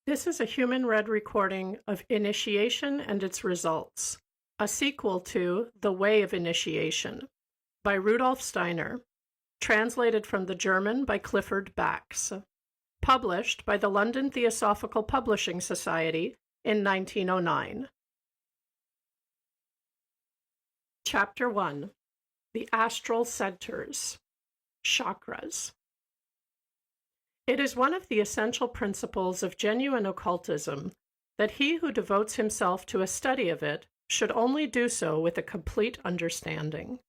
This is a human-read recording of Initiation and Its Results, a sequel to The Way of Initiation by Rudolf Steiner, translated from the German by Clifford Bax, published by the London Theosophical Publishing Society in 1909. Chapter 1. The Astral Centers, Chakras. It is one of the essential principles of genuine occultism that he who devotes himself to a study of it should only do so with a complete understanding,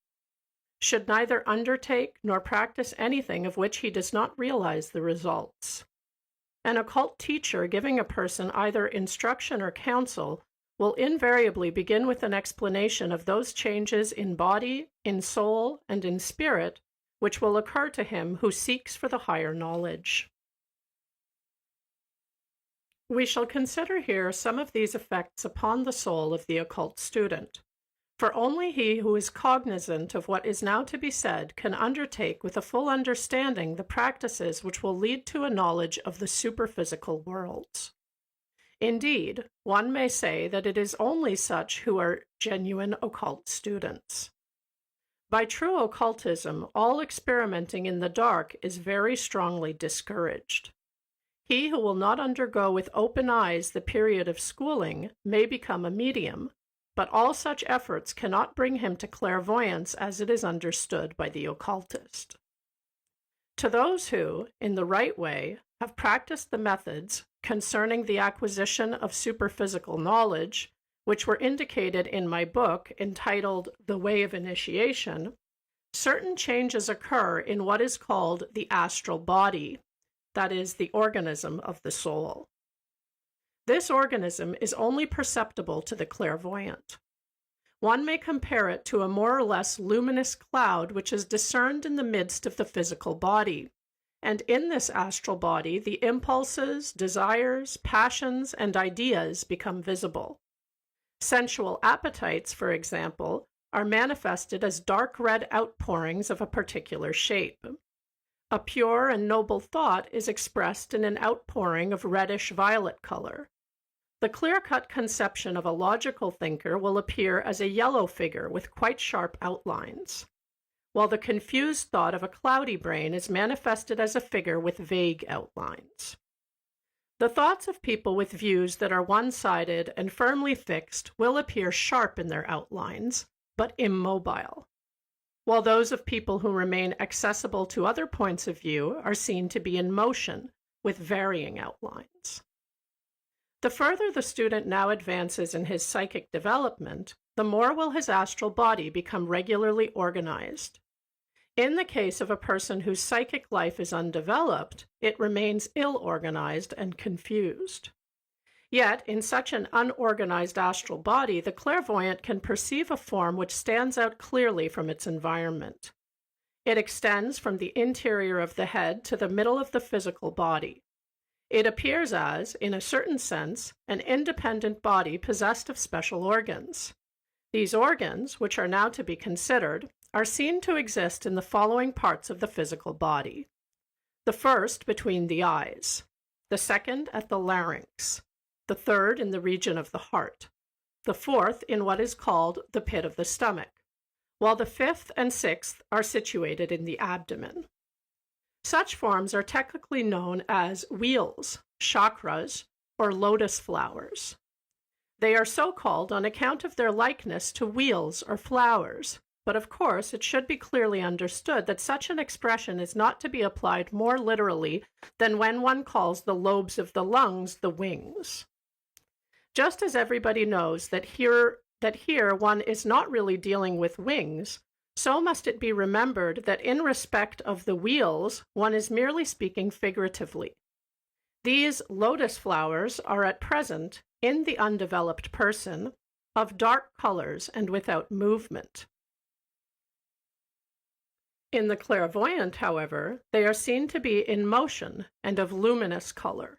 should neither undertake nor practice anything of which he does not realize the results. An occult teacher giving a person either instruction or counsel will invariably begin with an explanation of those changes in body, in soul, and in spirit which will occur to him who seeks for the higher knowledge. We shall consider here some of these effects upon the soul of the occult student, for only he who is cognizant of what is now to be said can undertake with a full understanding the practices which will lead to a knowledge of the superphysical worlds. Indeed, one may say that it is only such who are genuine occult students. By true occultism, all experimenting in the dark is very strongly discouraged. He who will not undergo with open eyes the period of schooling may become a medium, but all such efforts cannot bring him to clairvoyance as it is understood by the occultist. To those who, in the right way, have practiced the methods concerning the acquisition of superphysical knowledge, which were indicated in my book entitled The Way of Initiation, certain changes occur in what is called the astral body, that is, the organism of the soul. This organism is only perceptible to the clairvoyant. One may compare it to a more or less luminous cloud which is discerned in the midst of the physical body, and in this astral body the impulses, desires, passions, and ideas become visible. Sensual appetites, for example, are manifested as dark red outpourings of a particular shape. A pure and noble thought is expressed in an outpouring of reddish-violet color. The clear-cut conception of a logical thinker will appear as a yellow figure with quite sharp outlines, while the confused thought of a cloudy brain is manifested as a figure with vague outlines. The thoughts of people with views that are one-sided and firmly fixed will appear sharp in their outlines, but immobile, while those of people who remain accessible to other points of view are seen to be in motion, with varying outlines. The further the student now advances in his psychic development, the more will his astral body become regularly organized. In the case of a person whose psychic life is undeveloped, it remains ill-organized and confused. Yet, in such an unorganized astral body, the clairvoyant can perceive a form which stands out clearly from its environment. It extends from the interior of the head to the middle of the physical body. It appears as, in a certain sense, an independent body possessed of special organs. These organs, which are now to be considered, are seen to exist in the following parts of the physical body. The first between the eyes, the second at the larynx, the third in the region of the heart, the fourth in what is called the pit of the stomach, while the fifth and sixth are situated in the abdomen. Such forms are technically known as wheels, chakras, or lotus flowers. They are so called on account of their likeness to wheels or flowers, but of course it should be clearly understood that such an expression is not to be applied more literally than when one calls the lobes of the lungs the wings. Just as everybody knows that here one is not really dealing with wings, so must it be remembered that in respect of the wheels, one is merely speaking figuratively. These lotus flowers are at present, in the undeveloped person, of dark colors and without movement. In the clairvoyant, however, they are seen to be in motion and of luminous color.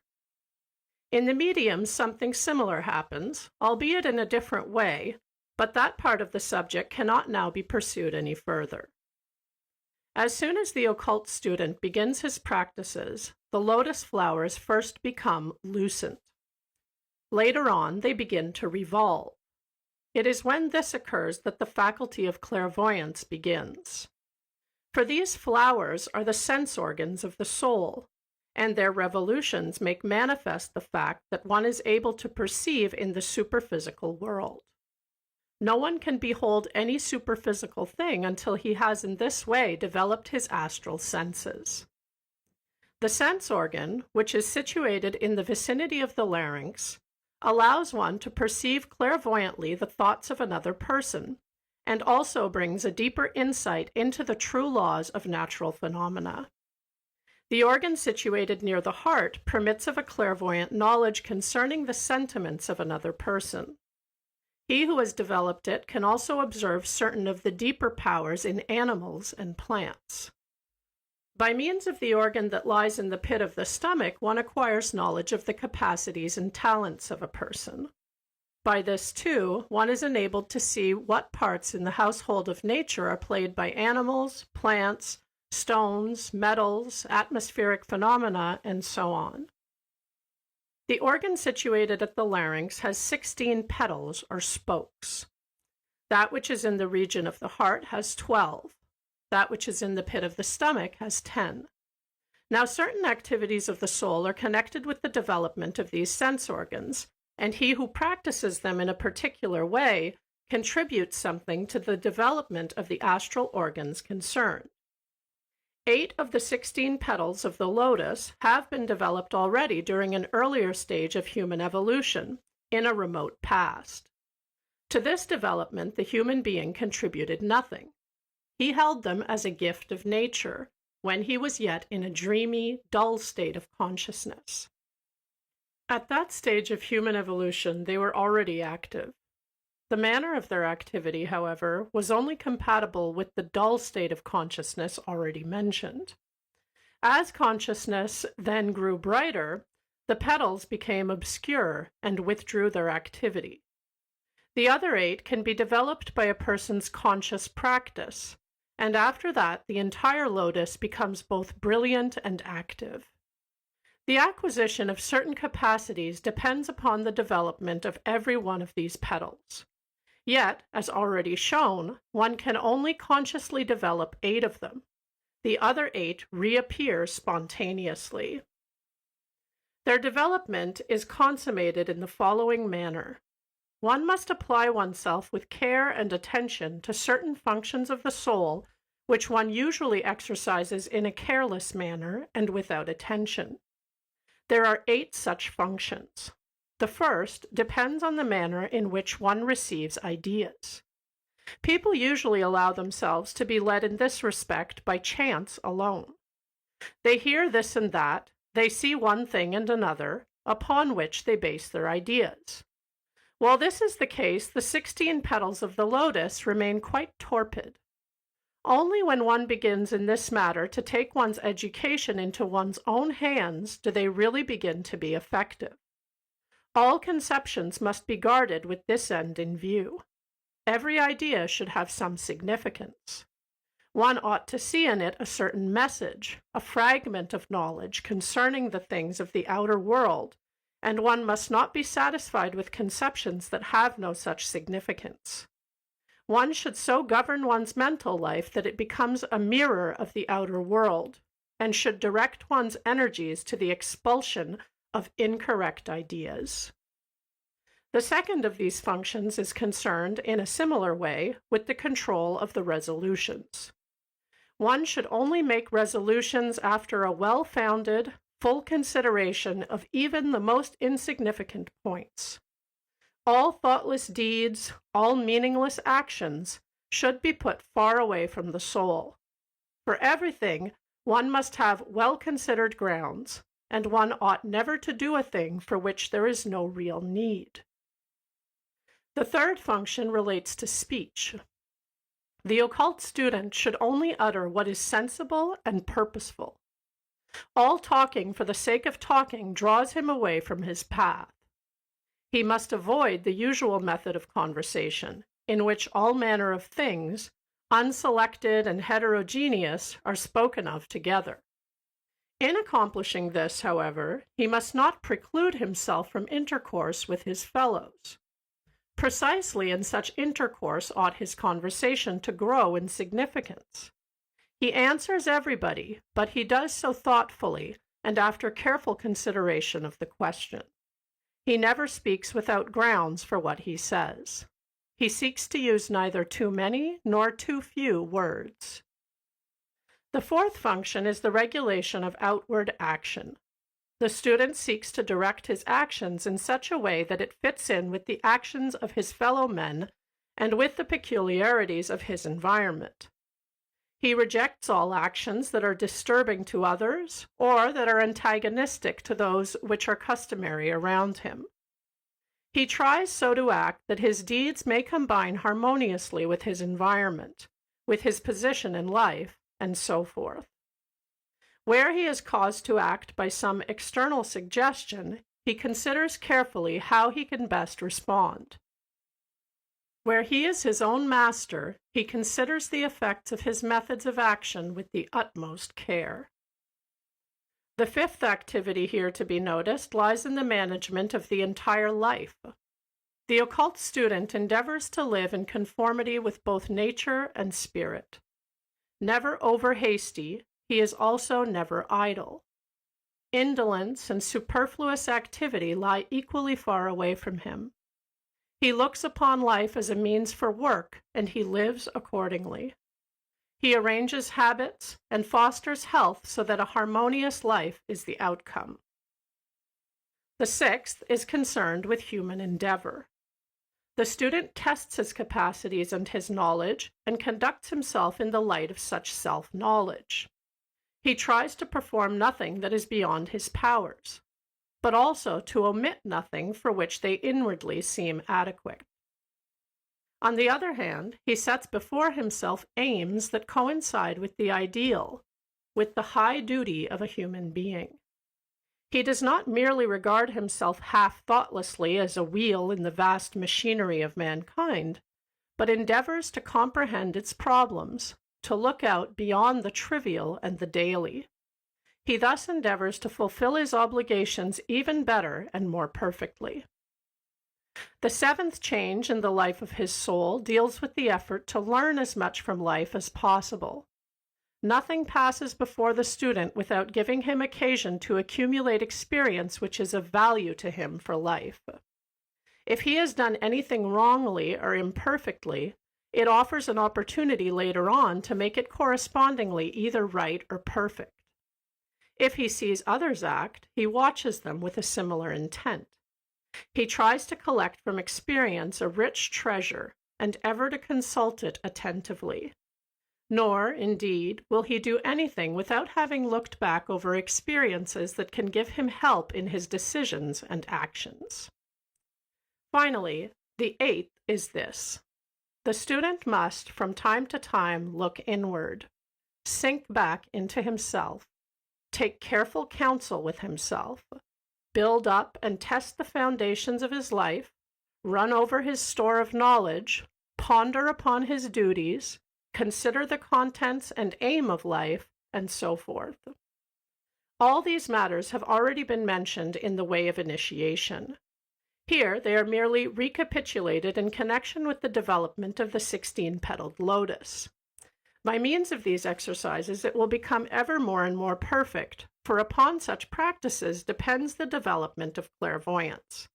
In the medium, something similar happens, albeit in a different way, but that part of the subject cannot now be pursued any further. As soon as the occult student begins his practices, the lotus flowers first become lucent. Later on, they begin to revolve. It is when this occurs that the faculty of clairvoyance begins. For these flowers are the sense organs of the soul, and their revolutions make manifest the fact that one is able to perceive in the superphysical world. No one can behold any superphysical thing until he has in this way developed his astral senses. The sense organ, which is situated in the vicinity of the larynx, allows one to perceive clairvoyantly the thoughts of another person, and also brings a deeper insight into the true laws of natural phenomena. The organ situated near the heart permits of a clairvoyant knowledge concerning the sentiments of another person. He who has developed it can also observe certain of the deeper powers in animals and plants. By means of the organ that lies in the pit of the stomach, one acquires knowledge of the capacities and talents of a person. By this, too, one is enabled to see what parts in the household of nature are played by animals, plants, stones, metals, atmospheric phenomena, and so on. The organ situated at the larynx has 16 petals or spokes. That which is in the region of the heart has 12. That which is in the pit of the stomach has 10. Now, certain activities of the soul are connected with the development of these sense organs, and he who practices them in a particular way contributes something to the development of the astral organs concerned. 8 of the 16 petals of the lotus have been developed already during an earlier stage of human evolution, in a remote past. To this development, the human being contributed nothing. He held them as a gift of nature, when he was yet in a dreamy, dull state of consciousness. At that stage of human evolution, they were already active. The manner of their activity, however, was only compatible with the dull state of consciousness already mentioned. As consciousness then grew brighter, the petals became obscure and withdrew their activity. The other 8 can be developed by a person's conscious practice, and after that the entire lotus becomes both brilliant and active. The acquisition of certain capacities depends upon the development of every one of these petals. Yet, as already shown, one can only consciously develop 8 of them. The other 8 reappear spontaneously. Their development is consummated in the following manner. One must apply oneself with care and attention to certain functions of the soul which one usually exercises in a careless manner and without attention. There are 8 such functions. The first depends on the manner in which one receives ideas. People usually allow themselves to be led in this respect by chance alone. They hear this and that, they see one thing and another, upon which they base their ideas. While this is the case, the 16 petals of the lotus remain quite torpid. Only when one begins in this matter to take one's education into one's own hands do they really begin to be effective. All conceptions must be guarded with this end in view. Every idea should have some significance. One ought to see in it a certain message, a fragment of knowledge concerning the things of the outer world, and one must not be satisfied with conceptions that have no such significance. One should so govern one's mental life that it becomes a mirror of the outer world, and should direct one's energies to the expulsion of incorrect ideas. The second of these functions is concerned, in a similar way, with the control of the resolutions. One should only make resolutions after a well-founded, full consideration of even the most insignificant points. All thoughtless deeds, all meaningless actions, should be put far away from the soul. For everything, one must have well-considered grounds, and one ought never to do a thing for which there is no real need. The third function relates to speech. The occult student should only utter what is sensible and purposeful. All talking for the sake of talking draws him away from his path. He must avoid the usual method of conversation, in which all manner of things, unselected and heterogeneous, are spoken of together. In accomplishing this, however, he must not preclude himself from intercourse with his fellows. Precisely in such intercourse ought his conversation to grow in significance. He answers everybody, but he does so thoughtfully and after careful consideration of the question. He never speaks without grounds for what he says. He seeks to use neither too many nor too few words. The fourth function is the regulation of outward action. The student seeks to direct his actions in such a way that it fits in with the actions of his fellow men and with the peculiarities of his environment. He rejects all actions that are disturbing to others or that are antagonistic to those which are customary around him. He tries so to act that his deeds may combine harmoniously with his environment, with his position in life, and so forth. Where he is caused to act by some external suggestion, he considers carefully how he can best respond. Where he is his own master, he considers the effects of his methods of action with the utmost care. The fifth activity here to be noticed lies in the management of the entire life. The occult student endeavors to live in conformity with both nature and spirit. Never over-hasty, he is also never idle. Indolence and superfluous activity lie equally far away from him. He looks upon life as a means for work, and he lives accordingly. He arranges habits and fosters health so that a harmonious life is the outcome. The sixth is concerned with human endeavor. The student tests his capacities and his knowledge and conducts himself in the light of such self-knowledge. He tries to perform nothing that is beyond his powers, but also to omit nothing for which they inwardly seem adequate. On the other hand, he sets before himself aims that coincide with the ideal, with the high duty of a human being. He does not merely regard himself half-thoughtlessly as a wheel in the vast machinery of mankind, but endeavors to comprehend its problems, to look out beyond the trivial and the daily. He thus endeavors to fulfill his obligations even better and more perfectly. The seventh change in the life of his soul deals with the effort to learn as much from life as possible. Nothing passes before the student without giving him occasion to accumulate experience which is of value to him for life. If he has done anything wrongly or imperfectly, it offers an opportunity later on to make it correspondingly either right or perfect. If he sees others act, he watches them with a similar intent. He tries to collect from experience a rich treasure, and ever to consult it attentively. Nor, indeed, will he do anything without having looked back over experiences that can give him help in his decisions and actions. Finally, the eighth is this. The student must, from time to time, look inward, sink back into himself, take careful counsel with himself, build up and test the foundations of his life, run over his store of knowledge, ponder upon his duties, consider the contents and aim of life, and so forth. All these matters have already been mentioned in the way of initiation. Here they are merely recapitulated in connection with the development of the 16-petaled lotus. By means of these exercises, it will become ever more and more perfect, for upon such practices depends the development of clairvoyance.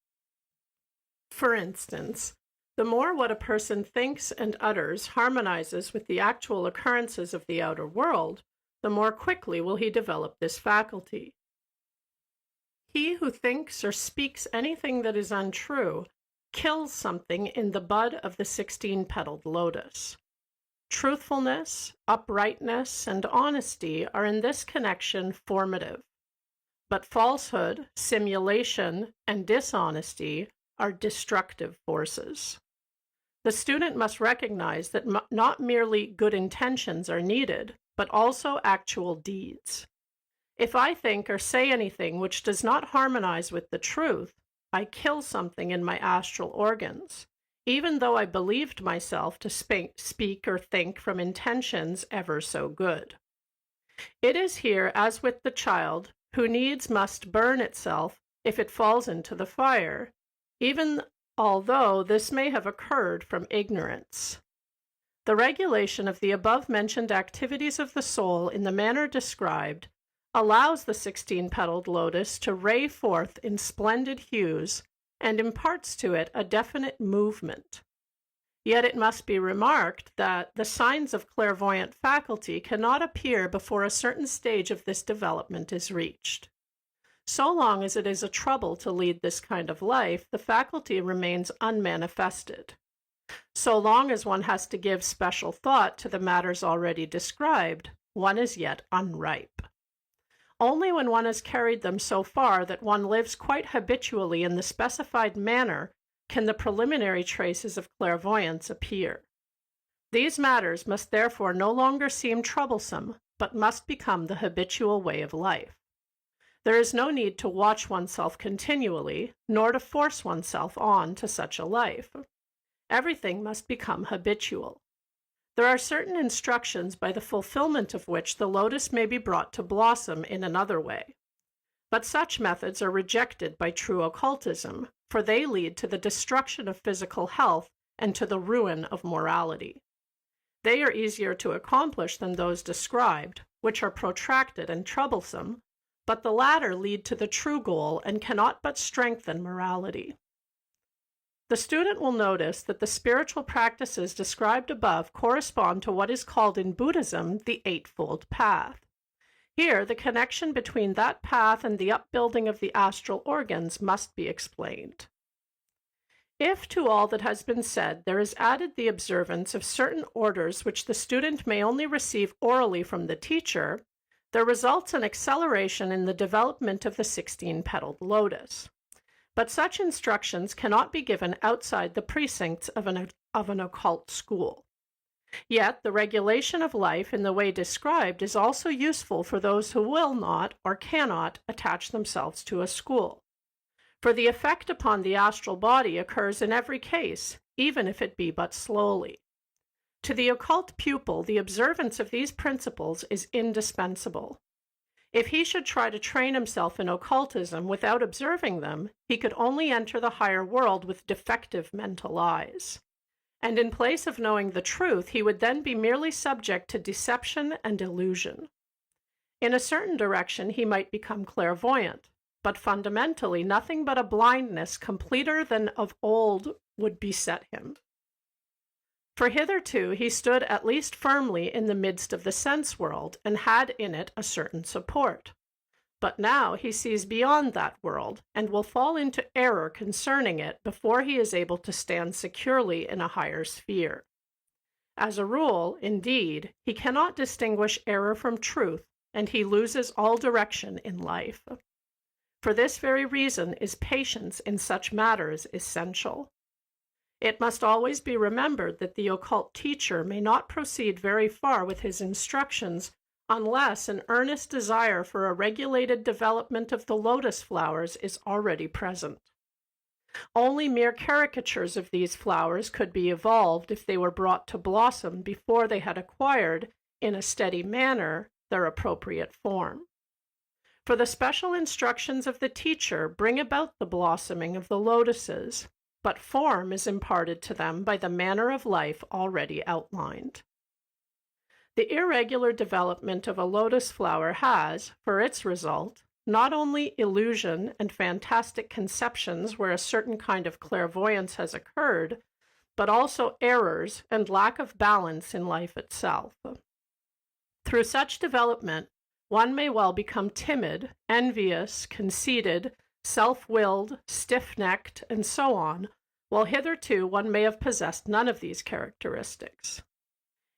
For instance, the more what a person thinks and utters harmonizes with the actual occurrences of the outer world, the more quickly will he develop this faculty. He who thinks or speaks anything that is untrue kills something in the bud of the 16-petaled lotus. Truthfulness, uprightness, and honesty are in this connection formative, but falsehood, simulation, and dishonesty are destructive forces. The student must recognize that not merely good intentions are needed, but also actual deeds. If I think or say anything which does not harmonize with the truth, I kill something in my astral organs, even though I believed myself to speak or think from intentions ever so good. It is here as with the child, who needs must burn itself if it falls into the fire, even although this may have occurred from ignorance. The regulation of the above-mentioned activities of the soul in the manner described allows the 16-petaled lotus to ray forth in splendid hues and imparts to it a definite movement. Yet it must be remarked that the signs of clairvoyant faculty cannot appear before a certain stage of this development is reached. So long as it is a trouble to lead this kind of life, the faculty remains unmanifested. So long as one has to give special thought to the matters already described, one is yet unripe. Only when one has carried them so far that one lives quite habitually in the specified manner can the preliminary traces of clairvoyance appear. These matters must therefore no longer seem troublesome, but must become the habitual way of life. There is no need to watch oneself continually, nor to force oneself on to such a life. Everything must become habitual. There are certain instructions by the fulfillment of which the lotus may be brought to blossom in another way. But such methods are rejected by true occultism, for they lead to the destruction of physical health and to the ruin of morality. They are easier to accomplish than those described, which are protracted and troublesome, but the latter lead to the true goal and cannot but strengthen morality. The student will notice that the spiritual practices described above correspond to what is called in Buddhism the Eightfold Path. Here, the connection between that path and the upbuilding of the astral organs must be explained. If to all that has been said there is added the observance of certain orders which the student may only receive orally from the teacher, there results an acceleration in the development of the 16-petaled lotus. But such instructions cannot be given outside the precincts of an occult school. Yet the regulation of life in the way described is also useful for those who will not or cannot attach themselves to a school. For the effect upon the astral body occurs in every case, even if it be but slowly. To the occult pupil, the observance of these principles is indispensable. If he should try to train himself in occultism without observing them, he could only enter the higher world with defective mental eyes. And in place of knowing the truth, he would then be merely subject to deception and illusion. In a certain direction, he might become clairvoyant, but fundamentally nothing but a blindness completer than of old would beset him. For hitherto he stood at least firmly in the midst of the sense world and had in it a certain support. But now he sees beyond that world and will fall into error concerning it before he is able to stand securely in a higher sphere. As a rule, indeed, he cannot distinguish error from truth, and he loses all direction in life. For this very reason is patience in such matters essential. It must always be remembered that the occult teacher may not proceed very far with his instructions unless an earnest desire for a regulated development of the lotus flowers is already present. Only mere caricatures of these flowers could be evolved if they were brought to blossom before they had acquired, in a steady manner, their appropriate form. For the special instructions of the teacher bring about the blossoming of the lotuses, but form is imparted to them by the manner of life already outlined. The irregular development of a lotus flower has, for its result, not only illusion and fantastic conceptions where a certain kind of clairvoyance has occurred, but also errors and lack of balance in life itself. Through such development, one may well become timid, envious, conceited, self-willed, stiff-necked, and so on, while hitherto one may have possessed none of these characteristics.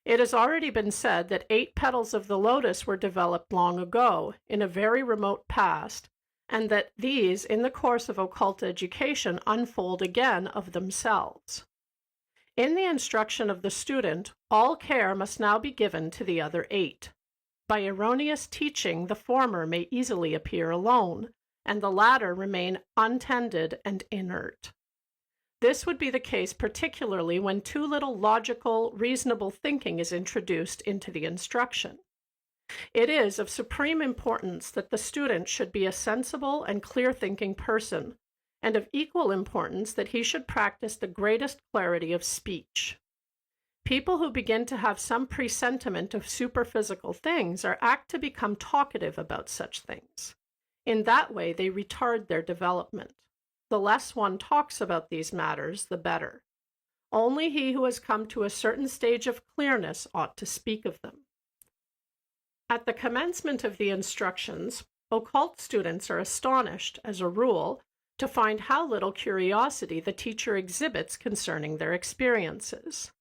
It has already been said that 8 petals of the lotus were developed long ago, in a very remote past, and that these, in the course of occult education, unfold again of themselves. In the instruction of the student, all care must now be given to the other 8. By erroneous teaching, the former may easily appear alone, and the latter remain untended and inert. This would be the case particularly when too little logical, reasonable thinking is introduced into the instruction. It is of supreme importance that the student should be a sensible and clear-thinking person, and of equal importance that he should practice the greatest clarity of speech. People who begin to have some presentiment of superphysical things are apt to become talkative about such things. In that way, they retard their development. The less one talks about these matters, the better. Only he who has come to a certain stage of clearness ought to speak of them. At the commencement of the instructions, occult students are astonished, as a rule, to find how little curiosity the teacher exhibits concerning their experiences.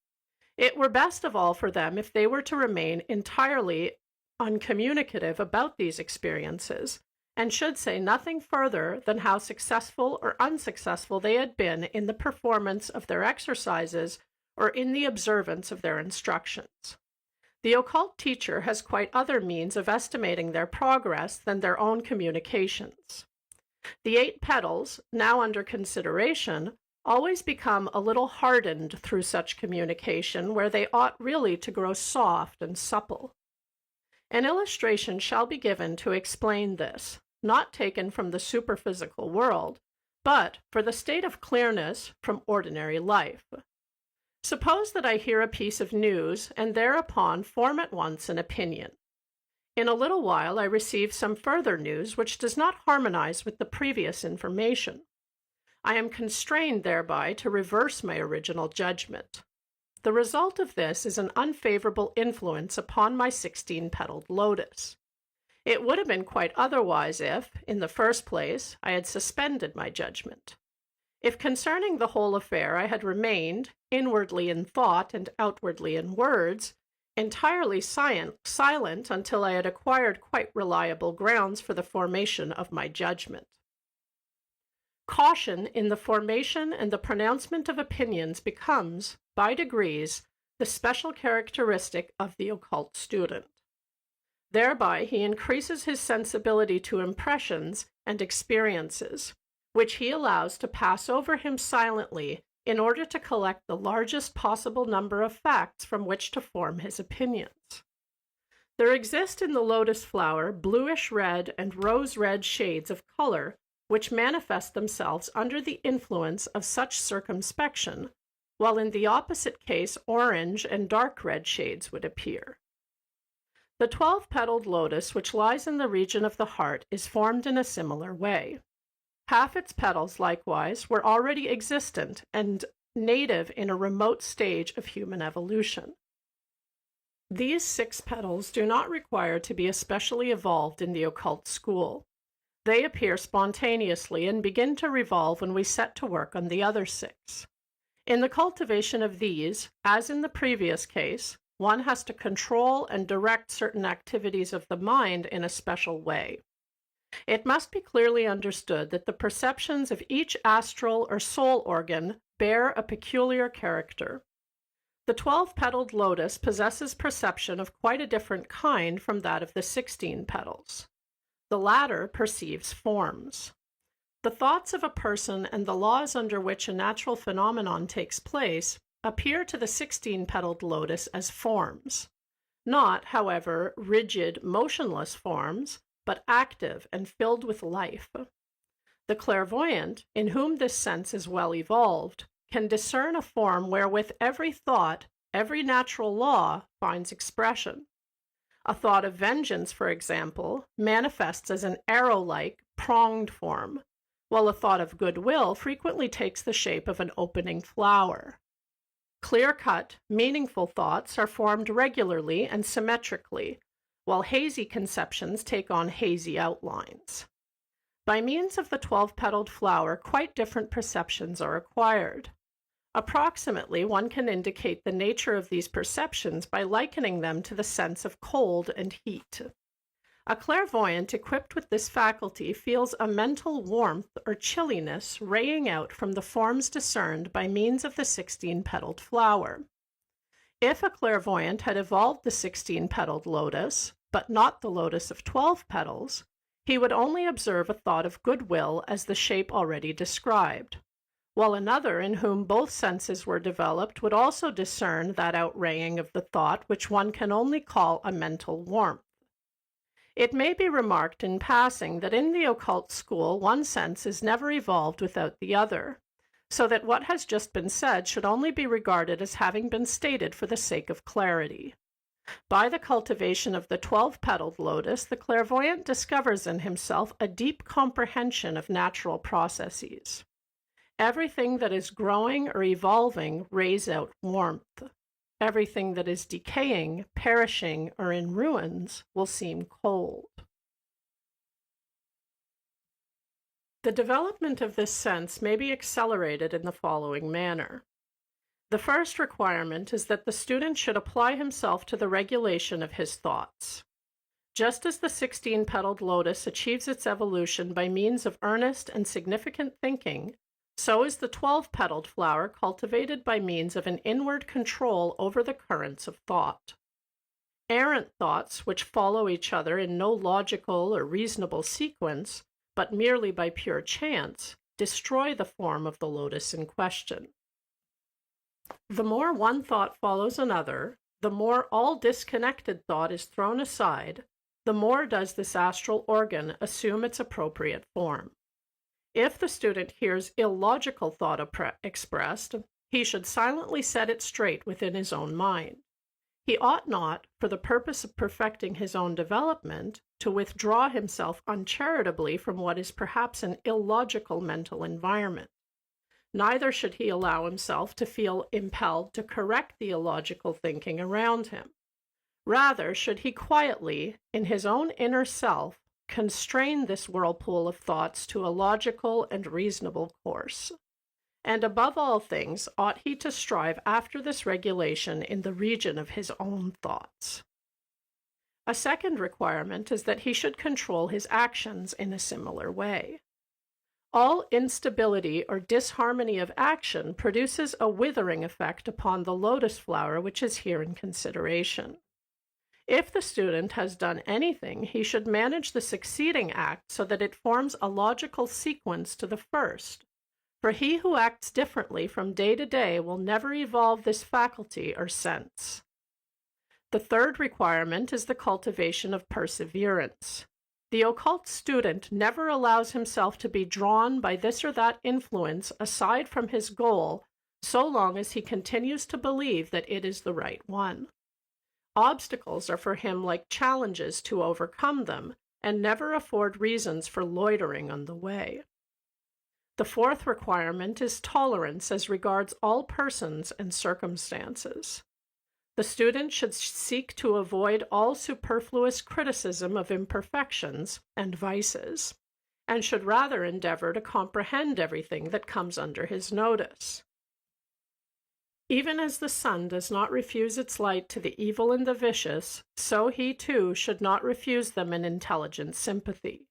It were best of all for them if they were to remain entirely uncommunicative about these experiences, and should say nothing further than how successful or unsuccessful they had been in the performance of their exercises or in the observance of their instructions. The occult teacher has quite other means of estimating their progress than their own communications. The 8 petals, now under consideration, always become a little hardened through such communication, where they ought really to grow soft and supple. An illustration shall be given to explain this, not taken from the superphysical world, but for the state of clearness from ordinary life. Suppose that I hear a piece of news and thereupon form at once an opinion. In a little while I receive some further news which does not harmonize with the previous information. I am constrained thereby to reverse my original judgment. The result of this is an unfavorable influence upon my 16-petaled lotus. It would have been quite otherwise if, in the first place, I had suspended my judgment. If concerning the whole affair I had remained, inwardly in thought and outwardly in words, entirely silent until I had acquired quite reliable grounds for the formation of my judgment. Caution in the formation and the pronouncement of opinions becomes, by degrees, the special characteristic of the occult student. Thereby he increases his sensibility to impressions and experiences, which he allows to pass over him silently in order to collect the largest possible number of facts from which to form his opinions. There exist in the lotus flower bluish-red and rose-red shades of color which manifest themselves under the influence of such circumspection, while in the opposite case orange and dark red shades would appear. The 12-petaled lotus which lies in the region of the heart is formed in a similar way. Half its petals, likewise, were already existent and native in a remote stage of human evolution. These 6 petals do not require to be especially evolved in the occult school. They appear spontaneously and begin to revolve when we set to work on the other 6. In the cultivation of these, as in the previous case, one has to control and direct certain activities of the mind in a special way. It must be clearly understood that the perceptions of each astral or soul organ bear a peculiar character. The 12-petaled lotus possesses perception of quite a different kind from that of the 16 petals. The latter perceives forms. The thoughts of a person and the laws under which a natural phenomenon takes place appear to the 16-petaled lotus as forms. Not, however, rigid, motionless forms, but active and filled with life. The clairvoyant, in whom this sense is well evolved, can discern a form wherewith every thought, every natural law finds expression. A thought of vengeance, for example, manifests as an arrow-like, pronged form, while a thought of goodwill frequently takes the shape of an opening flower. Clear-cut, meaningful thoughts are formed regularly and symmetrically, while hazy conceptions take on hazy outlines. By means of the 12-petaled flower, quite different perceptions are acquired. Approximately, one can indicate the nature of these perceptions by likening them to the sense of cold and heat. A clairvoyant equipped with this faculty feels a mental warmth or chilliness raying out from the forms discerned by means of the 16-petaled flower. If a clairvoyant had evolved the 16-petaled lotus, but not the lotus of 12 petals, he would only observe a thought of goodwill as the shape already described, while another in whom both senses were developed would also discern that outraying of the thought which one can only call a mental warmth. It may be remarked in passing that in the occult school, one sense is never evolved without the other, so that what has just been said should only be regarded as having been stated for the sake of clarity. By the cultivation of the 12-petaled lotus, the clairvoyant discovers in himself a deep comprehension of natural processes. Everything that is growing or evolving rays out warmth. Everything that is decaying, perishing, or in ruins will seem cold. The development of this sense may be accelerated in the following manner. The first requirement is that the student should apply himself to the regulation of his thoughts. Just as the 16-petaled lotus achieves its evolution by means of earnest and significant thinking, so is the 12-petaled flower cultivated by means of an inward control over the currents of thought. Errant thoughts, which follow each other in no logical or reasonable sequence, but merely by pure chance, destroy the form of the lotus in question. The more one thought follows another, the more all disconnected thought is thrown aside, the more does this astral organ assume its appropriate form. If the student hears illogical thought expressed, he should silently set it straight within his own mind. He ought not, for the purpose of perfecting his own development, to withdraw himself uncharitably from what is perhaps an illogical mental environment. Neither should he allow himself to feel impelled to correct the illogical thinking around him. Rather, should he quietly, in his own inner self, constrain this whirlpool of thoughts to a logical and reasonable course. And above all things, ought he to strive after this regulation in the region of his own thoughts. A second requirement is that he should control his actions in a similar way. All instability or disharmony of action produces a withering effect upon the lotus flower which is here in consideration. If the student has done anything, he should manage the succeeding act so that it forms a logical sequence to the first, for he who acts differently from day to day will never evolve this faculty or sense. The third requirement is the cultivation of perseverance. The occult student never allows himself to be drawn by this or that influence aside from his goal, so long as he continues to believe that it is the right one. Obstacles are for him like challenges to overcome them, and never afford reasons for loitering on the way. The fourth requirement is tolerance as regards all persons and circumstances. The student should seek to avoid all superfluous criticism of imperfections and vices, and should rather endeavor to comprehend everything that comes under his notice. Even as the sun does not refuse its light to the evil and the vicious, so he too should not refuse them an intelligent sympathy.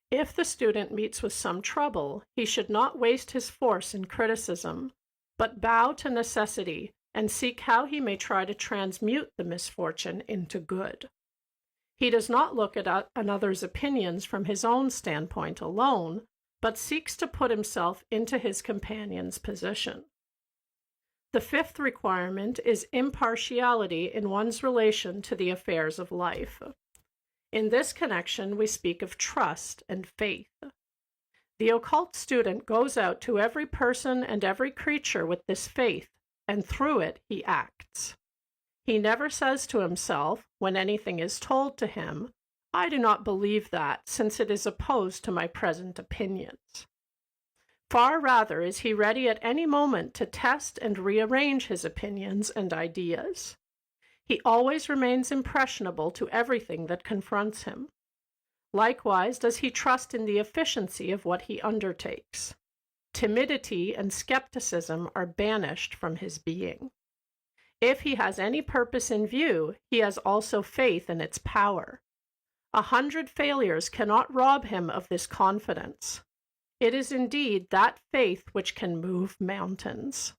If the student meets with some trouble, he should not waste his force in criticism, but bow to necessity and seek how he may try to transmute the misfortune into good. He does not look at another's opinions from his own standpoint alone, but seeks to put himself into his companion's position. The fifth requirement is impartiality in one's relation to the affairs of life. In this connection, we speak of trust and faith. The occult student goes out to every person and every creature with this faith, and through it he acts. He never says to himself, when anything is told to him, "I do not believe that, since it is opposed to my present opinions." Far rather is he ready at any moment to test and rearrange his opinions and ideas. He always remains impressionable to everything that confronts him. Likewise does he trust in the efficiency of what he undertakes. Timidity and skepticism are banished from his being. If he has any purpose in view, he has also faith in its power. 100 failures cannot rob him of this confidence. It is indeed that faith which can move mountains.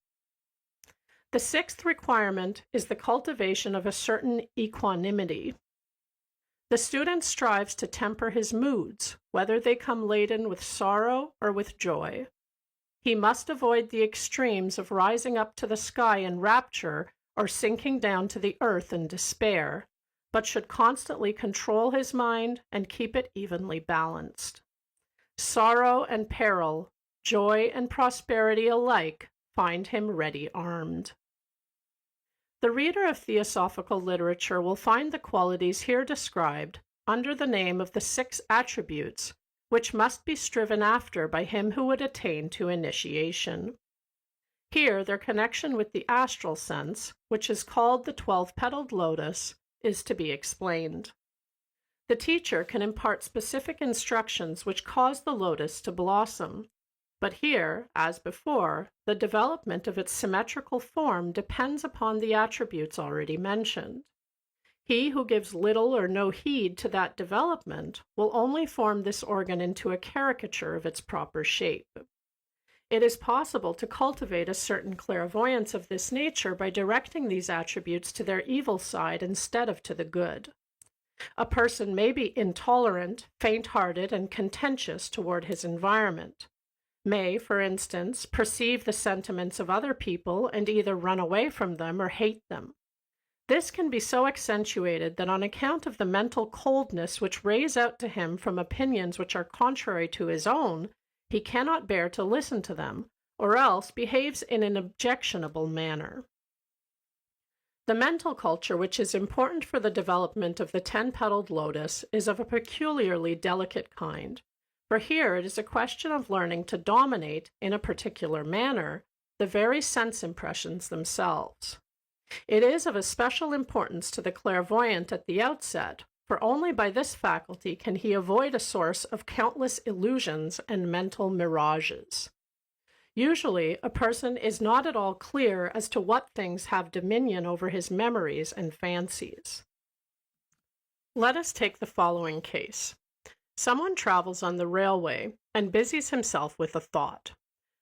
The sixth requirement is the cultivation of a certain equanimity. The student strives to temper his moods, whether they come laden with sorrow or with joy. He must avoid the extremes of rising up to the sky in rapture or sinking down to the earth in despair, but should constantly control his mind and keep it evenly balanced. Sorrow and peril, joy and prosperity alike find him ready armed. The reader of theosophical literature will find the qualities here described under the name of the 6 attributes, which must be striven after by him who would attain to initiation. Here, their connection with the astral sense, which is called the 12-petaled lotus, is to be explained. The teacher can impart specific instructions which cause the lotus to blossom, but here, as before, the development of its symmetrical form depends upon the attributes already mentioned. He who gives little or no heed to that development will only form this organ into a caricature of its proper shape. It is possible to cultivate a certain clairvoyance of this nature by directing these attributes to their evil side instead of to the good. A person may be intolerant, faint-hearted, and contentious toward his environment, may, for instance, perceive the sentiments of other people and either run away from them or hate them. This can be so accentuated that on account of the mental coldness which rays out to him from opinions which are contrary to his own, he cannot bear to listen to them, or else behaves in an objectionable manner. The mental culture which is important for the development of the 10-petaled lotus is of a peculiarly delicate kind, for here it is a question of learning to dominate, in a particular manner, the very sense impressions themselves. It is of especial importance to the clairvoyant at the outset, for only by this faculty can he avoid a source of countless illusions and mental mirages. Usually, a person is not at all clear as to what things have dominion over his memories and fancies. Let us take the following case. Someone travels on the railway and busies himself with a thought.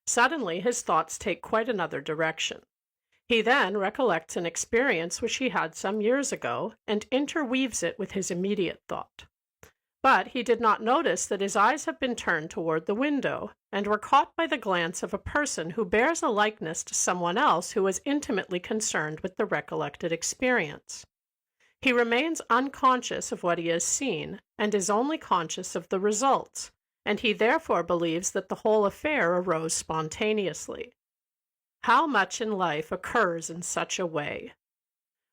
Suddenly, his thoughts take quite another direction. He then recollects an experience which he had some years ago and interweaves it with his immediate thought. But he did not notice that his eyes have been turned toward the window and were caught by the glance of a person who bears a likeness to someone else who was intimately concerned with the recollected experience. He remains unconscious of what he has seen and is only conscious of the results, and he therefore believes that the whole affair arose spontaneously. How much in life occurs in such a way?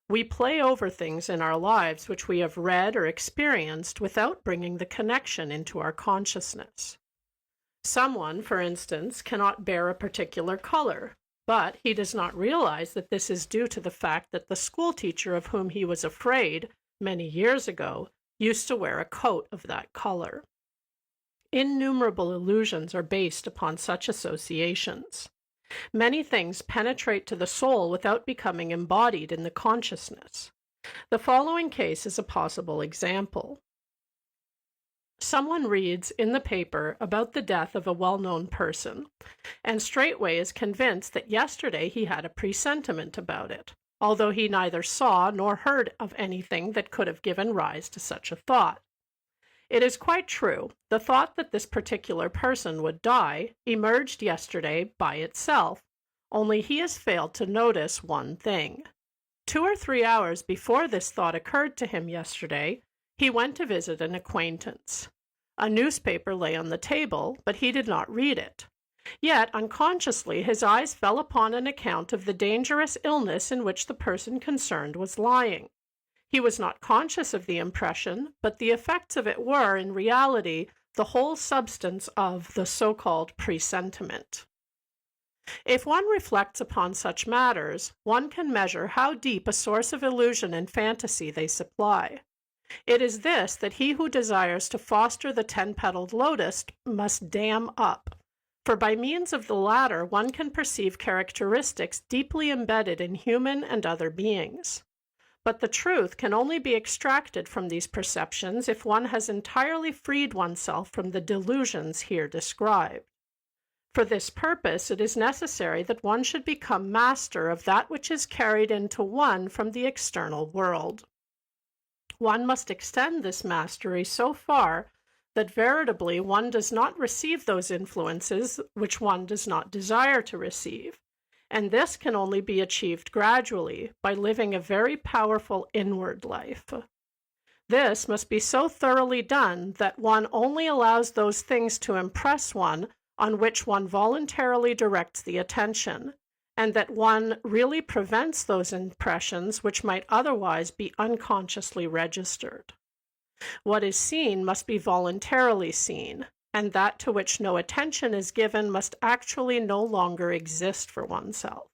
We play over things in our lives which we have read or experienced without bringing the connection into our consciousness. Someone, for instance, cannot bear a particular color, but he does not realize that this is due to the fact that the schoolteacher of whom he was afraid many years ago used to wear a coat of that color. Innumerable illusions are based upon such associations. Many things penetrate to the soul without becoming embodied in the consciousness. The following case is a possible example. Someone reads in the paper about the death of a well-known person, and straightway is convinced that yesterday he had a presentiment about it, although he neither saw nor heard of anything that could have given rise to such a thought. It is quite true. The thought that this particular person would die emerged yesterday by itself, only he has failed to notice one thing. 2 or 3 hours before this thought occurred to him yesterday, he went to visit an acquaintance. A newspaper lay on the table, but he did not read it. Yet, unconsciously, his eyes fell upon an account of the dangerous illness in which the person concerned was lying. He was not conscious of the impression, but the effects of it were, in reality, the whole substance of the so-called presentiment. If one reflects upon such matters, one can measure how deep a source of illusion and fantasy they supply. It is this that he who desires to foster the 10-petaled lotus must dam up, for by means of the latter one can perceive characteristics deeply embedded in human and other beings. But the truth can only be extracted from these perceptions if one has entirely freed oneself from the delusions here described. For this purpose, it is necessary that one should become master of that which is carried into one from the external world. One must extend this mastery so far that veritably one does not receive those influences which one does not desire to receive. And this can only be achieved gradually by living a very powerful inward life. This must be so thoroughly done that one only allows those things to impress one on which one voluntarily directs the attention, and that one really prevents those impressions which might otherwise be unconsciously registered. What is seen must be voluntarily seen, and that to which no attention is given must actually no longer exist for oneself.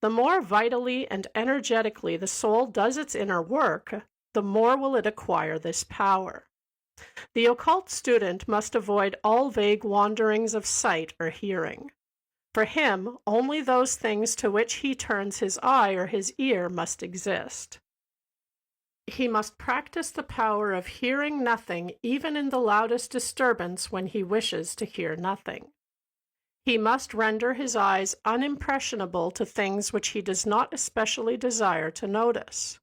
The more vitally and energetically the soul does its inner work, the more will it acquire this power. The occult student must avoid all vague wanderings of sight or hearing. For him, only those things to which he turns his eye or his ear must exist. He must practice the power of hearing nothing even in the loudest disturbance when he wishes to hear nothing. He must render his eyes unimpressionable to things which he does not especially desire to notice.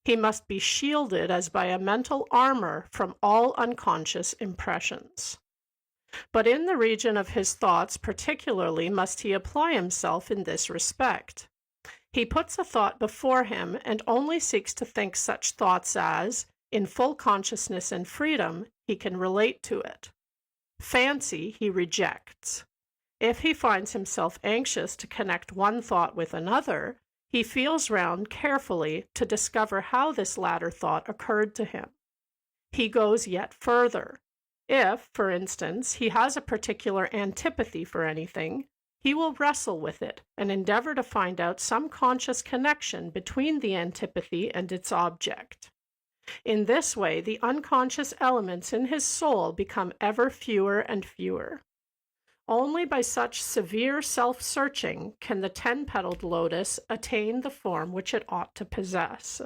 He must be shielded as by a mental armor from all unconscious impressions. But in the region of his thoughts particularly must he apply himself in this respect. He puts a thought before him and only seeks to think such thoughts as, in full consciousness and freedom, he can relate to it. Fancy he rejects. If he finds himself anxious to connect one thought with another, he feels round carefully to discover how this latter thought occurred to him. He goes yet further. If, for instance, he has a particular antipathy for anything, he will wrestle with it and endeavor to find out some conscious connection between the antipathy and its object. In this way, the unconscious elements in his soul become ever fewer and fewer. Only by such severe self-searching can the 10-petaled lotus attain the form which it ought to possess.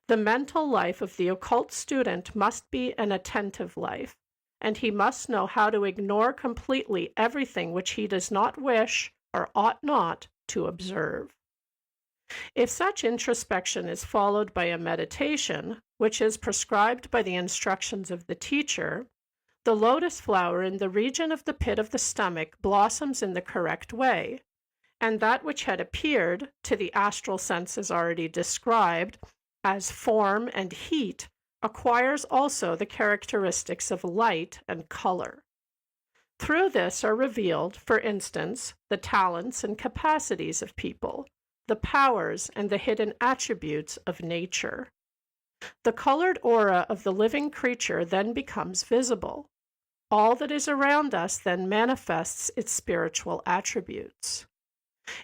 The mental life of the occult student must be an attentive life, and he must know how to ignore completely everything which he does not wish or ought not to observe. If such introspection is followed by a meditation, which is prescribed by the instructions of the teacher, the lotus flower in the region of the pit of the stomach blossoms in the correct way, and that which had appeared, to the astral senses already described, as form and heat, acquires also the characteristics of light and color. Through this are revealed, for instance, the talents and capacities of people, the powers and the hidden attributes of nature. The colored aura of the living creature then becomes visible. All that is around us then manifests its spiritual attributes.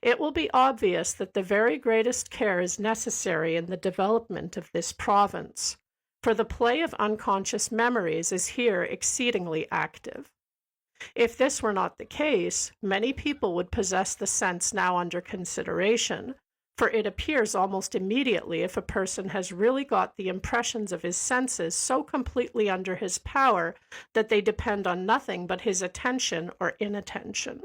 It will be obvious that the very greatest care is necessary in the development of this province, for the play of unconscious memories is here exceedingly active. If this were not the case, many people would possess the sense now under consideration, for it appears almost immediately if a person has really got the impressions of his senses so completely under his power that they depend on nothing but his attention or inattention.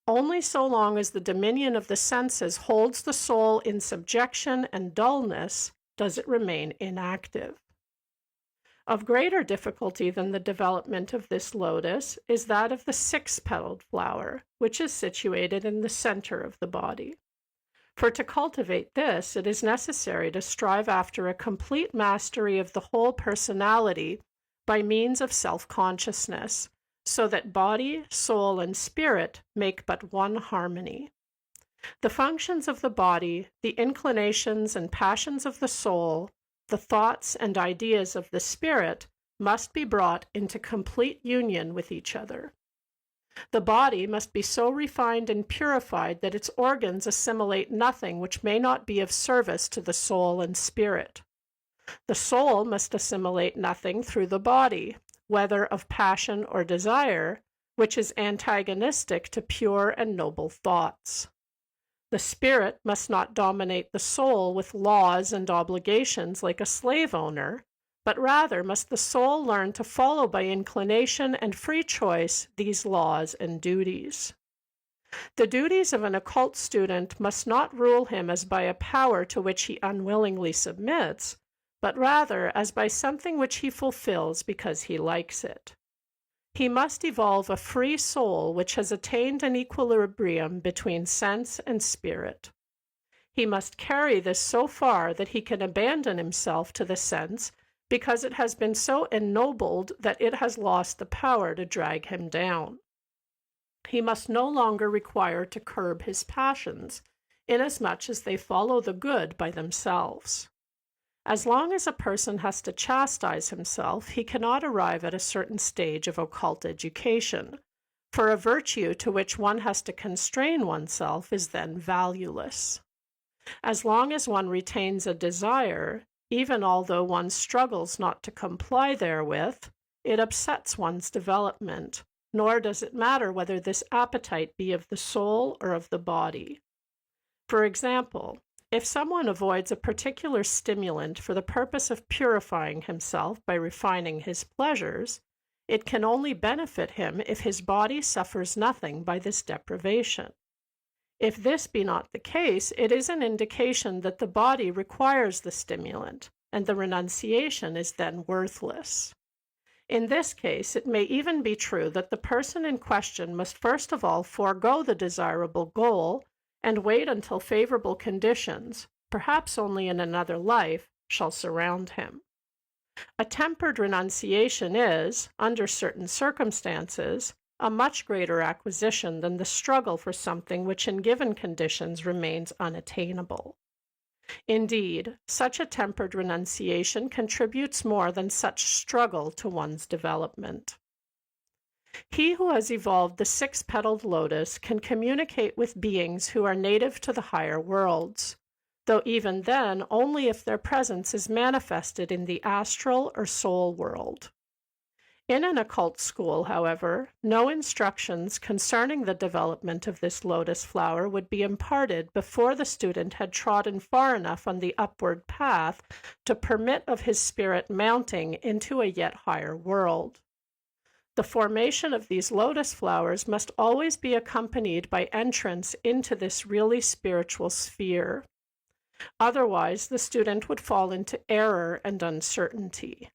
Only so long as the dominion of the senses holds the soul in subjection and dullness does it remain inactive. Of greater difficulty than the development of this lotus is that of the 6-petaled flower, which is situated in the center of the body. For to cultivate this, it is necessary to strive after a complete mastery of the whole personality by means of self-consciousness, so that body, soul, and spirit make but one harmony. The functions of the body, the inclinations and passions of the soul, the thoughts and ideas of the spirit must be brought into complete union with each other. The body must be so refined and purified that its organs assimilate nothing which may not be of service to the soul and spirit. The soul must assimilate nothing through the body, whether of passion or desire, which is antagonistic to pure and noble thoughts. The spirit must not dominate the soul with laws and obligations like a slave owner, but rather must the soul learn to follow by inclination and free choice these laws and duties. The duties of an occult student must not rule him as by a power to which he unwillingly submits, but rather as by something which he fulfills because he likes it. He must evolve a free soul which has attained an equilibrium between sense and spirit. He must carry this so far that he can abandon himself to the sense because it has been so ennobled that it has lost the power to drag him down. He must no longer require to curb his passions, inasmuch as they follow the good by themselves. As long as a person has to chastise himself, he cannot arrive at a certain stage of occult education, for a virtue to which one has to constrain oneself is then valueless. As long as one retains a desire, even although one struggles not to comply therewith, it upsets one's development, nor does it matter whether this appetite be of the soul or of the body. For example, if someone avoids a particular stimulant for the purpose of purifying himself by refining his pleasures, it can only benefit him if his body suffers nothing by this deprivation. If this be not the case, it is an indication that the body requires the stimulant, and the renunciation is then worthless. In this case, it may even be true that the person in question must first of all forego the desirable goal and wait until favorable conditions, perhaps only in another life, shall surround him. A tempered renunciation is, under certain circumstances, a much greater acquisition than the struggle for something which in given conditions remains unattainable. Indeed, such a tempered renunciation contributes more than such struggle to one's development. He who has evolved the six-petaled lotus can communicate with beings who are native to the higher worlds, though even then only if their presence is manifested in the astral or soul world. In an occult school, however, no instructions concerning the development of this lotus flower would be imparted before the student had trodden far enough on the upward path to permit of his spirit mounting into a yet higher world. The formation of these lotus flowers must always be accompanied by entrance into this really spiritual sphere. Otherwise, the student would fall into error and uncertainty.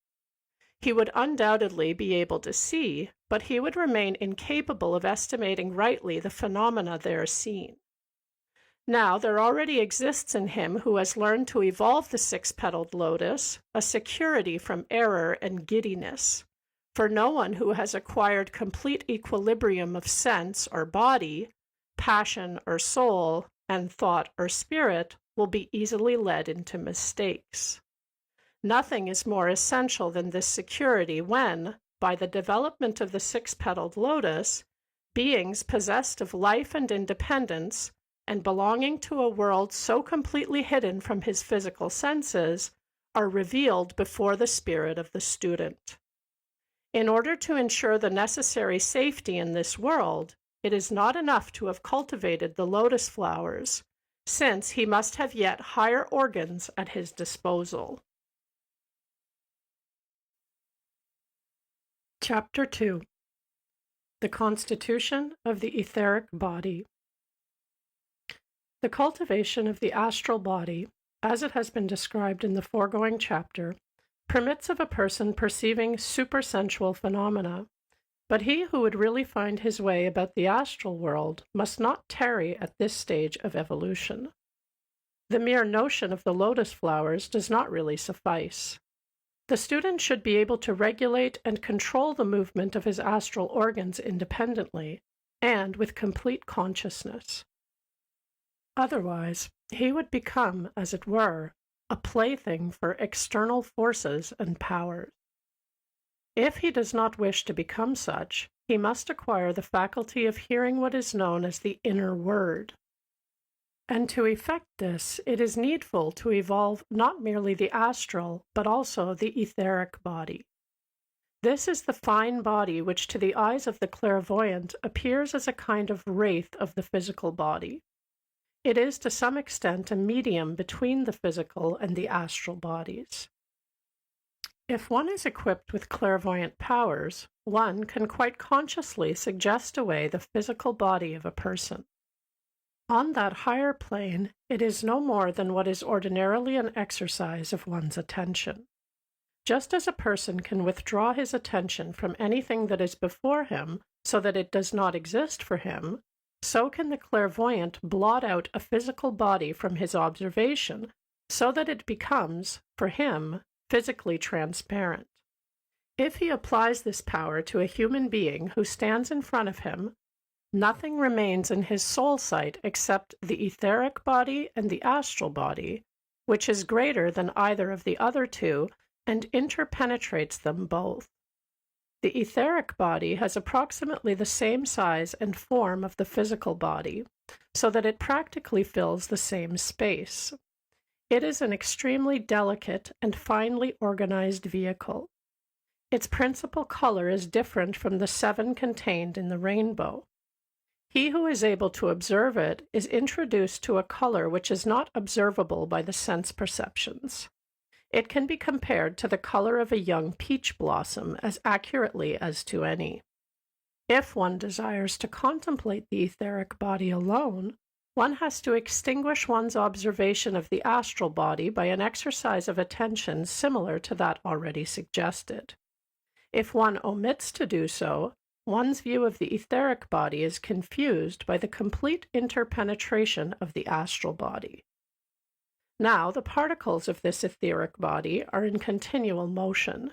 He would undoubtedly be able to see, but he would remain incapable of estimating rightly the phenomena there seen. Now, there already exists in him who has learned to evolve the six-petaled lotus a security from error and giddiness, for no one who has acquired complete equilibrium of sense or body, passion or soul, and thought or spirit will be easily led into mistakes. Nothing is more essential than this security when, by the development of the six-petaled lotus, beings possessed of life and independence and belonging to a world so completely hidden from his physical senses are revealed before the spirit of the student. In order to ensure the necessary safety in this world, it is not enough to have cultivated the lotus flowers, since he must have yet higher organs at his disposal. Chapter 2. The Constitution of the Etheric Body. The cultivation of the astral body, as it has been described in the foregoing chapter, permits of a person perceiving supersensual phenomena, but he who would really find his way about the astral world must not tarry at this stage of evolution. The mere notion of the lotus flowers does not really suffice. The student should be able to regulate and control the movement of his astral organs independently and with complete consciousness. Otherwise, he would become, as it were, a plaything for external forces and powers. If he does not wish to become such, he must acquire the faculty of hearing what is known as the inner word. And to effect this, it is needful to evolve not merely the astral, but also the etheric body. This is the fine body which to the eyes of the clairvoyant appears as a kind of wraith of the physical body. It is to some extent a medium between the physical and the astral bodies. If one is equipped with clairvoyant powers, one can quite consciously suggest away the physical body of a person. On that higher plane, it is no more than what is ordinarily an exercise of one's attention. Just as a person can withdraw his attention from anything that is before him so that it does not exist for him, so can the clairvoyant blot out a physical body from his observation so that it becomes, for him, physically transparent. If he applies this power to a human being who stands in front of him, nothing remains in his soul sight except the etheric body and the astral body, which is greater than either of the other two and interpenetrates them both. The etheric body has approximately the same size and form of the physical body, so that it practically fills the same space. It is an extremely delicate and finely organized vehicle. Its principal color is different from the 7 contained in the rainbow. He who is able to observe it is introduced to a color which is not observable by the sense perceptions. It can be compared to the color of a young peach blossom as accurately as to any. If one desires to contemplate the etheric body alone, one has to extinguish one's observation of the astral body by an exercise of attention similar to that already suggested. If one omits to do so, one's view of the etheric body is confused by the complete interpenetration of the astral body. Now, the particles of this etheric body are in continual motion.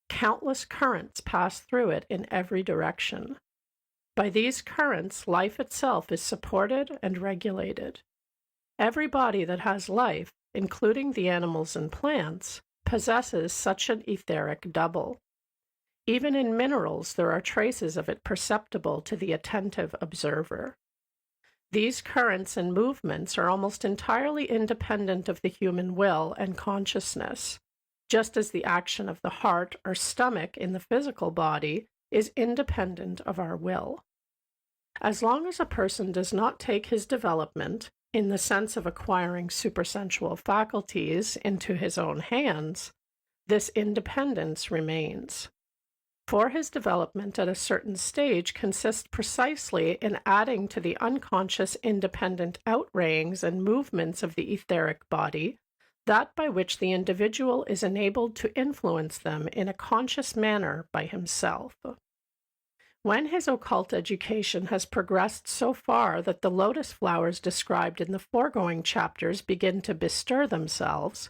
Countless currents pass through it in every direction. By these currents, life itself is supported and regulated. Every body that has life, including the animals and plants, possesses such an etheric double. Even in minerals, there are traces of it perceptible to the attentive observer. These currents and movements are almost entirely independent of the human will and consciousness, just as the action of the heart or stomach in the physical body is independent of our will. As long as a person does not take his development, in the sense of acquiring supersensual faculties, into his own hands, this independence remains. For his development at a certain stage consists precisely in adding to the unconscious independent outrayings and movements of the etheric body that by which the individual is enabled to influence them in a conscious manner by himself. When his occult education has progressed so far that the lotus flowers described in the foregoing chapters begin to bestir themselves,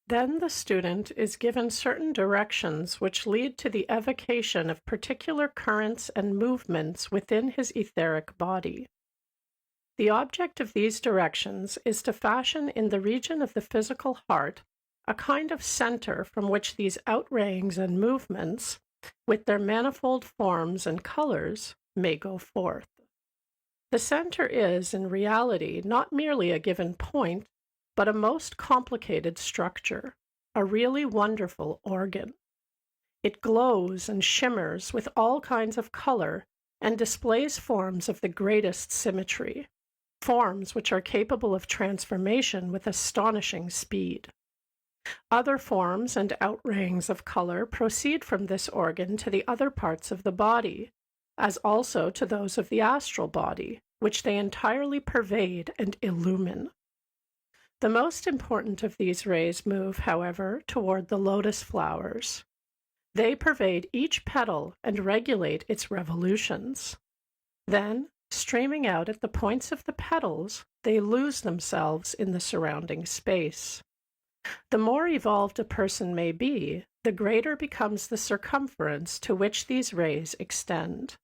then the student is given certain directions which lead to the evocation of particular currents and movements within his etheric body. The object of these directions is to fashion in the region of the physical heart a kind of center from which these outrayings and movements, with their manifold forms and colors, may go forth. The center is, in reality, not merely a given point, but a most complicated structure, a really wonderful organ. It glows and shimmers with all kinds of color and displays forms of the greatest symmetry, forms which are capable of transformation with astonishing speed. Other forms and outrayings of color proceed from this organ to the other parts of the body, as also to those of the astral body, which they entirely pervade and illumine. The most important of these rays move, however, toward the lotus flowers. They pervade each petal and regulate its revolutions. Then, streaming out at the points of the petals, they lose themselves in the surrounding space. The more evolved a person may be, the greater becomes the circumference to which these rays extend.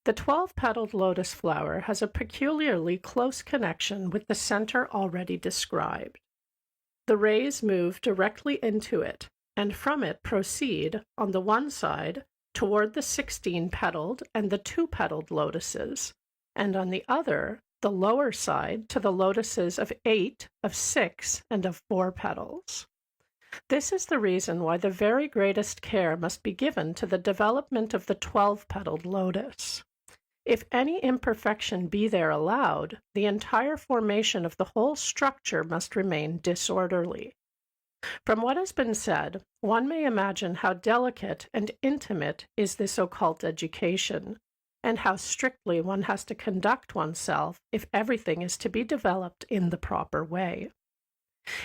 The 12-petaled lotus flower has a peculiarly close connection with the center already described. The rays move directly into it, and from it proceed, on the one side, toward the 16-petaled and the 2-petaled lotuses, and on the other, the lower side, to the lotuses of 8, of 6, and of 4 petals. This is the reason why the very greatest care must be given to the development of the 12-petaled lotus. If any imperfection be there allowed, the entire formation of the whole structure must remain disorderly. From what has been said, one may imagine how delicate and intimate is this occult education, and how strictly one has to conduct oneself if everything is to be developed in the proper way.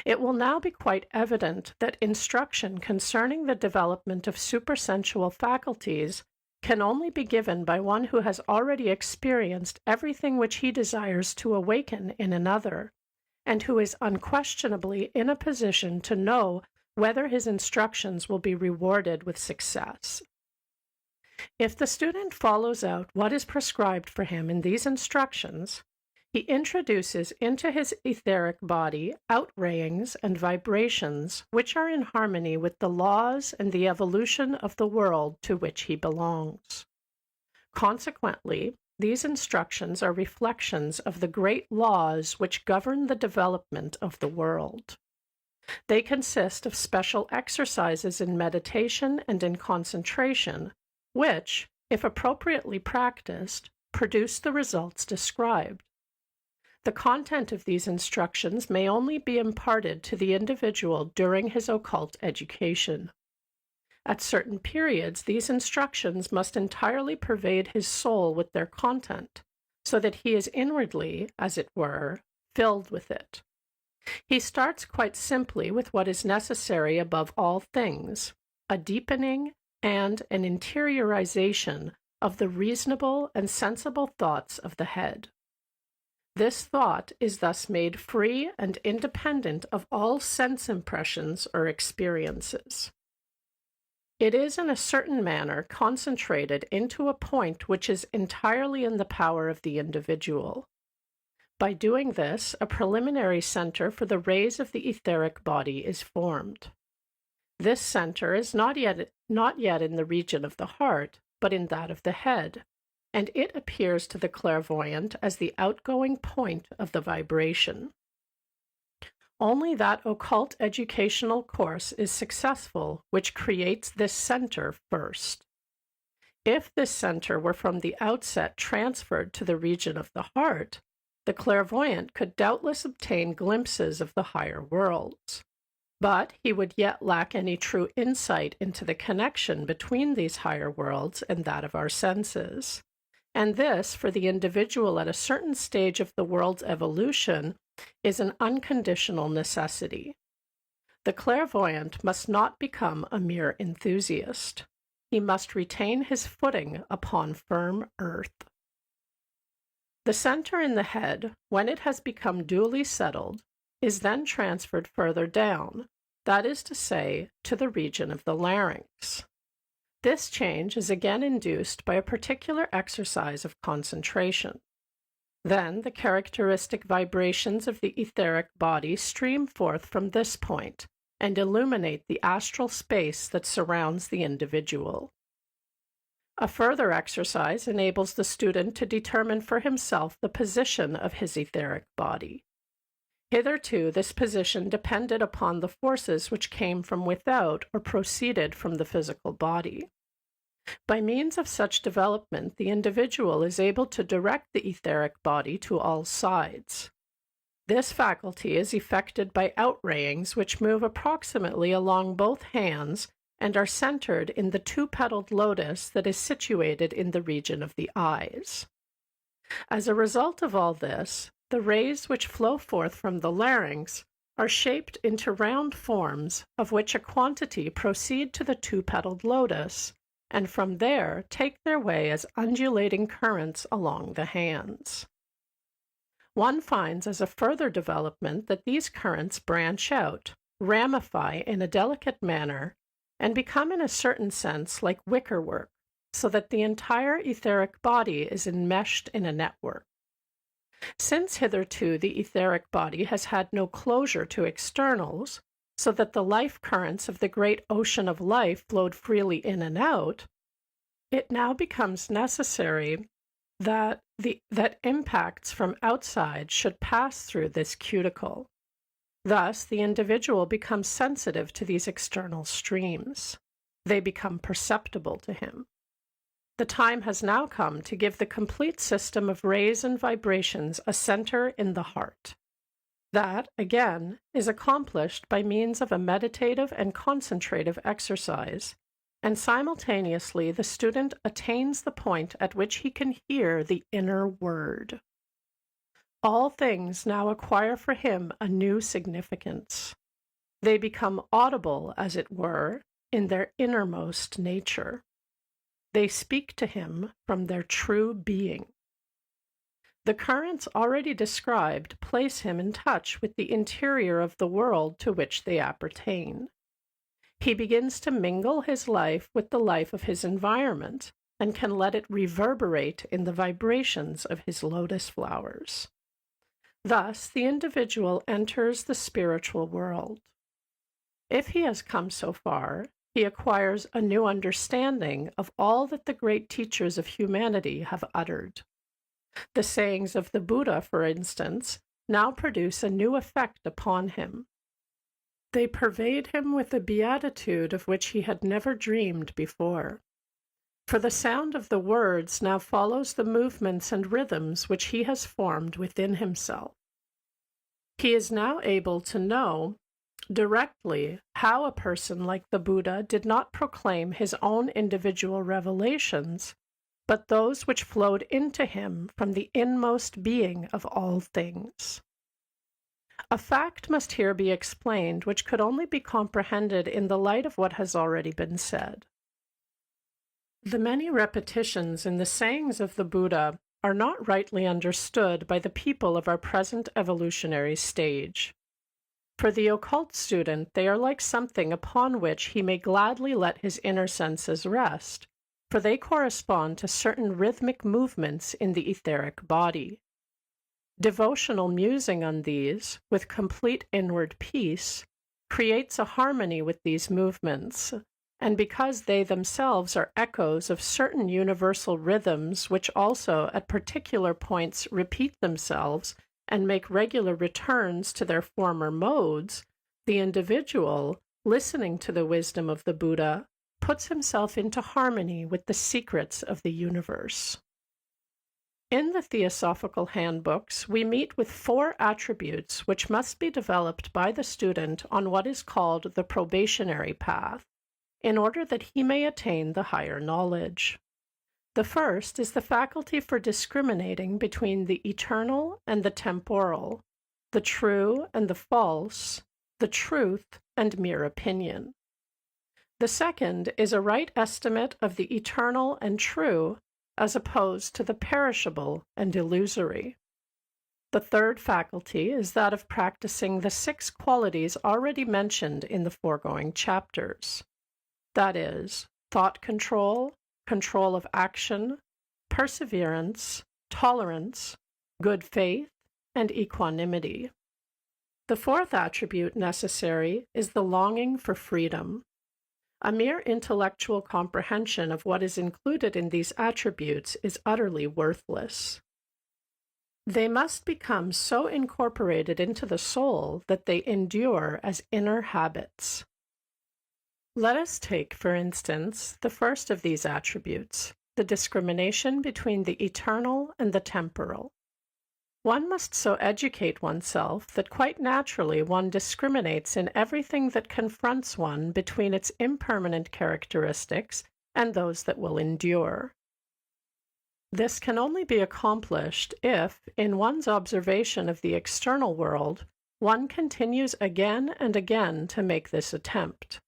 It will now be quite evident that instruction concerning the development of supersensual faculties can only be given by one who has already experienced everything which he desires to awaken in another, and who is unquestionably in a position to know whether his instructions will be rewarded with success. If the student follows out what is prescribed for him in these instructions, he introduces into his etheric body outrayings and vibrations which are in harmony with the laws and the evolution of the world to which he belongs. Consequently, these instructions are reflections of the great laws which govern the development of the world. They consist of special exercises in meditation and in concentration, which, if appropriately practiced, produce the results described. The content of these instructions may only be imparted to the individual during his occult education. At certain periods, these instructions must entirely pervade his soul with their content, so that he is inwardly, as it were, filled with it. He starts quite simply with what is necessary above all things, a deepening and an interiorization of the reasonable and sensible thoughts of the head. This thought is thus made free and independent of all sense impressions or experiences. It is in a certain manner concentrated into a point which is entirely in the power of the individual. By doing this, a preliminary center for the rays of the etheric body is formed. This center is not yet in the region of the heart, but in that of the head, and it appears to the clairvoyant as the outgoing point of the vibration. Only that occult educational course is successful which creates this center first. If this center were from the outset transferred to the region of the heart, the clairvoyant could doubtless obtain glimpses of the higher worlds. But he would yet lack any true insight into the connection between these higher worlds and that of our senses. And this, for the individual at a certain stage of the world's evolution, is an unconditional necessity. The clairvoyant must not become a mere enthusiast. He must retain his footing upon firm earth. The center in the head, when it has become duly settled, is then transferred further down, that is to say, to the region of the larynx. This change is again induced by a particular exercise of concentration. Then the characteristic vibrations of the etheric body stream forth from this point and illuminate the astral space that surrounds the individual. A further exercise enables the student to determine for himself the position of his etheric body. Hitherto, this position depended upon the forces which came from without or proceeded from the physical body. By means of such development, the individual is able to direct the etheric body to all sides. This faculty is effected by outrayings which move approximately along both hands and are centered in the two-petaled lotus that is situated in the region of the eyes. As a result of all this, the rays which flow forth from the larynx are shaped into round forms, of which a quantity proceed to the two-petaled lotus, and from there take their way as undulating currents along the hands. One finds as a further development that these currents branch out, ramify in a delicate manner, and become in a certain sense like wickerwork, so that the entire etheric body is enmeshed in a network. Since hitherto the etheric body has had no closure to externals, so that the life currents of the great ocean of life flowed freely in and out, it now becomes necessary that impacts from outside should pass through this cuticle. Thus, the individual becomes sensitive to these external streams. They become perceptible to him. The time has now come to give the complete system of rays and vibrations a center in the heart. That, again, is accomplished by means of a meditative and concentrative exercise, and simultaneously the student attains the point at which he can hear the inner word. All things now acquire for him a new significance. They become audible, as it were, in their innermost nature. They speak to him from their true being. The currents already described place him in touch with the interior of the world to which they appertain. He begins to mingle his life with the life of his environment and can let it reverberate in the vibrations of his lotus flowers. Thus, the individual enters the spiritual world. If he has come so far, he acquires a new understanding of all that the great teachers of humanity have uttered. The sayings of the Buddha, for instance, now produce a new effect upon him. They pervade him with a beatitude of which he had never dreamed before. For the sound of the words now follows the movements and rhythms which he has formed within himself. He is now able to know directly how a person like the Buddha did not proclaim his own individual revelations, but those which flowed into him from the inmost being of all things. A fact must here be explained which could only be comprehended in the light of what has already been said. The many repetitions in the sayings of the Buddha are not rightly understood by the people of our present evolutionary stage. For the occult student, they are like something upon which he may gladly let his inner senses rest, for they correspond to certain rhythmic movements in the etheric body. Devotional musing on these, with complete inward peace, creates a harmony with these movements, and because they themselves are echoes of certain universal rhythms which also at particular points repeat themselves and make regular returns to their former modes, the individual, listening to the wisdom of the Buddha, puts himself into harmony with the secrets of the universe. In the Theosophical Handbooks, we meet with 4 attributes which must be developed by the student on what is called the probationary path, in order that he may attain the higher knowledge. The first is the faculty for discriminating between the eternal and the temporal, the true and the false, the truth and mere opinion. The second is a right estimate of the eternal and true as opposed to the perishable and illusory. The third faculty is that of practicing the 6 qualities already mentioned in the foregoing chapters. That is, thought control, control of action, perseverance, tolerance, good faith, and equanimity. The fourth attribute necessary is the longing for freedom. A mere intellectual comprehension of what is included in these attributes is utterly worthless. They must become so incorporated into the soul that they endure as inner habits. Let us take, for instance, the first of these attributes, the discrimination between the eternal and the temporal. One must so educate oneself that quite naturally one discriminates in everything that confronts one between its impermanent characteristics and those that will endure. This can only be accomplished if, in one's observation of the external world, one continues again and again to make this attempt.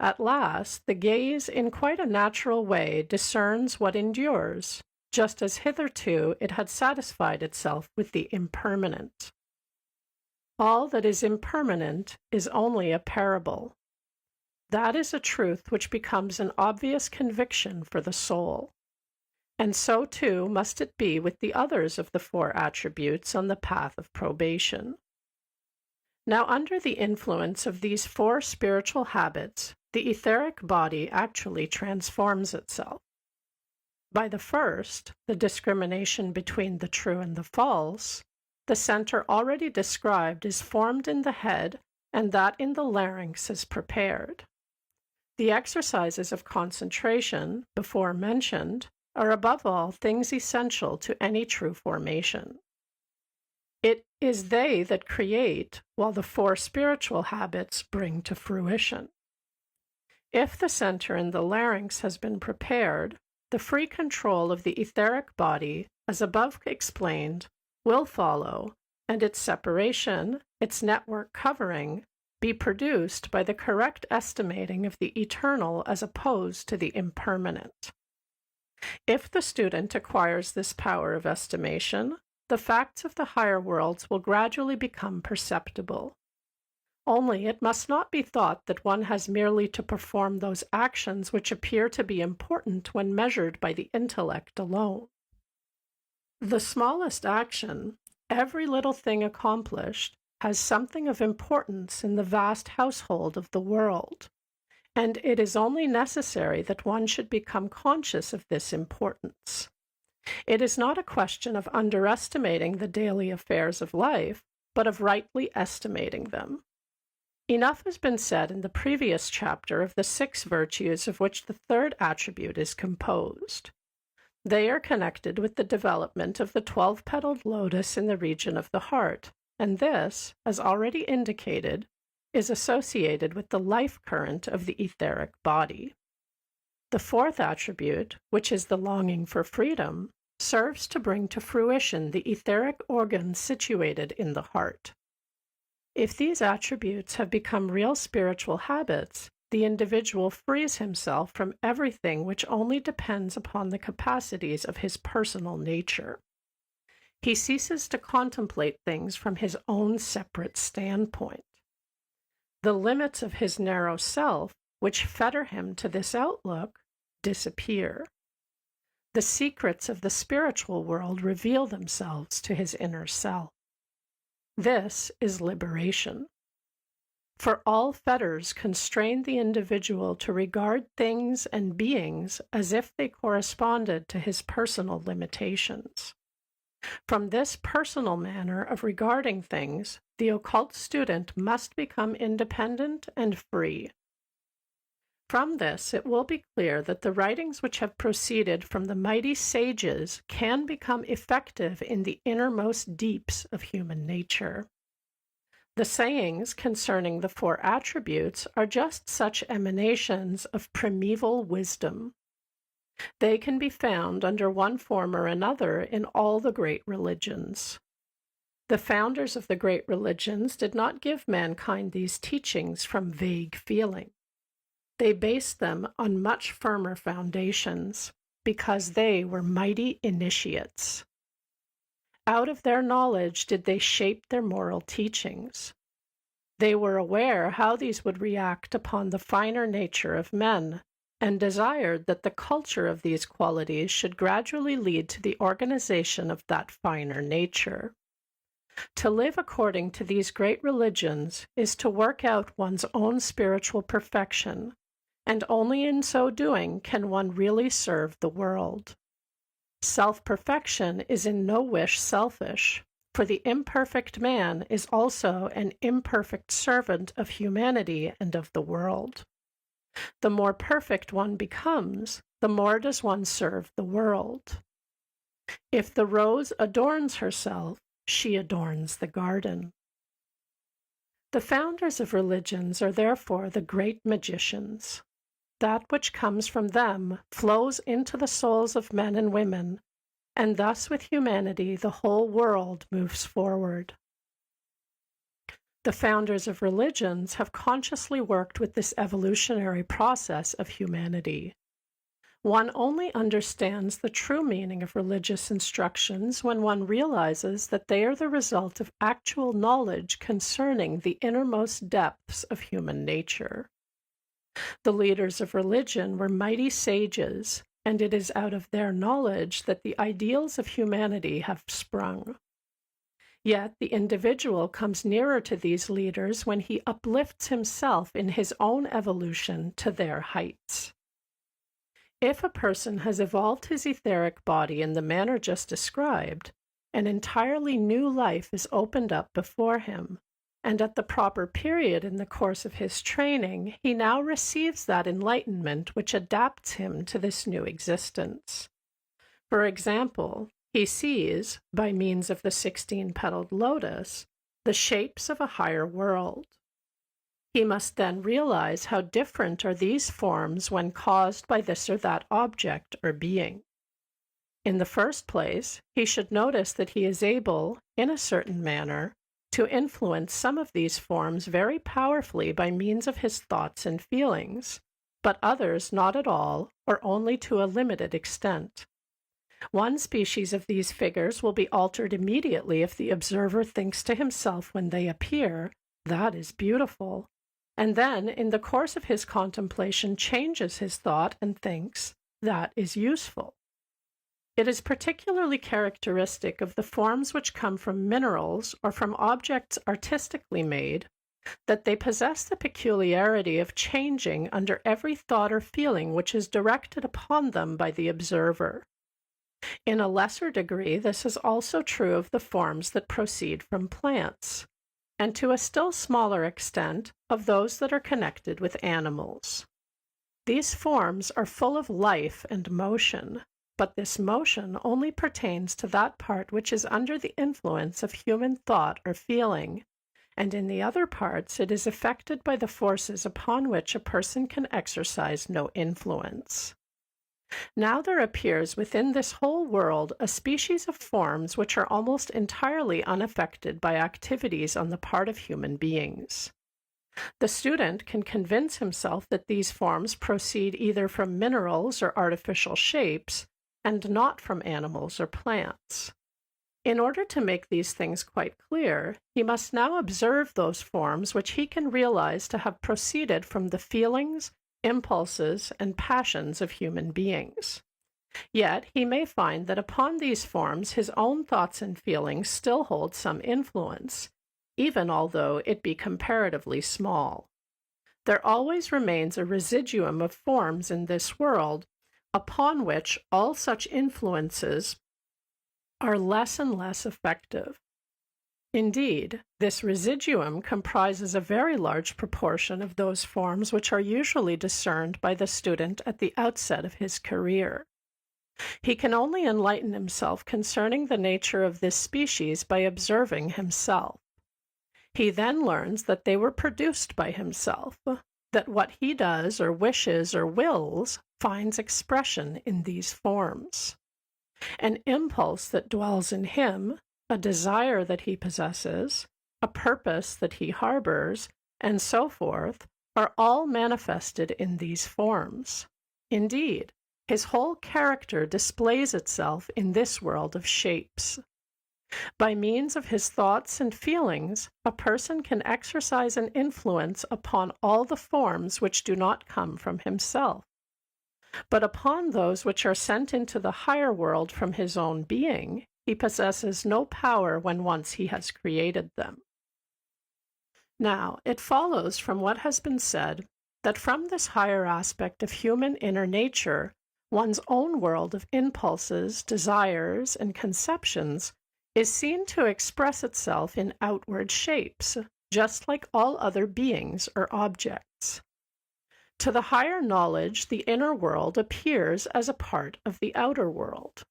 At last, the gaze in quite a natural way discerns what endures, just as hitherto it had satisfied itself with the impermanent. All that is impermanent is only a parable. That is a truth which becomes an obvious conviction for the soul. And so too must it be with the others of the 4 attributes on the path of probation. Now, under the influence of these 4 spiritual habits, the etheric body actually transforms itself. By the first, the discrimination between the true and the false, the center already described is formed in the head and that in the larynx is prepared. The exercises of concentration, before mentioned, are above all things essential to any true formation. It is they that create, while the 4 spiritual habits bring to fruition. If the center in the larynx has been prepared, the free control of the etheric body, as above explained, will follow, and its separation, its network covering, be produced by the correct estimating of the eternal as opposed to the impermanent. If the student acquires this power of estimation, the facts of the higher worlds will gradually become perceptible. Only it must not be thought that one has merely to perform those actions which appear to be important when measured by the intellect alone. The smallest action, every little thing accomplished, has something of importance in the vast household of the world, and it is only necessary that one should become conscious of this importance. It is not a question of underestimating the daily affairs of life, but of rightly estimating them. Enough has been said in the previous chapter of the 6 virtues of which the third attribute is composed. They are connected with the development of the 12-petaled lotus in the region of the heart, and this, as already indicated, is associated with the life current of the etheric body. The 4th attribute, which is the longing for freedom, serves to bring to fruition the etheric organs situated in the heart. If these attributes have become real spiritual habits, the individual frees himself from everything which only depends upon the capacities of his personal nature. He ceases to contemplate things from his own separate standpoint. The limits of his narrow self, which fetter him to this outlook, disappear. The secrets of the spiritual world reveal themselves to his inner self. This is liberation. For all fetters constrain the individual to regard things and beings as if they corresponded to his personal limitations. From this personal manner of regarding things, the occult student must become independent and free. From this, it will be clear that the writings which have proceeded from the mighty sages can become effective in the innermost deeps of human nature. The sayings concerning the 4 attributes are just such emanations of primeval wisdom. They can be found under one form or another in all the great religions. The founders of the great religions did not give mankind these teachings from vague feeling. They based them on much firmer foundations, because they were mighty initiates. Out of their knowledge did they shape their moral teachings. They were aware how these would react upon the finer nature of men, and desired that the culture of these qualities should gradually lead to the organization of that finer nature. To live according to these great religions is to work out one's own spiritual perfection, and only in so doing can one really serve the world. Self-perfection is in no wish selfish, for the imperfect man is also an imperfect servant of humanity and of the world. The more perfect one becomes, the more does one serve the world. If the rose adorns herself, she adorns the garden. The founders of religions are therefore the great magicians. That which comes from them flows into the souls of men and women, and thus with humanity the whole world moves forward. The founders of religions have consciously worked with this evolutionary process of humanity. One only understands the true meaning of religious instructions when one realizes that they are the result of actual knowledge concerning the innermost depths of human nature. The leaders of religion were mighty sages, and it is out of their knowledge that the ideals of humanity have sprung. Yet the individual comes nearer to these leaders when he uplifts himself in his own evolution to their heights. If a person has evolved his etheric body in the manner just described, an entirely new life is opened up before him, and at the proper period in the course of his training, he now receives that enlightenment which adapts him to this new existence. For example, he sees, by means of the 16-petaled lotus, the shapes of a higher world. He must then realize how different are these forms when caused by this or that object or being. In the first place, he should notice that he is able, in a certain manner, to influence some of these forms very powerfully by means of his thoughts and feelings, but others not at all, or only to a limited extent. One species of these figures will be altered immediately if the observer thinks to himself when they appear, "That is beautiful," and then in the course of his contemplation changes his thought and thinks, "That is useful." It is particularly characteristic of the forms which come from minerals or from objects artistically made that they possess the peculiarity of changing under every thought or feeling which is directed upon them by the observer. In a lesser degree, this is also true of the forms that proceed from plants, and to a still smaller extent of those that are connected with animals. These forms are full of life and motion, but this motion only pertains to that part which is under the influence of human thought or feeling, and in the other parts it is affected by the forces upon which a person can exercise no influence. Now there appears within this whole world a species of forms which are almost entirely unaffected by activities on the part of human beings. The student can convince himself that these forms proceed either from minerals or artificial shapes, and not from animals or plants. In order to make these things quite clear, he must now observe those forms which he can realize to have proceeded from the feelings, impulses, and passions of human beings. Yet he may find that upon these forms his own thoughts and feelings still hold some influence, even although it be comparatively small. There always remains a residuum of forms in this world upon which all such influences are less and less effective. Indeed, this residuum comprises a very large proportion of those forms which are usually discerned by the student at the outset of his career. He can only enlighten himself concerning the nature of this species by observing himself. He then learns that they were produced by himself, that what he does or wishes or wills finds expression in these forms. An impulse that dwells in him, a desire that he possesses, a purpose that he harbors, and so forth, are all manifested in these forms. Indeed, his whole character displays itself in this world of shapes. By means of his thoughts and feelings, a person can exercise an influence upon all the forms which do not come from himself. But upon those which are sent into the higher world from his own being, he possesses no power when once he has created them. Now, it follows from what has been said that from this higher aspect of human inner nature, one's own world of impulses, desires, and conceptions is seen to express itself in outward shapes, just like all other beings or objects. To the higher knowledge, the inner world appears as a part of the outer world.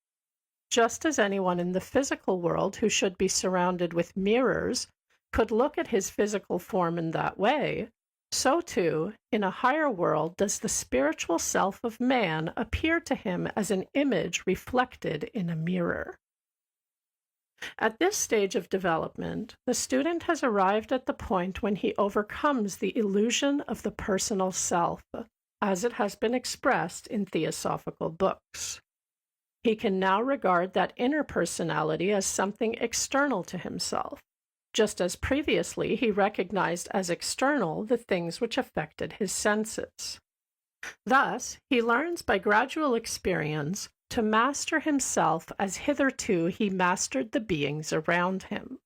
Just as anyone in the physical world who should be surrounded with mirrors could look at his physical form in that way, so too, in a higher world does the spiritual self of man appear to him as an image reflected in a mirror. At this stage of development, the student has arrived at the point when he overcomes the illusion of the personal self, as it has been expressed in theosophical books. He can now regard that inner personality as something external to himself, just as previously he recognized as external the things which affected his senses. Thus, he learns by gradual experience to master himself as hitherto he mastered the beings around him.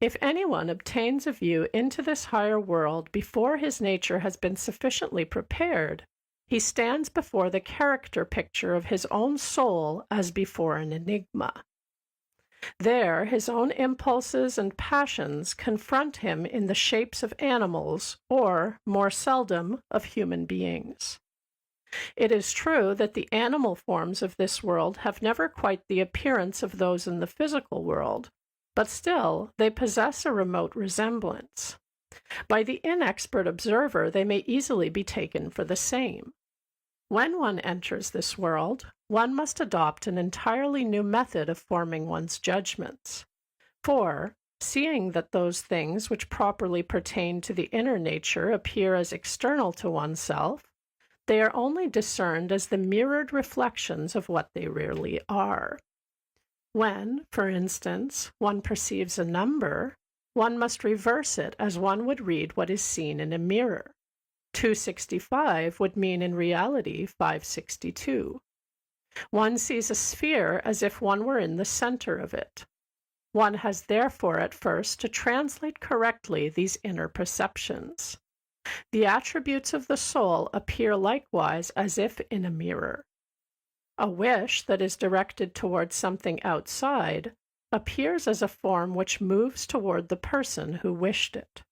If anyone obtains a view into this higher world before his nature has been sufficiently prepared, he stands before the character picture of his own soul as before an enigma. There, his own impulses and passions confront him in the shapes of animals, or, more seldom, of human beings. It is true that the animal forms of this world have never quite the appearance of those in the physical world, but still they possess a remote resemblance. By the inexpert observer, they may easily be taken for the same. When one enters this world, one must adopt an entirely new method of forming one's judgments. For, seeing that those things which properly pertain to the inner nature appear as external to oneself, they are only discerned as the mirrored reflections of what they really are. When, for instance, one perceives a number, one must reverse it as one would read what is seen in a mirror. 265 would mean in reality 562. One sees a sphere as if one were in the center of it. One has therefore at first to translate correctly these inner perceptions. The attributes of the soul appear likewise as if in a mirror. A wish that is directed towards something outside appears as a form which moves toward the person who wished it.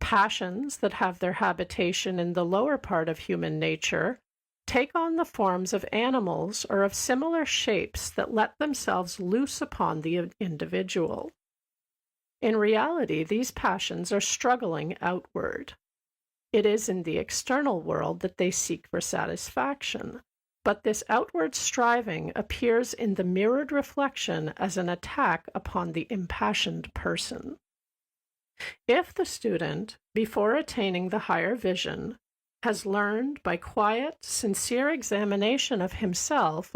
Passions that have their habitation in the lower part of human nature take on the forms of animals or of similar shapes that let themselves loose upon the individual. In reality, these passions are struggling outward. It is in the external world that they seek for satisfaction, but this outward striving appears in the mirrored reflection as an attack upon the impassioned person. If the student, before attaining the higher vision, has learned by quiet, sincere examination of himself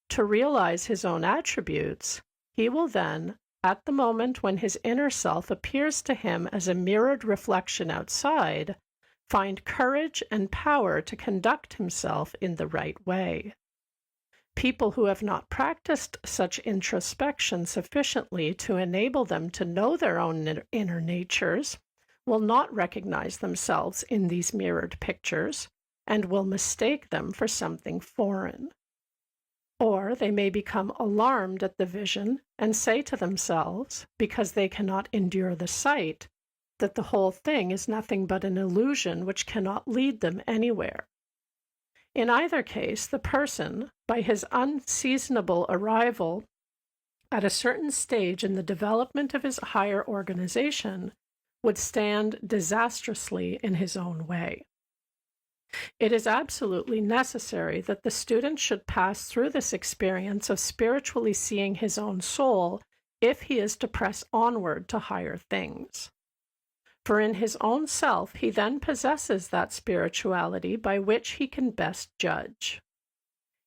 to realize his own attributes, he will then, at the moment when his inner self appears to him as a mirrored reflection outside, find courage and power to conduct himself in the right way. People who have not practiced such introspection sufficiently to enable them to know their own inner natures will not recognize themselves in these mirrored pictures and will mistake them for something foreign. Or they may become alarmed at the vision and say to themselves, because they cannot endure the sight, that the whole thing is nothing but an illusion which cannot lead them anywhere. In either case, the person, by his unseasonable arrival at a certain stage in the development of his higher organization, would stand disastrously in his own way. It is absolutely necessary that the student should pass through this experience of spiritually seeing his own soul if he is to press onward to higher things. For in his own self he then possesses that spirituality by which he can best judge.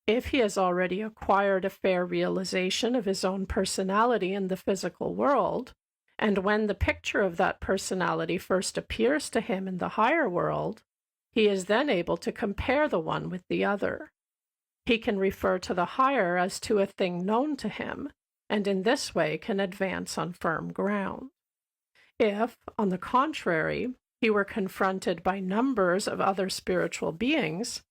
If he has already acquired a fair realization of his own personality in the physical world, and when the picture of that personality first appears to him in the higher world, he is then able to compare the one with the other. He can refer to the higher as to a thing known to him, and in this way can advance on firm ground. If, on the contrary, he were confronted by numbers of other spiritual beings,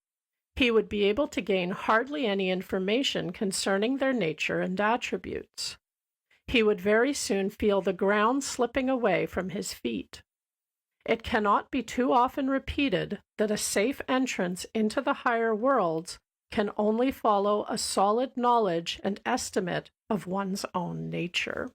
he would be able to gain hardly any information concerning their nature and attributes. He would very soon feel the ground slipping away from his feet. It cannot be too often repeated that a safe entrance into the higher worlds can only follow a solid knowledge and estimate of one's own nature.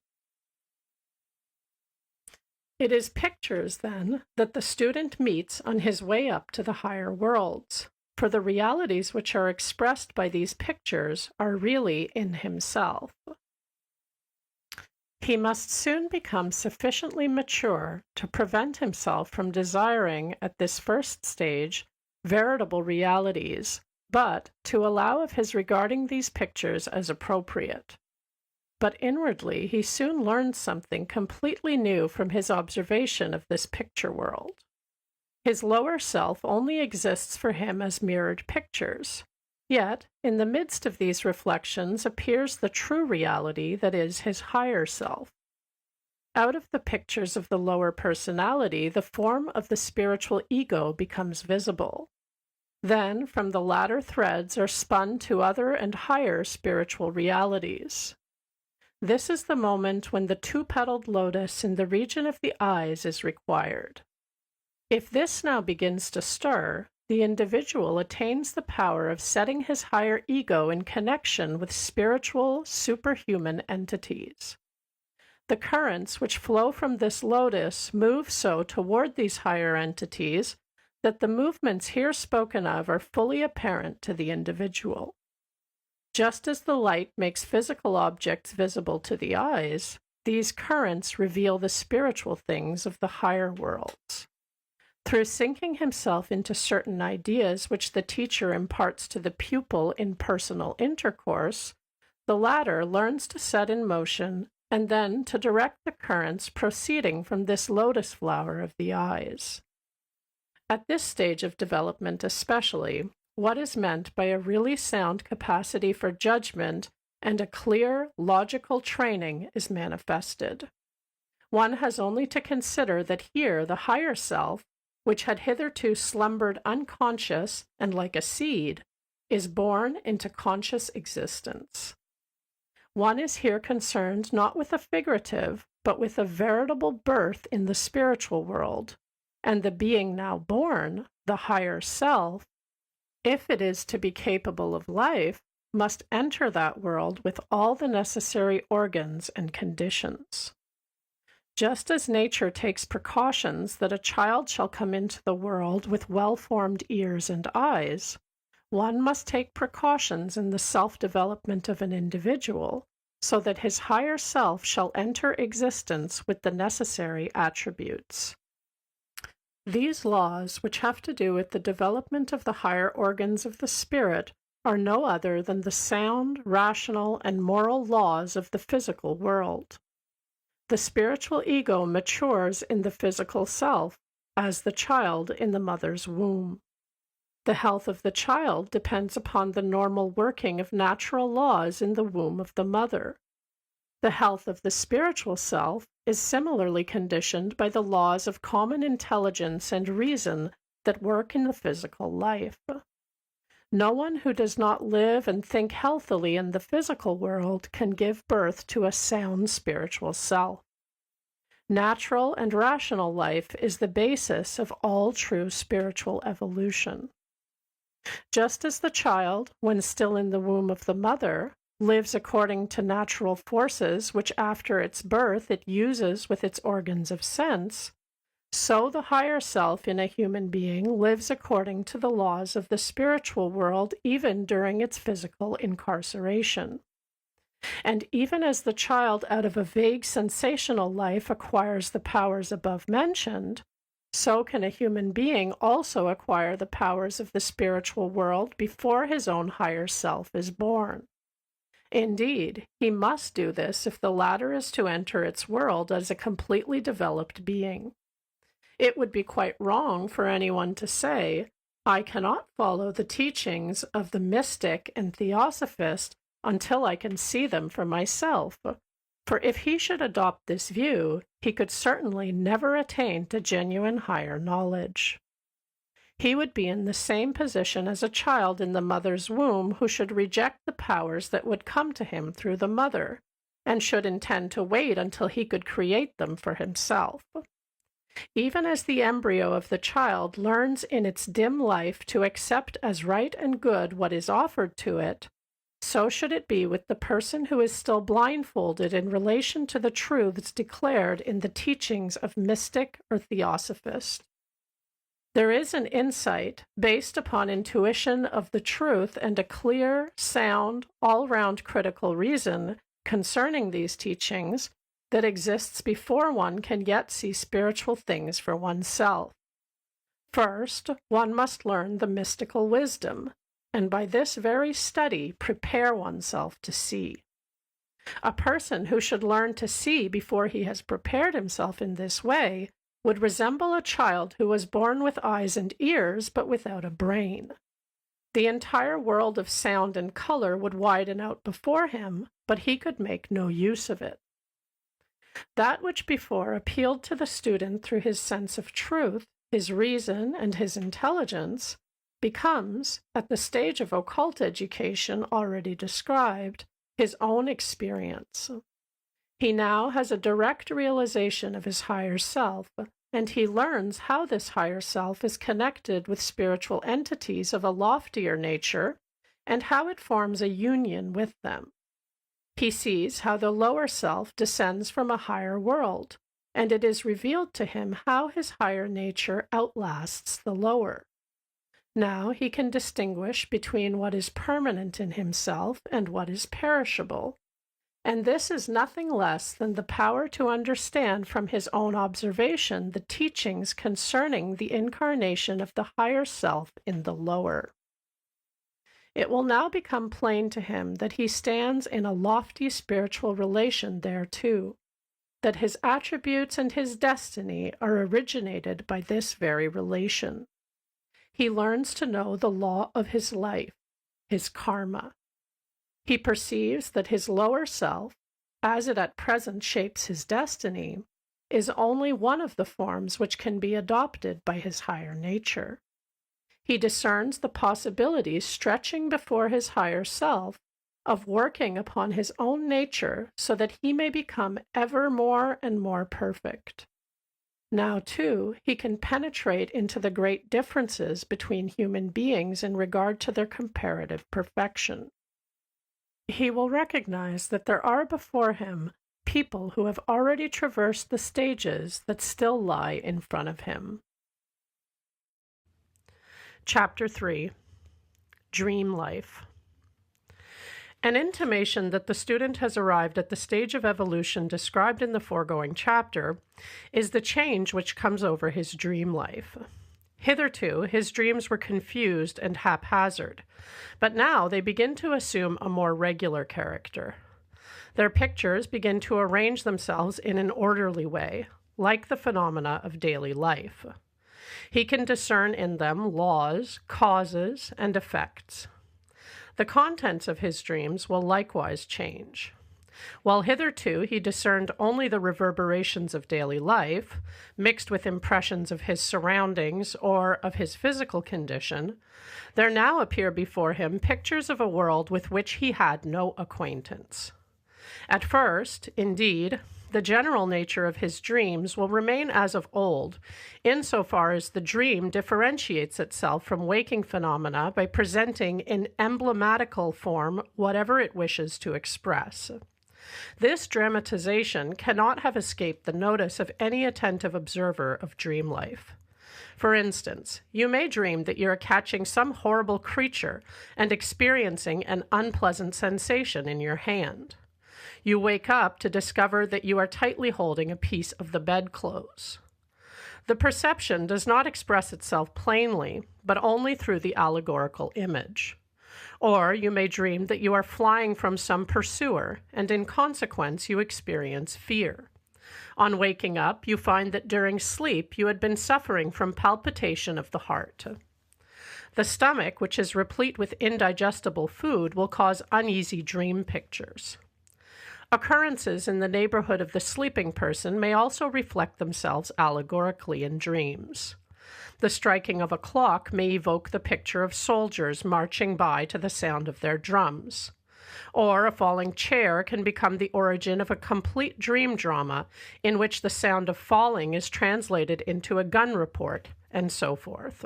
It is pictures, then, that the student meets on his way up to the higher worlds, for the realities which are expressed by these pictures are really in himself. He must soon become sufficiently mature to prevent himself from desiring, at this first stage, veritable realities, but to allow of his regarding these pictures as appropriate. But inwardly he soon learns something completely new from his observation of this picture world. His lower self only exists for him as mirrored pictures. Yet, in the midst of these reflections appears the true reality that is his higher self. Out of the pictures of the lower personality, the form of the spiritual ego becomes visible. Then, from the latter threads are spun to other and higher spiritual realities. This is the moment when the two-petaled lotus in the region of the eyes is required. If this now begins to stir, the individual attains the power of setting his higher ego in connection with spiritual, superhuman entities. The currents which flow from this lotus move so toward these higher entities that the movements here spoken of are fully apparent to the individual. Just as the light makes physical objects visible to the eyes, These currents reveal the spiritual things of the higher worlds. Through sinking himself into certain ideas which the teacher imparts to the pupil in personal intercourse, the latter learns to set in motion and then to direct the currents proceeding from this lotus flower of the eyes. At this stage of development especially, what is meant by a really sound capacity for judgment and a clear, logical training is manifested. One has only to consider that here the higher self, which had hitherto slumbered unconscious and like a seed, is born into conscious existence. One is here concerned not with a figurative, but with a veritable birth in the spiritual world, and the being now born, the higher self, if it is to be capable of life, must enter that world with all the necessary organs and conditions. Just as nature takes precautions that a child shall come into the world with well-formed ears and eyes, one must take precautions in the self-development of an individual so that his higher self shall enter existence with the necessary attributes. These laws, which have to do with the development of the higher organs of the spirit, are no other than the sound, rational, and moral laws of the physical world. The spiritual ego matures in the physical self, as the child in the mother's womb. The health of the child depends upon the normal working of natural laws in the womb of the mother. The health of the spiritual self is similarly conditioned by the laws of common intelligence and reason that work in the physical life. No one who does not live and think healthily in the physical world can give birth to a sound spiritual self. Natural and rational life is the basis of all true spiritual evolution. Just as the child, when still in the womb of the mother, lives according to natural forces which after its birth it uses with its organs of sense, so the higher self in a human being lives according to the laws of the spiritual world even during its physical incarceration. And even as the child out of a vague sensational life acquires the powers above mentioned, so can a human being also acquire the powers of the spiritual world before his own higher self is born. Indeed, he must do this if the latter is to enter its world as a completely developed being. It would be quite wrong for anyone to say, I cannot follow the teachings of the mystic and theosophist until I can see them for myself, for if he should adopt this view, he could certainly never attain to genuine higher knowledge. He would be in the same position as a child in the mother's womb who should reject the powers that would come to him through the mother, and should intend to wait until he could create them for himself. Even as the embryo of the child learns in its dim life to accept as right and good what is offered to it, so should it be with the person who is still blindfolded in relation to the truths declared in the teachings of mystic or theosophist. There is an insight based upon intuition of the truth and a clear, sound, all-round critical reason concerning these teachings that exists before one can yet see spiritual things for oneself. First, one must learn the mystical wisdom, and by this very study prepare oneself to see. A person who should learn to see before he has prepared himself in this way would resemble a child who was born with eyes and ears but without a brain. The entire world of sound and color would widen out before him, but he could make no use of it. That which before appealed to the student through his sense of truth, his reason, and his intelligence, becomes, at the stage of occult education already described, his own experience. He now has a direct realization of his higher self, and he learns how this higher self is connected with spiritual entities of a loftier nature, and how it forms a union with them. He sees how the lower self descends from a higher world, and it is revealed to him how his higher nature outlasts the lower. Now he can distinguish between what is permanent in himself and what is perishable, And this is nothing less than the power to understand from his own observation the teachings concerning the incarnation of the higher self in the lower. It will now become plain to him that he stands in a lofty spiritual relation thereto, that his attributes and his destiny are originated by this very relation. He learns to know the law of his life, his karma. He perceives that his lower self, as it at present shapes his destiny, is only one of the forms which can be adopted by his higher nature. He discerns the possibilities stretching before his higher self of working upon his own nature so that he may become ever more and more perfect. Now, too, he can penetrate into the great differences between human beings in regard to their comparative perfection. He will recognize that there are before him people who have already traversed the stages that still lie in front of him. Chapter 3. Dream Life. An intimation that the student has arrived at the stage of evolution described in the foregoing chapter is the change which comes over his dream life. Hitherto, his dreams were confused and haphazard, but now they begin to assume a more regular character. Their pictures begin to arrange themselves in an orderly way, like the phenomena of daily life. He can discern in them laws, causes, and effects. The contents of his dreams will likewise change. While hitherto he discerned only the reverberations of daily life, mixed with impressions of his surroundings or of his physical condition, there now appear before him pictures of a world with which he had no acquaintance. At first, indeed, the general nature of his dreams will remain as of old, insofar as the dream differentiates itself from waking phenomena by presenting in emblematical form whatever it wishes to express. This dramatization cannot have escaped the notice of any attentive observer of dream life. For instance, you may dream that you are catching some horrible creature and experiencing an unpleasant sensation in your hand. You wake up to discover that you are tightly holding a piece of the bedclothes. The perception does not express itself plainly, but only through the allegorical image. Or you may dream that you are flying from some pursuer, and in consequence you experience fear. On waking up, you find that during sleep you had been suffering from palpitation of the heart. The stomach, which is replete with indigestible food, will cause uneasy dream pictures. Occurrences in the neighborhood of the sleeping person may also reflect themselves allegorically in dreams. The striking of a clock may evoke the picture of soldiers marching by to the sound of their drums. Or a falling chair can become the origin of a complete dream drama in which the sound of falling is translated into a gun report, and so forth.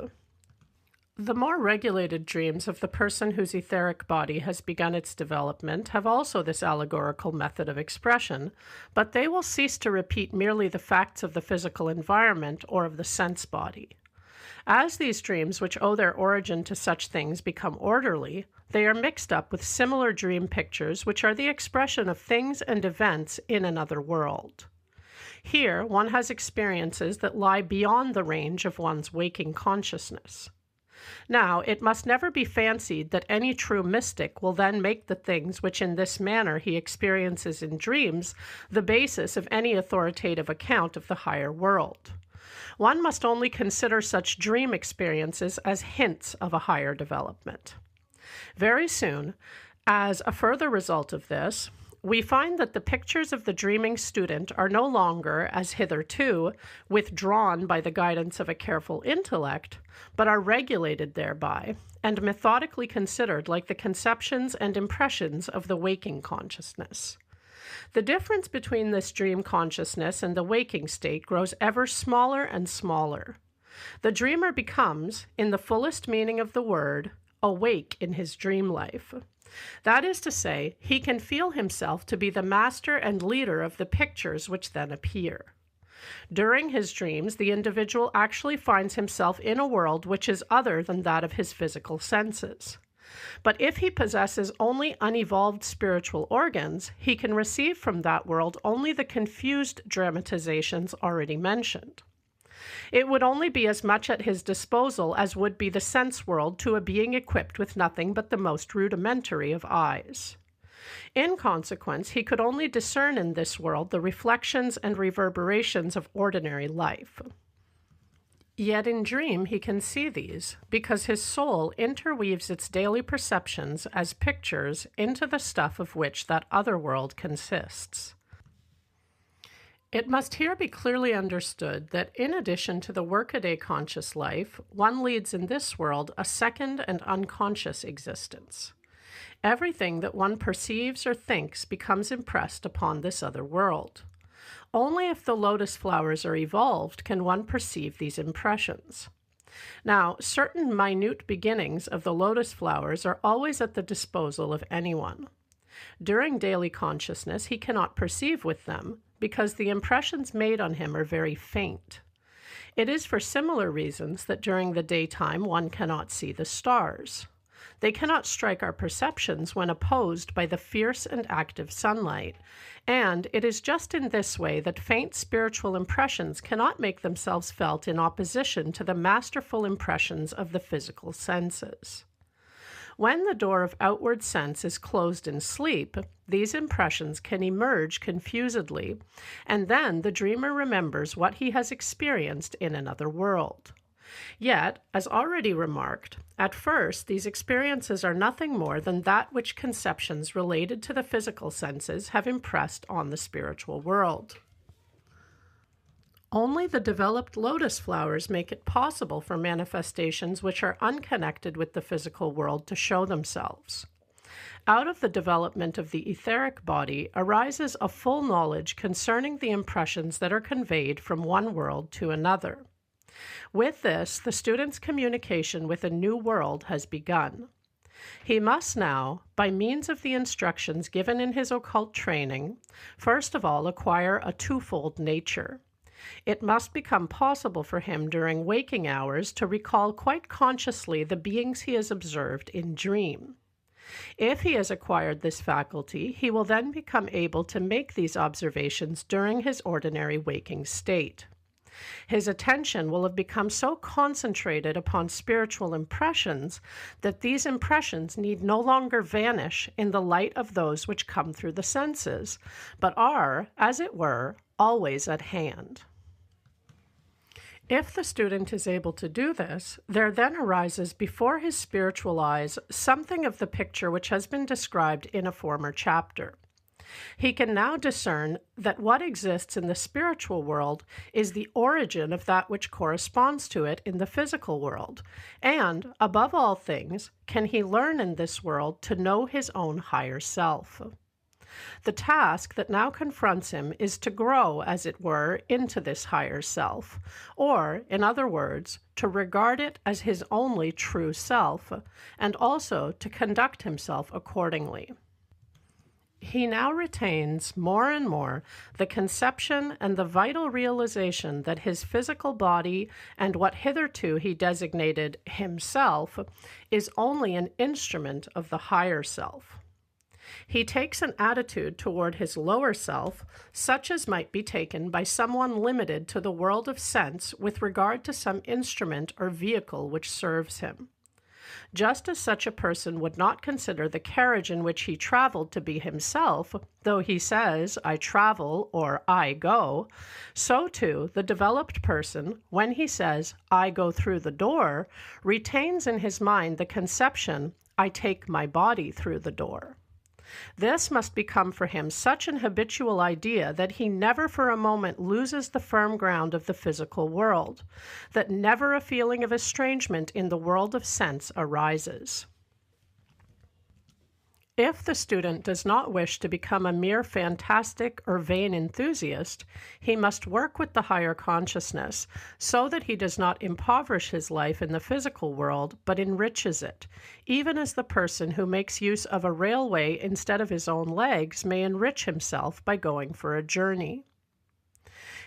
The more regulated dreams of the person whose etheric body has begun its development have also this allegorical method of expression, but they will cease to repeat merely the facts of the physical environment or of the sense body. As these dreams, which owe their origin to such things, become orderly, they are mixed up with similar dream pictures which are the expression of things and events in another world. Here, one has experiences that lie beyond the range of one's waking consciousness. Now, it must never be fancied that any true mystic will then make the things which in this manner he experiences in dreams the basis of any authoritative account of the higher world. One must only consider such dream experiences as hints of a higher development. Very soon, as a further result of this, we find that the pictures of the dreaming student are no longer, as hitherto, withdrawn by the guidance of a careful intellect, but are regulated thereby, and methodically considered like the conceptions and impressions of the waking consciousness. The difference between this dream consciousness and the waking state grows ever smaller and smaller. The dreamer becomes, in the fullest meaning of the word, awake in his dream life. That is to say, he can feel himself to be the master and leader of the pictures which then appear. During his dreams, the individual actually finds himself in a world which is other than that of his physical senses. But if he possesses only unevolved spiritual organs, he can receive from that world only the confused dramatizations already mentioned. It would only be as much at his disposal as would be the sense world to a being equipped with nothing but the most rudimentary of eyes. In consequence, he could only discern in this world the reflections and reverberations of ordinary life. Yet in dream he can see these, because his soul interweaves its daily perceptions as pictures into the stuff of which that other world consists. It must here be clearly understood that in addition to the workaday conscious life, one leads in this world a second and unconscious existence. Everything that one perceives or thinks becomes impressed upon this other world. Only if the lotus flowers are evolved can one perceive these impressions. Now, certain minute beginnings of the lotus flowers are always at the disposal of anyone. During daily consciousness, he cannot perceive with them because the impressions made on him are very faint. It is for similar reasons that during the daytime one cannot see the stars. They cannot strike our perceptions when opposed by the fierce and active sunlight, and it is just in this way that faint spiritual impressions cannot make themselves felt in opposition to the masterful impressions of the physical senses. When the door of outward sense is closed in sleep, these impressions can emerge confusedly, and then the dreamer remembers what he has experienced in another world. Yet, as already remarked, at first these experiences are nothing more than that which conceptions related to the physical senses have impressed on the spiritual world. Only the developed lotus flowers make it possible for manifestations which are unconnected with the physical world to show themselves. Out of the development of the etheric body arises a full knowledge concerning the impressions that are conveyed from one world to another. With this, the student's communication with a new world has begun. He must now, by means of the instructions given in his occult training, first of all acquire a twofold nature. It must become possible for him during waking hours to recall quite consciously the beings he has observed in dream. If he has acquired this faculty, he will then become able to make these observations during his ordinary waking state. His attention will have become so concentrated upon spiritual impressions that these impressions need no longer vanish in the light of those which come through the senses, but are, as it were, always at hand. If the student is able to do this, there then arises before his spiritual eyes something of the picture which has been described in a former chapter. He can now discern that what exists in the spiritual world is the origin of that which corresponds to it in the physical world, and, above all things, can he learn in this world to know his own higher self. The task that now confronts him is to grow, as it were, into this higher self, or, in other words, to regard it as his only true self, and also to conduct himself accordingly. He now retains more and more the conception and the vital realization that his physical body and what hitherto he designated himself is only an instrument of the higher self. He takes an attitude toward his lower self, such as might be taken by someone limited to the world of sense with regard to some instrument or vehicle which serves him. Just as such a person would not consider the carriage in which he traveled to be himself, though he says, "I travel," or "I go," so too the developed person, when he says, "I go through the door," retains in his mind the conception, "I take my body through the door." This must become for him such an habitual idea that he never for a moment loses the firm ground of the physical world, that never a feeling of estrangement in the world of sense arises. If the student does not wish to become a mere fantastic or vain enthusiast, he must work with the higher consciousness so that he does not impoverish his life in the physical world, but enriches it, even as the person who makes use of a railway instead of his own legs may enrich himself by going for a journey.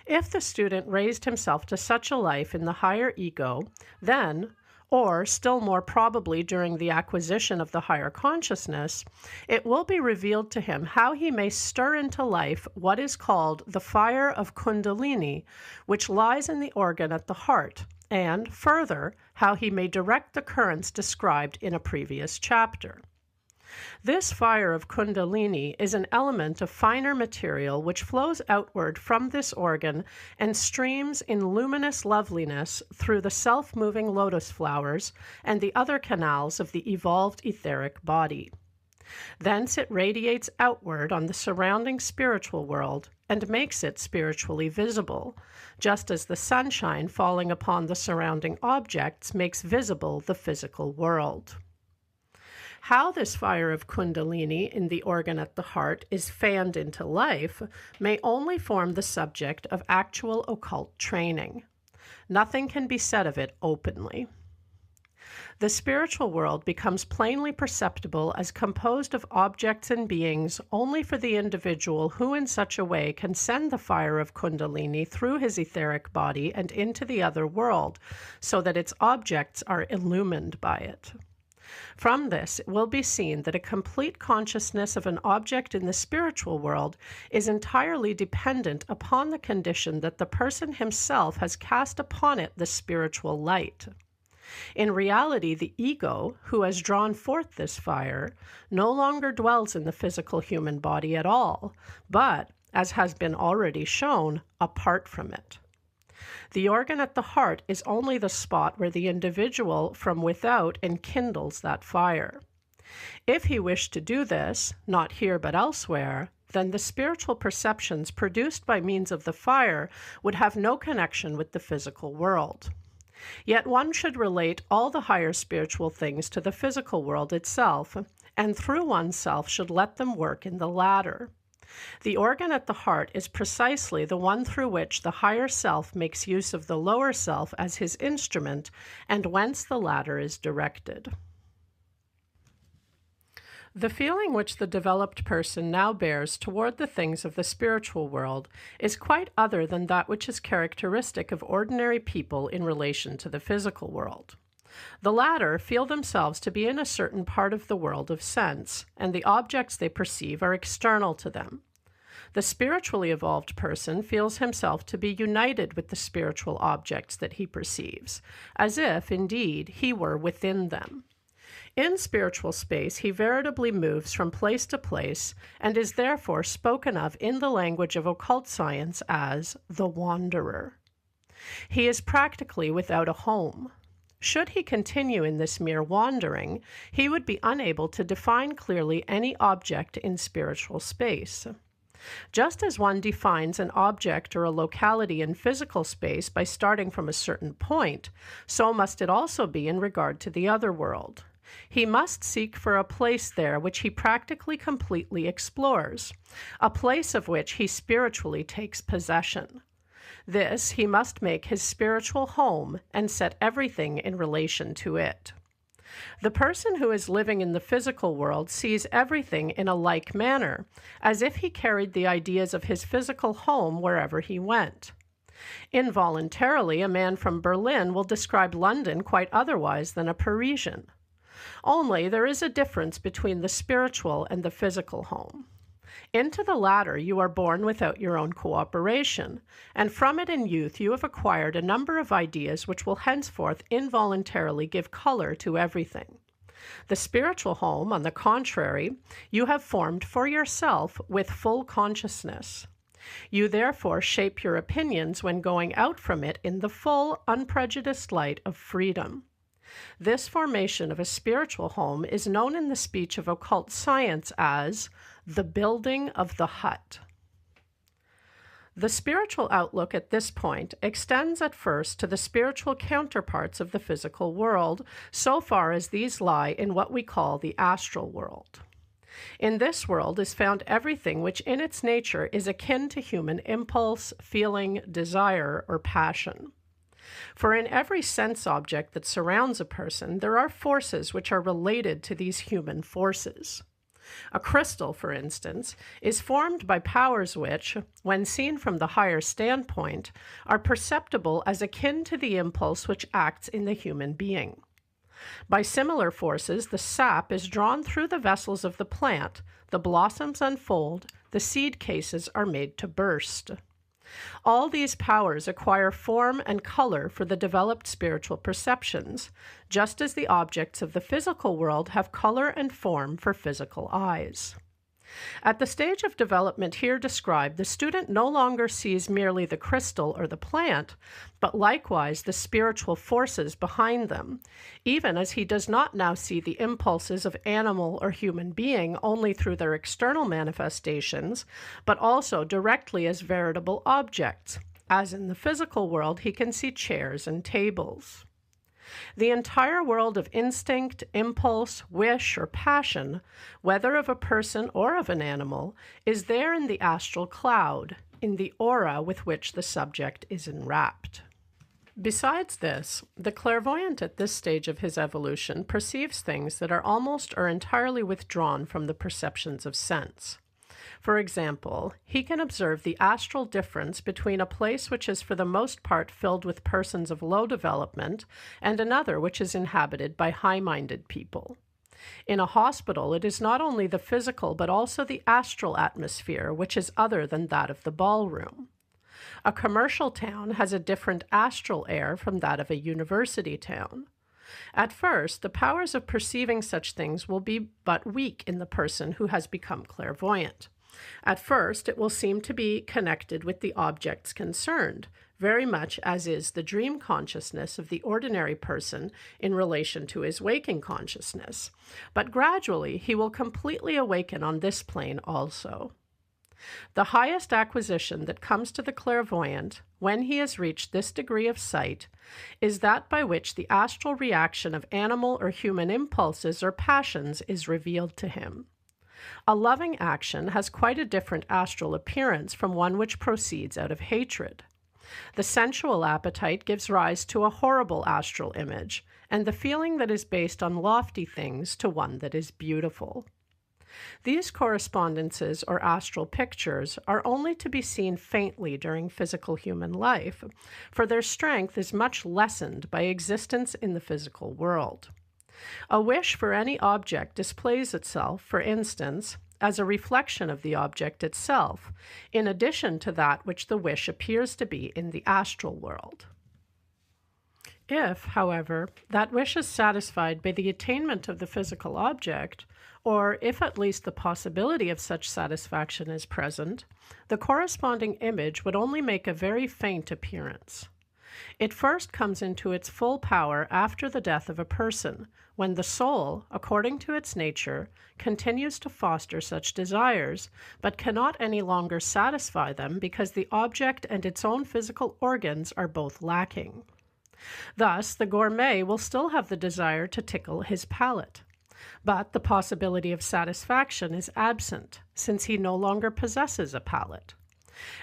If the student raised himself to such a life in the higher ego, then, or still more probably during the acquisition of the higher consciousness, it will be revealed to him how he may stir into life what is called the fire of Kundalini, which lies in the organ at the heart, and, further, how he may direct the currents described in a previous chapter. This fire of Kundalini is an element of finer material which flows outward from this organ and streams in luminous loveliness through the self-moving lotus flowers and the other canals of the evolved etheric body. Thence it radiates outward on the surrounding spiritual world and makes it spiritually visible, just as the sunshine falling upon the surrounding objects makes visible the physical world. How this fire of Kundalini in the organ at the heart is fanned into life may only form the subject of actual occult training. Nothing can be said of it openly. The spiritual world becomes plainly perceptible as composed of objects and beings only for the individual who in such a way can send the fire of Kundalini through his etheric body and into the other world, so that its objects are illumined by it. From this, it will be seen that a complete consciousness of an object in the spiritual world is entirely dependent upon the condition that the person himself has cast upon it the spiritual light. In reality, the ego, who has drawn forth this fire, no longer dwells in the physical human body at all, but, as has been already shown, apart from it. The organ at the heart is only the spot where the individual from without enkindles that fire. If he wished to do this, not here but elsewhere, then the spiritual perceptions produced by means of the fire would have no connection with the physical world. Yet one should relate all the higher spiritual things to the physical world itself, and through oneself should let them work in the latter. The organ at the heart is precisely the one through which the higher self makes use of the lower self as his instrument, and whence the latter is directed. The feeling which the developed person now bears toward the things of the spiritual world is quite other than that which is characteristic of ordinary people in relation to the physical world. The latter feel themselves to be in a certain part of the world of sense, and the objects they perceive are external to them. The spiritually evolved person feels himself to be united with the spiritual objects that he perceives, as if, indeed, he were within them. In spiritual space, he veritably moves from place to place and is therefore spoken of in the language of occult science as the wanderer. He is practically without a home. Should he continue in this mere wandering, he would be unable to define clearly any object in spiritual space. Just as one defines an object or a locality in physical space by starting from a certain point, so must it also be in regard to the other world. He must seek for a place there which he practically completely explores, a place of which he spiritually takes possession. This he must make his spiritual home and set everything in relation to it. The person who is living in the physical world sees everything in a like manner, as if he carried the ideas of his physical home wherever he went. Involuntarily, a man from Berlin will describe London quite otherwise than a Parisian. Only there is a difference between the spiritual and the physical home. Into the latter you are born without your own cooperation, and from it in youth you have acquired a number of ideas which will henceforth involuntarily give color to everything. The spiritual home, on the contrary, you have formed for yourself with full consciousness. You therefore shape your opinions when going out from it in the full, unprejudiced light of freedom. This formation of a spiritual home is known in the speech of occult science as the building of the hut. The spiritual outlook at this point extends at first to the spiritual counterparts of the physical world, so far as these lie in what we call the astral world. In this world is found everything which in its nature is akin to human impulse, feeling, desire, or passion. For in every sense object that surrounds a person, there are forces which are related to these human forces. A crystal, for instance, is formed by powers which, when seen from the higher standpoint, are perceptible as akin to the impulse which acts in the human being. By similar forces, the sap is drawn through the vessels of the plant, the blossoms unfold, the seed cases are made to burst. All these powers acquire form and color for the developed spiritual perceptions, just as the objects of the physical world have color and form for physical eyes. At the stage of development here described, the student no longer sees merely the crystal or the plant, but likewise the spiritual forces behind them, even as he does not now see the impulses of animal or human being only through their external manifestations, but also directly as veritable objects, as in the physical world he can see chairs and tables. The entire world of instinct, impulse, wish, or passion, whether of a person or of an animal, is there in the astral cloud, in the aura with which the subject is enwrapped. Besides this, the clairvoyant at this stage of his evolution perceives things that are almost or entirely withdrawn from the perceptions of sense. For example, he can observe the astral difference between a place which is for the most part filled with persons of low development and another which is inhabited by high-minded people. In a hospital, it is not only the physical but also the astral atmosphere which is other than that of the ballroom. A commercial town has a different astral air from that of a university town. At first, the powers of perceiving such things will be but weak in the person who has become clairvoyant. At first, it will seem to be connected with the objects concerned, very much as is the dream consciousness of the ordinary person in relation to his waking consciousness. But gradually, he will completely awaken on this plane also. The highest acquisition that comes to the clairvoyant, when he has reached this degree of sight, is that by which the astral reaction of animal or human impulses or passions is revealed to him. A loving action has quite a different astral appearance from one which proceeds out of hatred. The sensual appetite gives rise to a horrible astral image, and the feeling that is based on lofty things to one that is beautiful. These correspondences or astral pictures are only to be seen faintly during physical human life, for their strength is much lessened by existence in the physical world. A wish for any object displays itself, for instance, as a reflection of the object itself, in addition to that which the wish appears to be in the astral world. If, however, that wish is satisfied by the attainment of the physical object, or if at least the possibility of such satisfaction is present, the corresponding image would only make a very faint appearance. It first comes into its full power after the death of a person, when the soul, according to its nature, continues to foster such desires, but cannot any longer satisfy them because the object and its own physical organs are both lacking. Thus, the gourmet will still have the desire to tickle his palate, but the possibility of satisfaction is absent, since he no longer possesses a palate.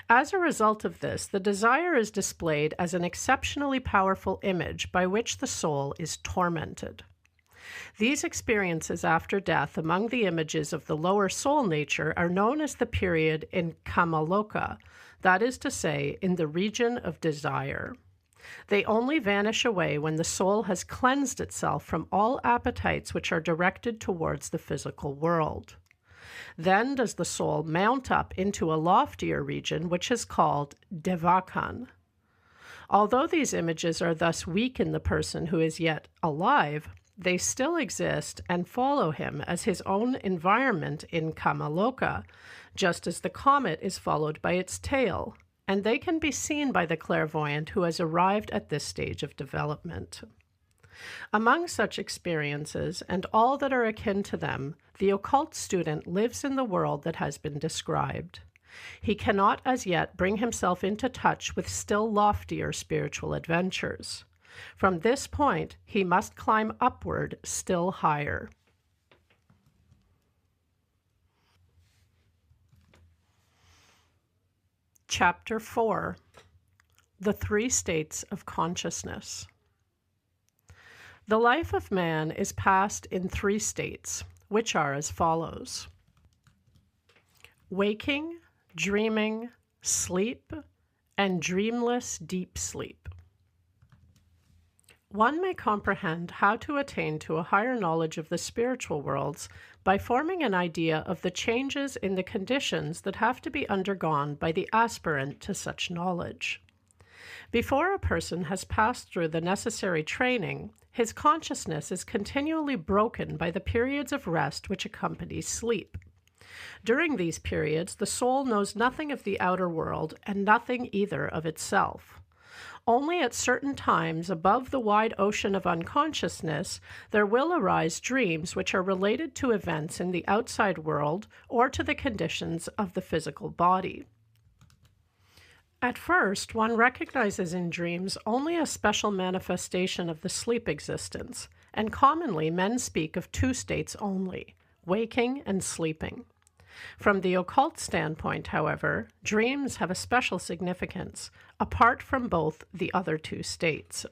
As a result of this, the desire is displayed as an exceptionally powerful image by which the soul is tormented. These experiences after death among the images of the lower soul nature are known as the period in Kamaloka, that is to say, in the region of desire. They only vanish away when the soul has cleansed itself from all appetites which are directed towards the physical world. Then does the soul mount up into a loftier region which is called Devakan. Although these images are thus weak in the person who is yet alive, they still exist and follow him as his own environment in Kamaloka, just as the comet is followed by its tail, and they can be seen by the clairvoyant who has arrived at this stage of development. Among such experiences, and all that are akin to them, the occult student lives in the world that has been described. He cannot as yet bring himself into touch with still loftier spiritual adventures. From this point, he must climb upward still higher. Chapter 4: The Three States of Consciousness. The life of man is passed in three states, which are as follows: waking, dreaming, sleep, and dreamless deep sleep. one may comprehend how to attain to a higher knowledge of the spiritual worlds by forming an idea of the changes in the conditions that have to be undergone by the aspirant to such knowledge. Before a person has passed through the necessary training, his consciousness is continually broken by the periods of rest which accompany sleep. During these periods, the soul knows nothing of the outer world and nothing either of itself. Only at certain times above the wide ocean of unconsciousness, there will arise dreams which are related to events in the outside world or to the conditions of the physical body. At first, one recognizes in dreams only a special manifestation of the sleep existence, and commonly men speak of two states only, waking and sleeping. From the occult standpoint, however, dreams have a special significance, apart from both the other two states.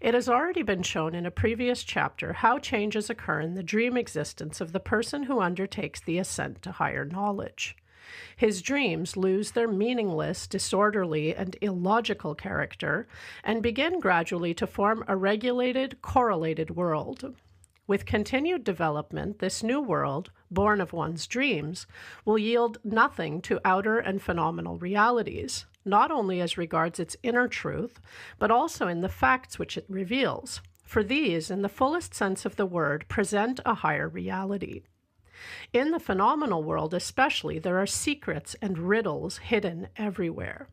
It has already been shown in a previous chapter how changes occur in the dream existence of the person who undertakes the ascent to higher knowledge. His dreams lose their meaningless, disorderly, and illogical character and begin gradually to form a regulated, correlated world. With continued development, this new world, born of one's dreams, will yield nothing to outer and phenomenal realities, not only as regards its inner truth, but also in the facts which it reveals, for these, in the fullest sense of the word, present a higher reality. In the phenomenal world especially, there are secrets and riddles hidden everywhere.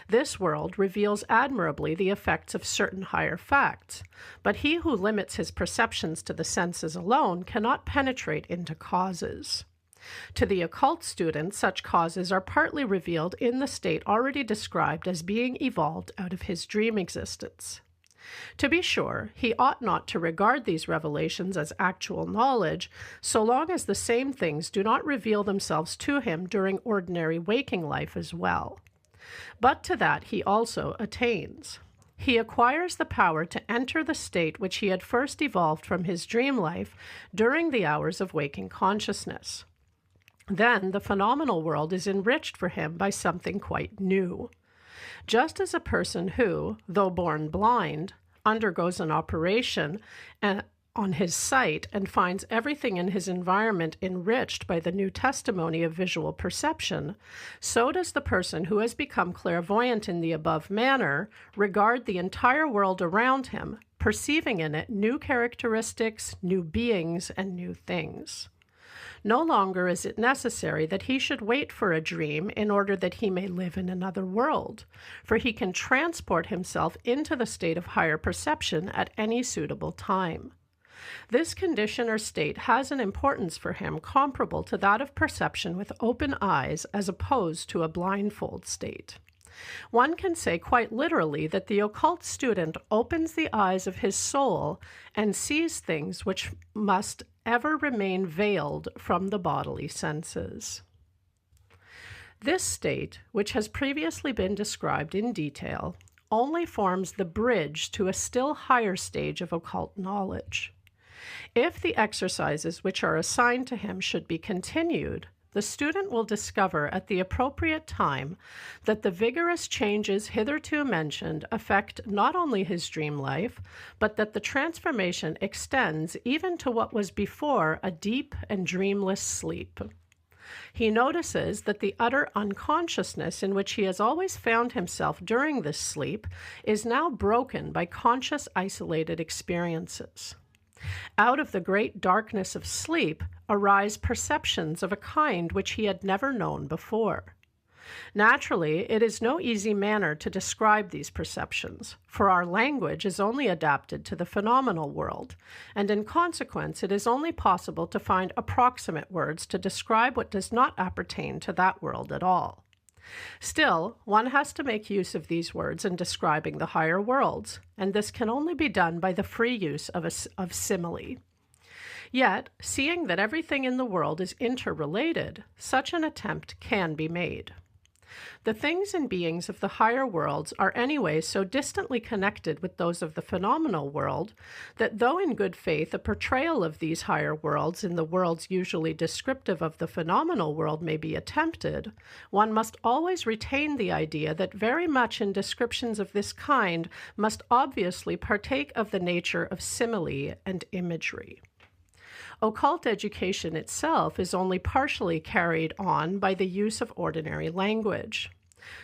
This world reveals admirably the effects of certain higher facts, but he who limits his perceptions to the senses alone cannot penetrate into causes. To the occult student, such causes are partly revealed in the state already described as being evolved out of his dream existence. To be sure, he ought not to regard these revelations as actual knowledge, so long as the same things do not reveal themselves to him during ordinary waking life as well. But to that he also attains. He acquires the power to enter the state which he had first evolved from his dream life during the hours of waking consciousness. Then the phenomenal world is enriched for him by something quite new. Just as a person who, though born blind, undergoes an operation on his sight and finds everything in his environment enriched by the new testimony of visual perception, so does the person who has become clairvoyant in the above manner regard the entire world around him, perceiving in it new characteristics, new beings, and new things. No longer is it necessary that he should wait for a dream in order that he may live in another world, for he can transport himself into the state of higher perception at any suitable time. This condition or state has an importance for him comparable to that of perception with open eyes as opposed to a blindfold state. One can say quite literally that the occult student opens the eyes of his soul and sees things which must ever remain veiled from the bodily senses. This state, which has previously been described in detail, only forms the bridge to a still higher stage of occult knowledge. If the exercises which are assigned to him should be continued, the student will discover at the appropriate time that the vigorous changes hitherto mentioned affect not only his dream life, but that the transformation extends even to what was before a deep and dreamless sleep. He notices that the utter unconsciousness in which he has always found himself during this sleep is now broken by conscious isolated experiences. Out of the great darkness of sleep arise perceptions of a kind which he had never known before. Naturally, it is no easy manner to describe these perceptions, for our language is only adapted to the phenomenal world, and in consequence it is only possible to find approximate words to describe what does not appertain to that world at all. Still, one has to make use of these words in describing the higher worlds, and this can only be done by the free use of simile. Yet, seeing that everything in the world is interrelated, such an attempt can be made. The things and beings of the higher worlds are anyway so distantly connected with those of the phenomenal world that though in good faith a portrayal of these higher worlds in the worlds usually descriptive of the phenomenal world may be attempted, one must always retain the idea that very much in descriptions of this kind must obviously partake of the nature of simile and imagery. Occult education itself is only partially carried on by the use of ordinary language.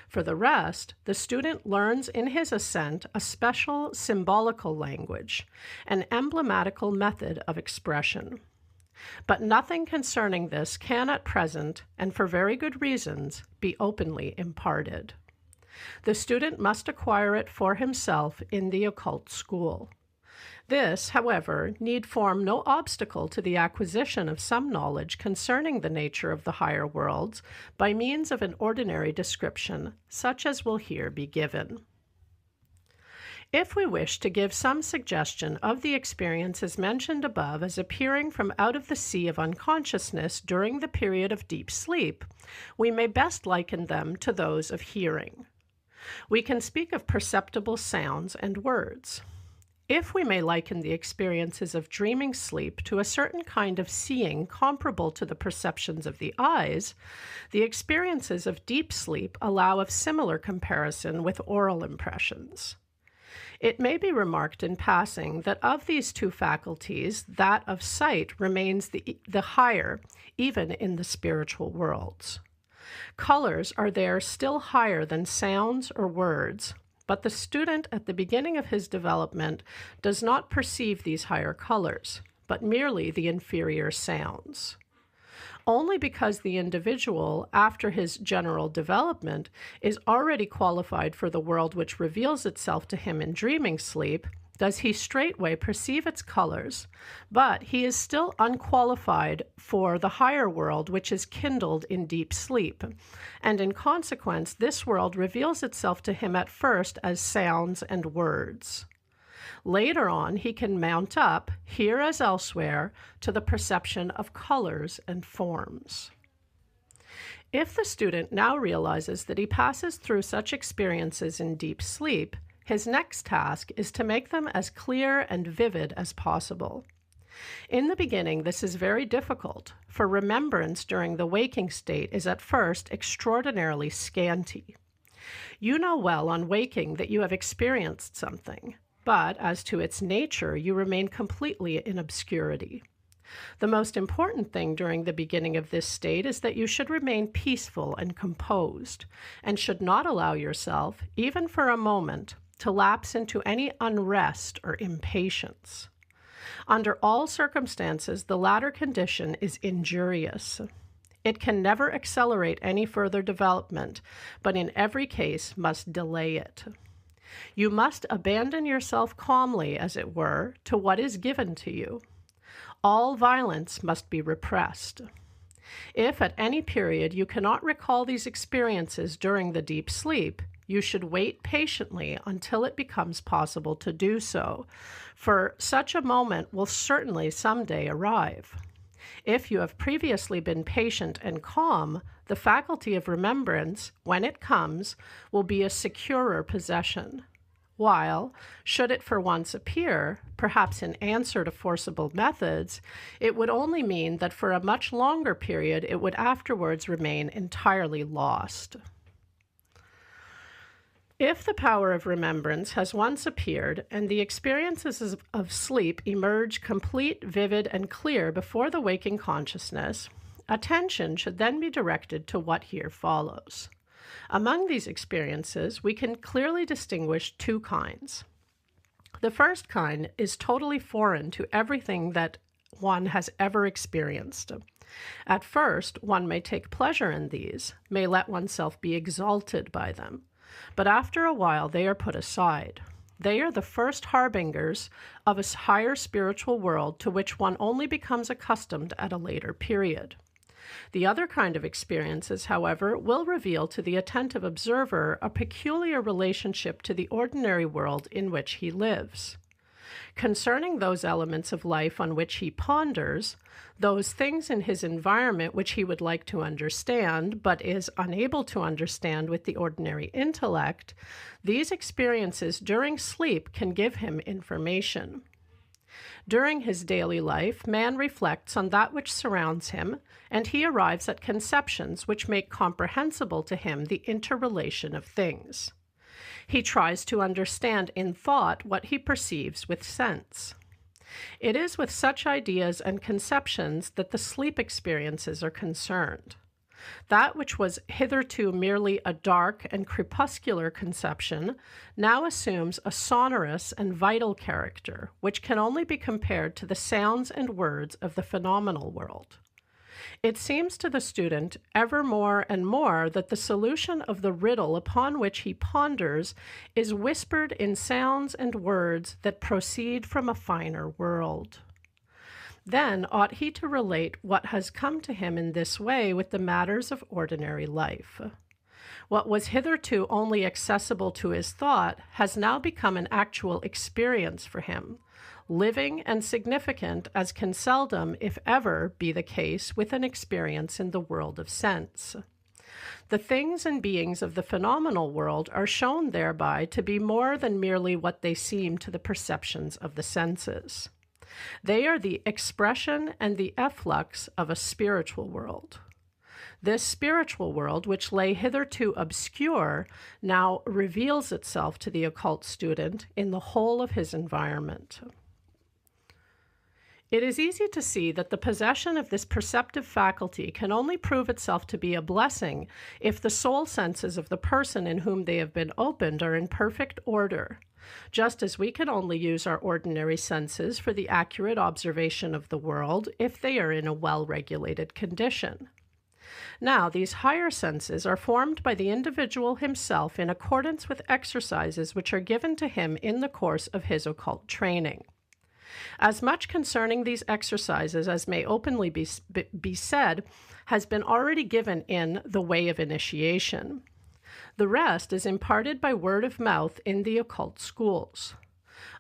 For the rest, the student learns in his ascent a special symbolical language, an emblematical method of expression. But nothing concerning this can at present, and for very good reasons, be openly imparted. The student must acquire it for himself in the occult school. This, however, need form no obstacle to the acquisition of some knowledge concerning the nature of the higher worlds by means of an ordinary description, such as will here be given. If we wish to give some suggestion of the experiences mentioned above as appearing from out of the sea of unconsciousness during the period of deep sleep, we may best liken them to those of hearing. We can speak of perceptible sounds and words. If we may liken the experiences of dreaming sleep to a certain kind of seeing comparable to the perceptions of the eyes, the experiences of deep sleep allow of similar comparison with oral impressions. It may be remarked in passing that of these two faculties, that of sight remains the higher, even in the spiritual worlds. Colors are there still higher than sounds or words, but the student at the beginning of his development does not perceive these higher colors, but merely the inferior sounds. Only because the individual, after his general development, is already qualified for the world which reveals itself to him in dreaming sleep, does he straightway perceive its colors, but he is still unqualified for the higher world which is kindled in deep sleep, and in consequence this world reveals itself to him at first as sounds and words. Later on he can mount up, here as elsewhere, to the perception of colors and forms. If the student now realizes that he passes through such experiences in deep sleep, his next task is to make them as clear and vivid as possible. In the beginning, this is very difficult, for remembrance during the waking state is at first extraordinarily scanty. You know well on waking that you have experienced something, but as to its nature, you remain completely in obscurity. The most important thing during the beginning of this state is that you should remain peaceful and composed, and should not allow yourself, even for a moment, to lapse into any unrest or impatience. Under all circumstances, the latter condition is injurious. It can never accelerate any further development, but in every case must delay it. You must abandon yourself calmly, as it were, to what is given to you. All violence must be repressed. If at any period you cannot recall these experiences during the deep sleep, you should wait patiently until it becomes possible to do so, for such a moment will certainly someday arrive. If you have previously been patient and calm, the faculty of remembrance, when it comes, will be a securer possession. While, should it for once appear, perhaps in answer to forcible methods, it would only mean that for a much longer period it would afterwards remain entirely lost. If the power of remembrance has once appeared, and the experiences of sleep emerge complete, vivid, and clear before the waking consciousness, attention should then be directed to what here follows. Among these experiences, we can clearly distinguish two kinds. The first kind is totally foreign to everything that one has ever experienced. At first, one may take pleasure in these, may let oneself be exalted by them. But after a while, they are put aside. They are the first harbingers of a higher spiritual world to which one only becomes accustomed at a later period. The other kind of experiences, however, will reveal to the attentive observer a peculiar relationship to the ordinary world in which he lives. Concerning those elements of life on which he ponders, those things in his environment which he would like to understand, but is unable to understand with the ordinary intellect, these experiences during sleep can give him information. During his daily life, man reflects on that which surrounds him, and he arrives at conceptions which make comprehensible to him the interrelation of things. He tries to understand in thought what he perceives with sense. It is with such ideas and conceptions that the sleep experiences are concerned. That which was hitherto merely a dark and crepuscular conception now assumes a sonorous and vital character, which can only be compared to the sounds and words of the phenomenal world. It seems to the student ever more and more that the solution of the riddle upon which he ponders is whispered in sounds and words that proceed from a finer world. Then ought he to relate what has come to him in this way with the matters of ordinary life. What was hitherto only accessible to his thought has now become an actual experience for him, living and significant as can seldom, if ever, be the case with an experience in the world of sense. The things and beings of the phenomenal world are shown thereby to be more than merely what they seem to the perceptions of the senses. They are the expression and the efflux of a spiritual world. This spiritual world, which lay hitherto obscure, now reveals itself to the occult student in the whole of his environment. It is easy to see that the possession of this perceptive faculty can only prove itself to be a blessing if the soul senses of the person in whom they have been opened are in perfect order, just as we can only use our ordinary senses for the accurate observation of the world if they are in a well-regulated condition. Now, these higher senses are formed by the individual himself in accordance with exercises which are given to him in the course of his occult training. As much concerning these exercises as may openly be said has been already given in The Way of Initiation. The rest is imparted by word of mouth in the occult schools.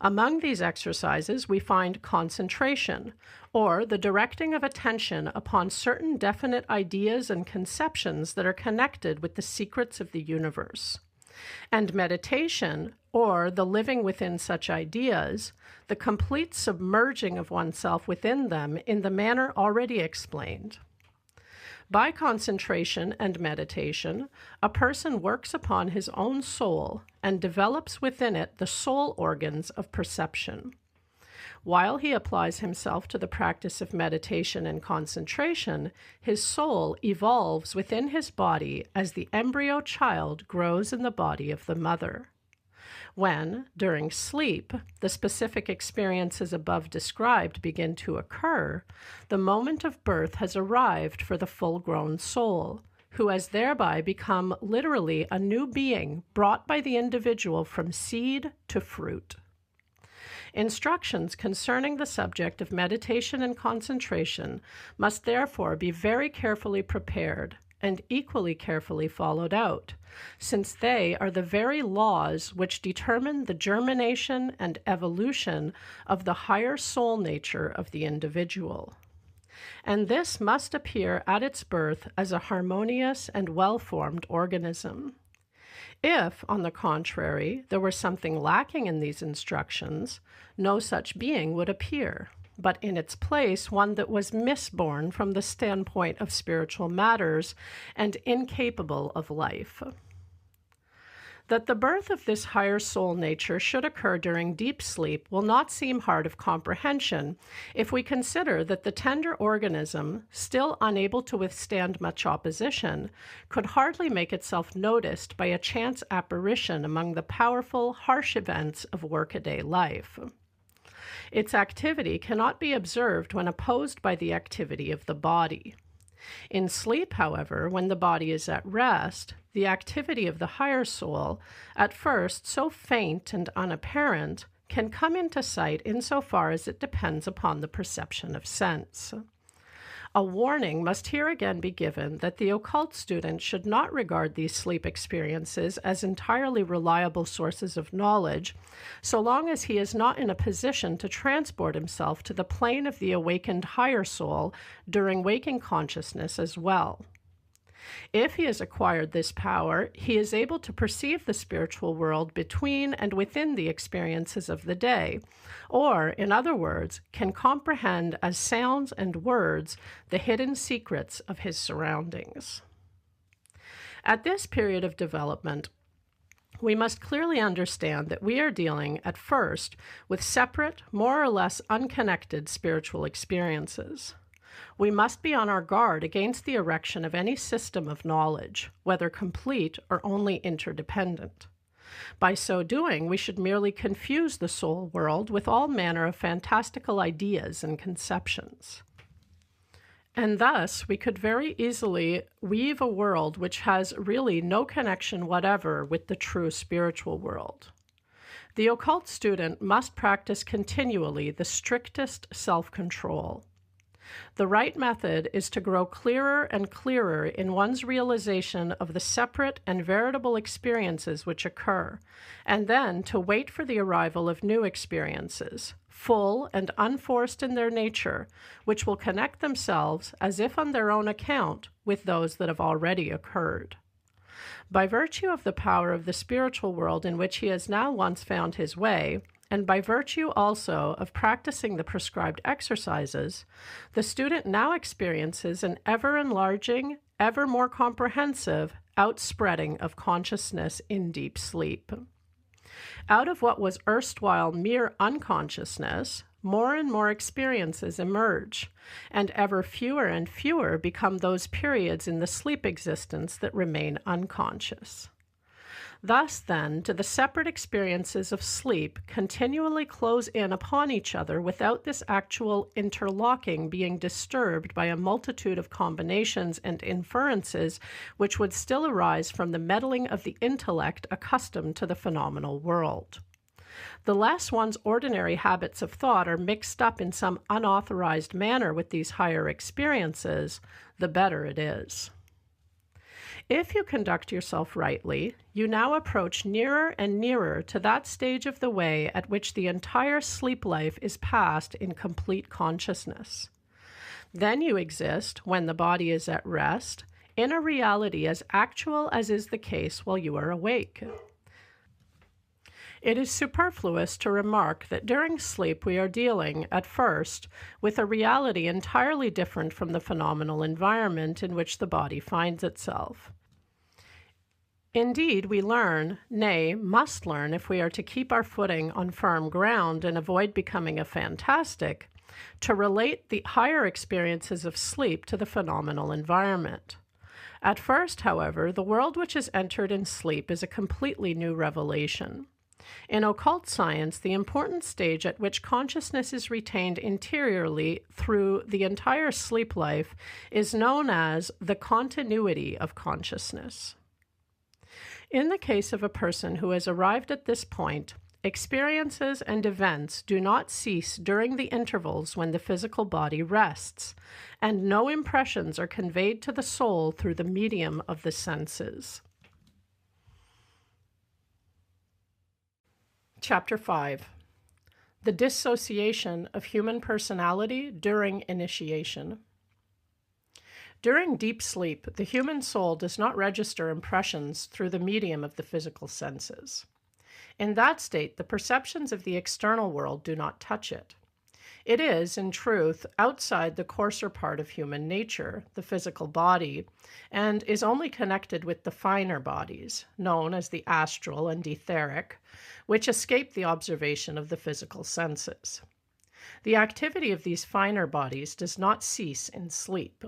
Among these exercises we find concentration, or the directing of attention upon certain definite ideas and conceptions that are connected with the secrets of the universe, and meditation, or the living within such ideas, the complete submerging of oneself within them in the manner already explained. By concentration and meditation, a person works upon his own soul and develops within it the soul organs of perception. While he applies himself to the practice of meditation and concentration, his soul evolves within his body as the embryo child grows in the body of the mother. When, during sleep, the specific experiences above described begin to occur, the moment of birth has arrived for the full-grown soul, who has thereby become literally a new being brought by the individual from seed to fruit. Instructions concerning the subject of meditation and concentration must therefore be very carefully prepared and equally carefully followed out, since they are the very laws which determine the germination and evolution of the higher soul nature of the individual. And this must appear at its birth as a harmonious and well-formed organism. If, on the contrary, there were something lacking in these instructions, no such being would appear, but in its place one that was misborn from the standpoint of spiritual matters and incapable of life. That the birth of this higher soul nature should occur during deep sleep will not seem hard of comprehension if we consider that the tender organism, still unable to withstand much opposition, could hardly make itself noticed by a chance apparition among the powerful, harsh events of workaday life. Its activity cannot be observed when opposed by the activity of the body. In sleep, however, when the body is at rest, the activity of the higher soul, at first so faint and unapparent, can come into sight insofar as it depends upon the perception of sense. A warning must here again be given that the occult student should not regard these sleep experiences as entirely reliable sources of knowledge, so long as he is not in a position to transport himself to the plane of the awakened higher soul during waking consciousness as well. If he has acquired this power, he is able to perceive the spiritual world between and within the experiences of the day, or, in other words, can comprehend as sounds and words the hidden secrets of his surroundings. At this period of development, we must clearly understand that we are dealing, at first, with separate, more or less unconnected spiritual experiences. We must be on our guard against the erection of any system of knowledge, whether complete or only interdependent. By so doing, we should merely confuse the soul world with all manner of fantastical ideas and conceptions. And thus, we could very easily weave a world which has really no connection whatever with the true spiritual world. The occult student must practice continually the strictest self-control. The right method is to grow clearer and clearer in one's realization of the separate and veritable experiences which occur, and then to wait for the arrival of new experiences, full and unforced in their nature, which will connect themselves, as if on their own account, with those that have already occurred. By virtue of the power of the spiritual world in which he has now once found his way, and by virtue also of practicing the prescribed exercises, the student now experiences an ever-enlarging, ever more comprehensive outspreading of consciousness in deep sleep. Out of what was erstwhile mere unconsciousness, more and more experiences emerge, and ever fewer and fewer become those periods in the sleep existence that remain unconscious. Thus, then, do the separate experiences of sleep continually close in upon each other without this actual interlocking being disturbed by a multitude of combinations and inferences which would still arise from the meddling of the intellect accustomed to the phenomenal world. The less one's ordinary habits of thought are mixed up in some unauthorized manner with these higher experiences, the better it is. If you conduct yourself rightly, you now approach nearer and nearer to that stage of the way at which the entire sleep life is passed in complete consciousness. Then you exist, when the body is at rest, in a reality as actual as is the case while you are awake. It is superfluous to remark that during sleep we are dealing, at first, with a reality entirely different from the phenomenal environment in which the body finds itself. Indeed, we learn, nay, must learn if we are to keep our footing on firm ground and avoid becoming a fantastic, to relate the higher experiences of sleep to the phenomenal environment. At first, however, the world which is entered in sleep is a completely new revelation. In occult science, the important stage at which consciousness is retained interiorly through the entire sleep life is known as the continuity of consciousness. In the case of a person who has arrived at this point, experiences and events do not cease during the intervals when the physical body rests, and no impressions are conveyed to the soul through the medium of the senses. Chapter 5. The Dissociation of Human Personality During Initiation. During deep sleep, the human soul does not register impressions through the medium of the physical senses. In that state, the perceptions of the external world do not touch it. It is, in truth, outside the coarser part of human nature, the physical body, and is only connected with the finer bodies, known as the astral and etheric, which escape the observation of the physical senses. The activity of these finer bodies does not cease in sleep.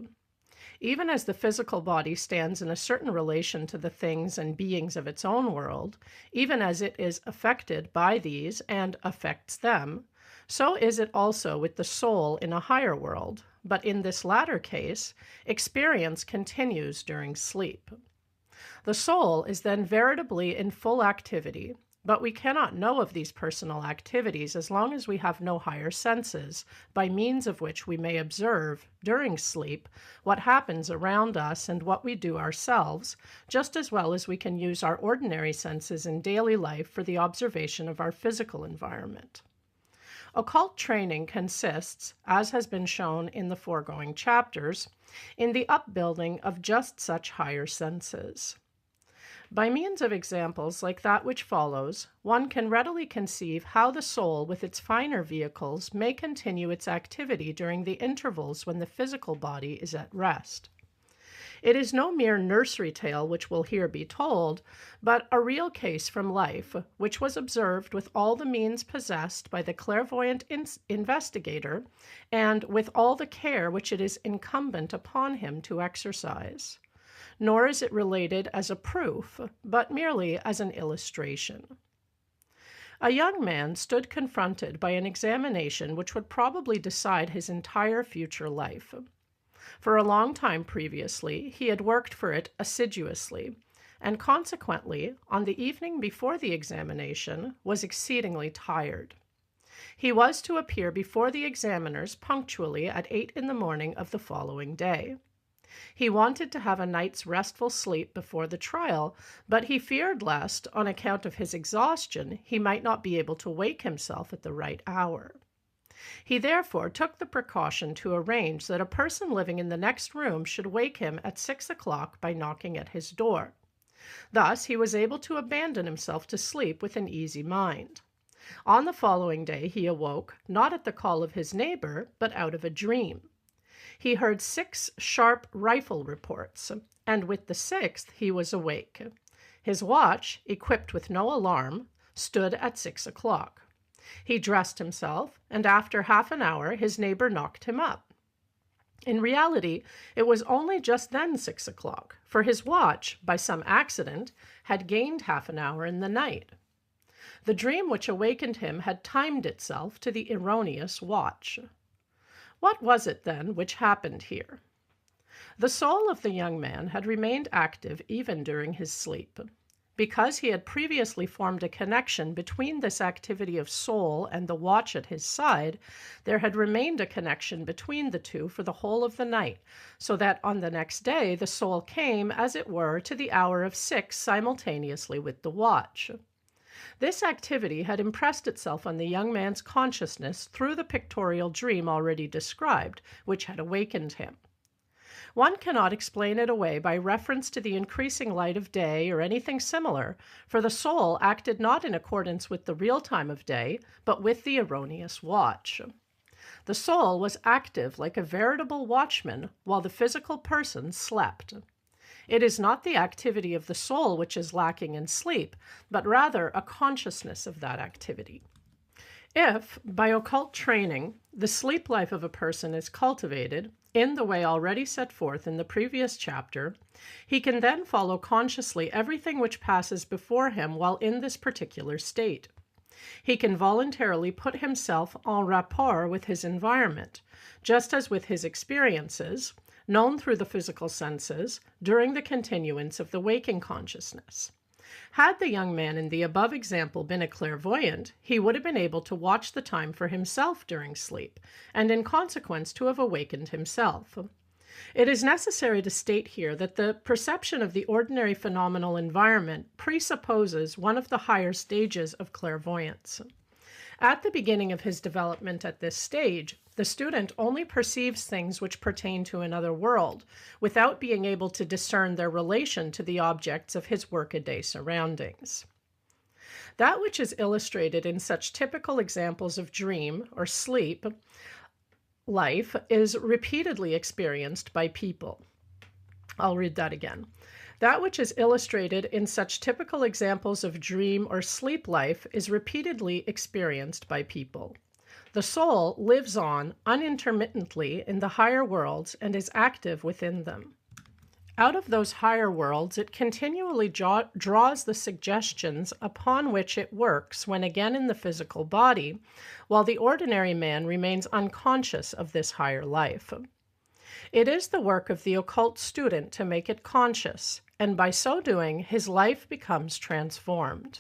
Even as the physical body stands in a certain relation to the things and beings of its own world, even as it is affected by these and affects them, so is it also with the soul in a higher world, but in this latter case, experience continues during sleep. The soul is then veritably in full activity, But we cannot know of these personal activities as long as we have no higher senses, by means of which we may observe, during sleep, what happens around us and what we do ourselves, just as well as we can use our ordinary senses in daily life for the observation of our physical environment. Occult training consists, as has been shown in the foregoing chapters, in the upbuilding of just such higher senses. By means of examples like that which follows, one can readily conceive how the soul with its finer vehicles may continue its activity during the intervals when the physical body is at rest. It is no mere nursery tale which will here be told, but a real case from life, which was observed with all the means possessed by the clairvoyant investigator, and with all the care which it is incumbent upon him to exercise. Nor is it related as a proof, but merely as an illustration. A young man stood confronted by an examination which would probably decide his entire future life. For a long time previously, he had worked for it assiduously, and consequently, on the evening before the examination, was exceedingly tired. He was to appear before the examiners punctually at 8 in the morning of the following day. He wanted to have a night's restful sleep before the trial, but he feared lest, on account of his exhaustion, he might not be able to wake himself at the right hour. He therefore took the precaution to arrange that a person living in the next room should wake him at 6 o'clock by knocking at his door. Thus he was able to abandon himself to sleep with an easy mind. On the following day he awoke, not at the call of his neighbor, but out of a dream. He heard 6 sharp rifle reports, and with the 6th he was awake. His watch, equipped with no alarm, stood at 6 o'clock. He dressed himself, and after half an hour his neighbor knocked him up. In reality, it was only just then 6 o'clock, for his watch, by some accident, had gained half an hour in the night. The dream which awakened him had timed itself to the erroneous watch. What was it, then, which happened here? The soul of the young man had remained active even during his sleep. Because he had previously formed a connection between this activity of soul and the watch at his side, there had remained a connection between the two for the whole of the night, so that on the next day the soul came, as it were, to the hour of 6 simultaneously with the watch. This activity had impressed itself on the young man's consciousness through the pictorial dream already described, which had awakened him. One cannot explain it away by reference to the increasing light of day or anything similar, for the soul acted not in accordance with the real time of day, but with the erroneous watch. The soul was active like a veritable watchman, while the physical person slept. It is not the activity of the soul which is lacking in sleep, but rather a consciousness of that activity. If, by occult training, the sleep life of a person is cultivated, in the way already set forth in the previous chapter, he can then follow consciously everything which passes before him while in this particular state. He can voluntarily put himself en rapport with his environment, just as with his experiences, known through the physical senses, during the continuance of the waking consciousness. Had the young man in the above example been a clairvoyant, he would have been able to watch the time for himself during sleep, and in consequence to have awakened himself. It is necessary to state here that the perception of the ordinary phenomenal environment presupposes one of the higher stages of clairvoyance. At the beginning of his development at this stage, the student only perceives things which pertain to another world, without being able to discern their relation to the objects of his workaday surroundings. That which is illustrated in such typical examples of dream or sleep life is repeatedly experienced by people. I'll read that again. That which is illustrated in such typical examples of dream or sleep life is repeatedly experienced by people. The soul lives on unintermittently in the higher worlds and is active within them. Out of those higher worlds, it continually draws the suggestions upon which it works when again in the physical body, while the ordinary man remains unconscious of this higher life. It is the work of the occult student to make it conscious, and by so doing, his life becomes transformed.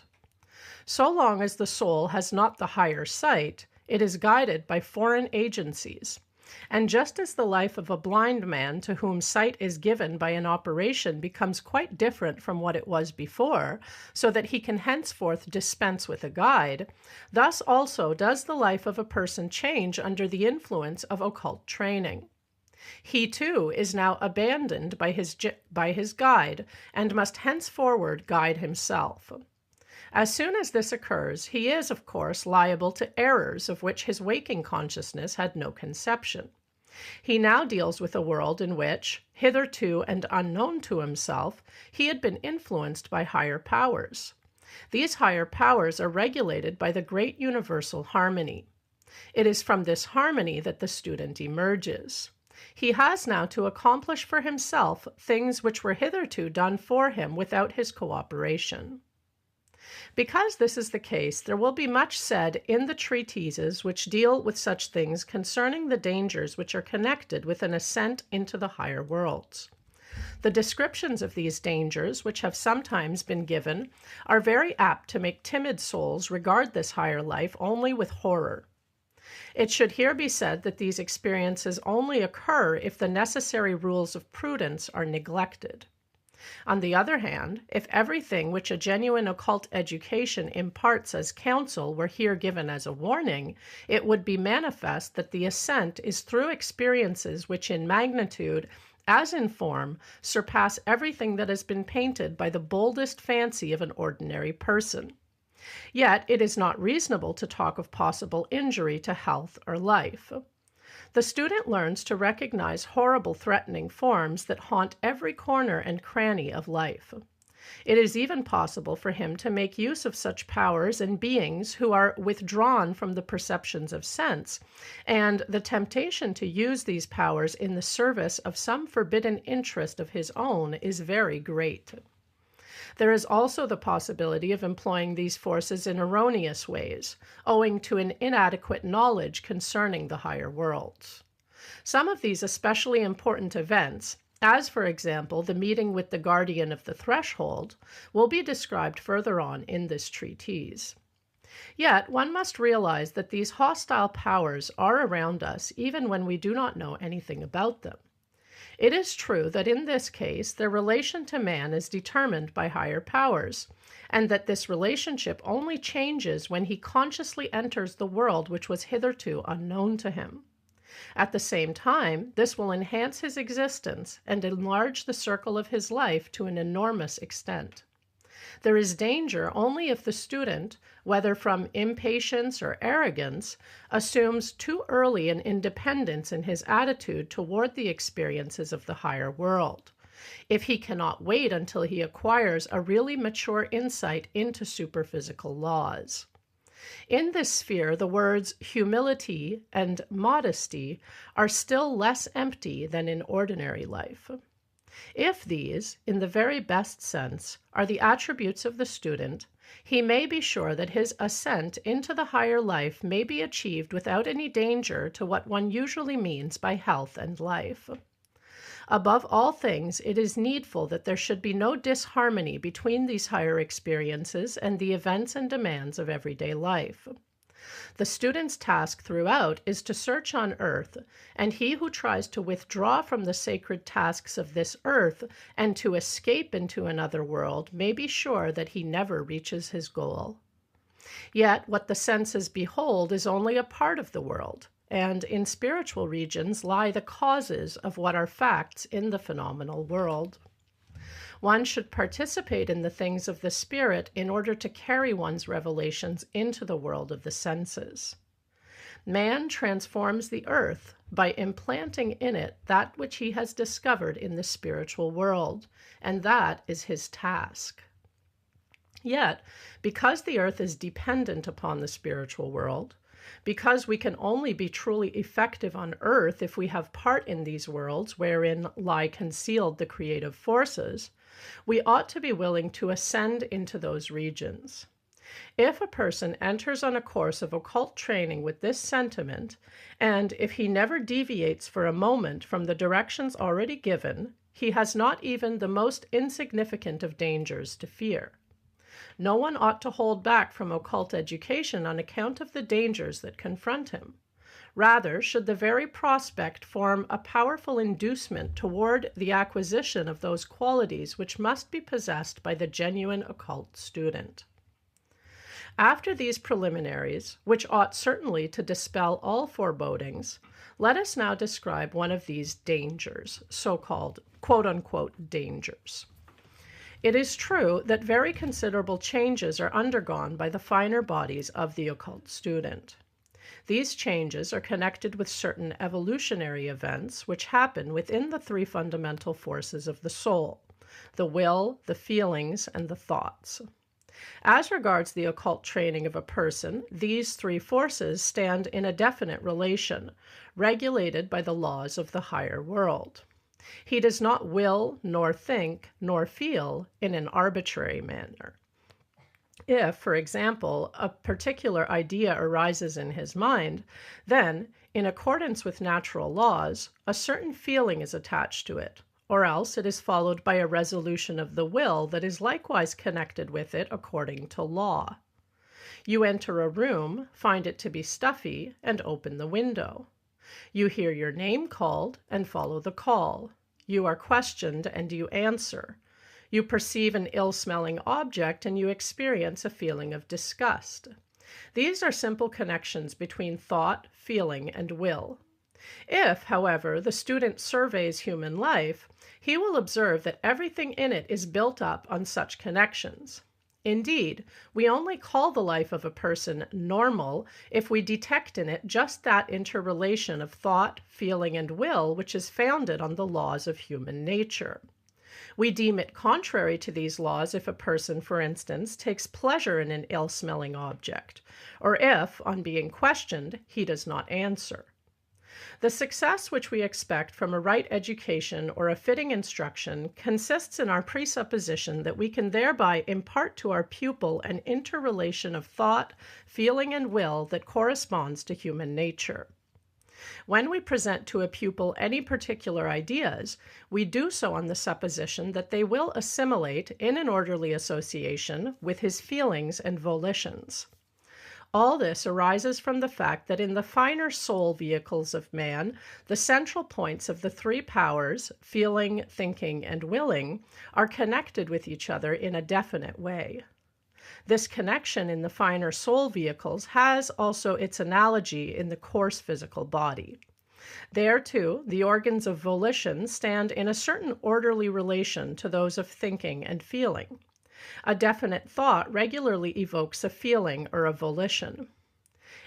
So long as the soul has not the higher sight, it is guided by foreign agencies. And just as the life of a blind man to whom sight is given by an operation becomes quite different from what it was before, so that he can henceforth dispense with a guide, thus also does the life of a person change under the influence of occult training. He too is now abandoned by his guide and must henceforward guide himself. As soon as this occurs, he is, of course, liable to errors of which his waking consciousness had no conception. He now deals with a world in which, hitherto and unknown to himself, he had been influenced by higher powers. These higher powers are regulated by the great universal harmony. It is from this harmony that the student emerges. He has now to accomplish for himself things which were hitherto done for him without his cooperation. Because this is the case, there will be much said in the treatises which deal with such things concerning the dangers which are connected with an ascent into the higher worlds. The descriptions of these dangers, which have sometimes been given, are very apt to make timid souls regard this higher life only with horror. It should here be said that these experiences only occur if the necessary rules of prudence are neglected. On the other hand, if everything which a genuine occult education imparts as counsel were here given as a warning, it would be manifest that the ascent is through experiences which in magnitude, as in form, surpass everything that has been painted by the boldest fancy of an ordinary person. Yet it is not reasonable to talk of possible injury to health or life. The student learns to recognize horrible threatening forms that haunt every corner and cranny of life. It is even possible for him to make use of such powers and beings who are withdrawn from the perceptions of sense, and the temptation to use these powers in the service of some forbidden interest of his own is very great. There is also the possibility of employing these forces in erroneous ways, owing to an inadequate knowledge concerning the higher worlds. Some of these especially important events, as for example the meeting with the guardian of the threshold, will be described further on in this treatise. Yet one must realize that these hostile powers are around us even when we do not know anything about them. It is true that in this case their relation to man is determined by higher powers, and that this relationship only changes when he consciously enters the world which was hitherto unknown to him. At the same time, this will enhance his existence and enlarge the circle of his life to an enormous extent. There is danger only if the student, whether from impatience or arrogance, assumes too early an independence in his attitude toward the experiences of the higher world, if he cannot wait until he acquires a really mature insight into superphysical laws. In this sphere, the words humility and modesty are still less empty than in ordinary life. If these, in the very best sense, are the attributes of the student, he may be sure that his ascent into the higher life may be achieved without any danger to what one usually means by health and life. Above all things, it is needful that there should be no disharmony between these higher experiences and the events and demands of everyday life. The student's task throughout is to search on earth, and he who tries to withdraw from the sacred tasks of this earth and to escape into another world may be sure that he never reaches his goal. Yet what the senses behold is only a part of the world, and in spiritual regions lie the causes of what are facts in the phenomenal world. One should participate in the things of the spirit in order to carry one's revelations into the world of the senses. Man transforms the earth by implanting in it that which he has discovered in the spiritual world, and that is his task. Yet, because the earth is dependent upon the spiritual world, because we can only be truly effective on earth if we have part in these worlds wherein lie concealed the creative forces, we ought to be willing to ascend into those regions. If a person enters on a course of occult training with this sentiment, and if he never deviates for a moment from the directions already given, he has not even the most insignificant of dangers to fear. No one ought to hold back from occult education on account of the dangers that confront him. Rather, should the very prospect form a powerful inducement toward the acquisition of those qualities which must be possessed by the genuine occult student. After these preliminaries, which ought certainly to dispel all forebodings, let us now describe one of these dangers, so-called quote-unquote dangers. It is true that very considerable changes are undergone by the finer bodies of the occult student. These changes are connected with certain evolutionary events which happen within the three fundamental forces of the soul: the will, the feelings, and the thoughts. As regards the occult training of a person, these three forces stand in a definite relation, regulated by the laws of the higher world. He does not will, nor think, nor feel in an arbitrary manner. If, for example, a particular idea arises in his mind, then, in accordance with natural laws, a certain feeling is attached to it, or else it is followed by a resolution of the will that is likewise connected with it according to law. You enter a room, find it to be stuffy, and open the window. You hear your name called and follow the call. You are questioned and you answer. You perceive an ill-smelling object and you experience a feeling of disgust. These are simple connections between thought, feeling, and will. If, however, the student surveys human life, he will observe that everything in it is built up on such connections. Indeed, we only call the life of a person normal if we detect in it just that interrelation of thought, feeling, and will which is founded on the laws of human nature. We deem it contrary to these laws if a person, for instance, takes pleasure in an ill-smelling object, or if, on being questioned, he does not answer. The success which we expect from a right education or a fitting instruction consists in our presupposition that we can thereby impart to our pupil an interrelation of thought, feeling, and will that corresponds to human nature. When we present to a pupil any particular ideas, we do so on the supposition that they will assimilate in an orderly association with his feelings and volitions. All this arises from the fact that in the finer soul vehicles of man, the central points of the three powers, feeling, thinking, and willing, are connected with each other in a definite way. This connection in the finer soul vehicles has also its analogy in the coarse physical body. There, too, the organs of volition stand in a certain orderly relation to those of thinking and feeling. A definite thought regularly evokes a feeling or a volition.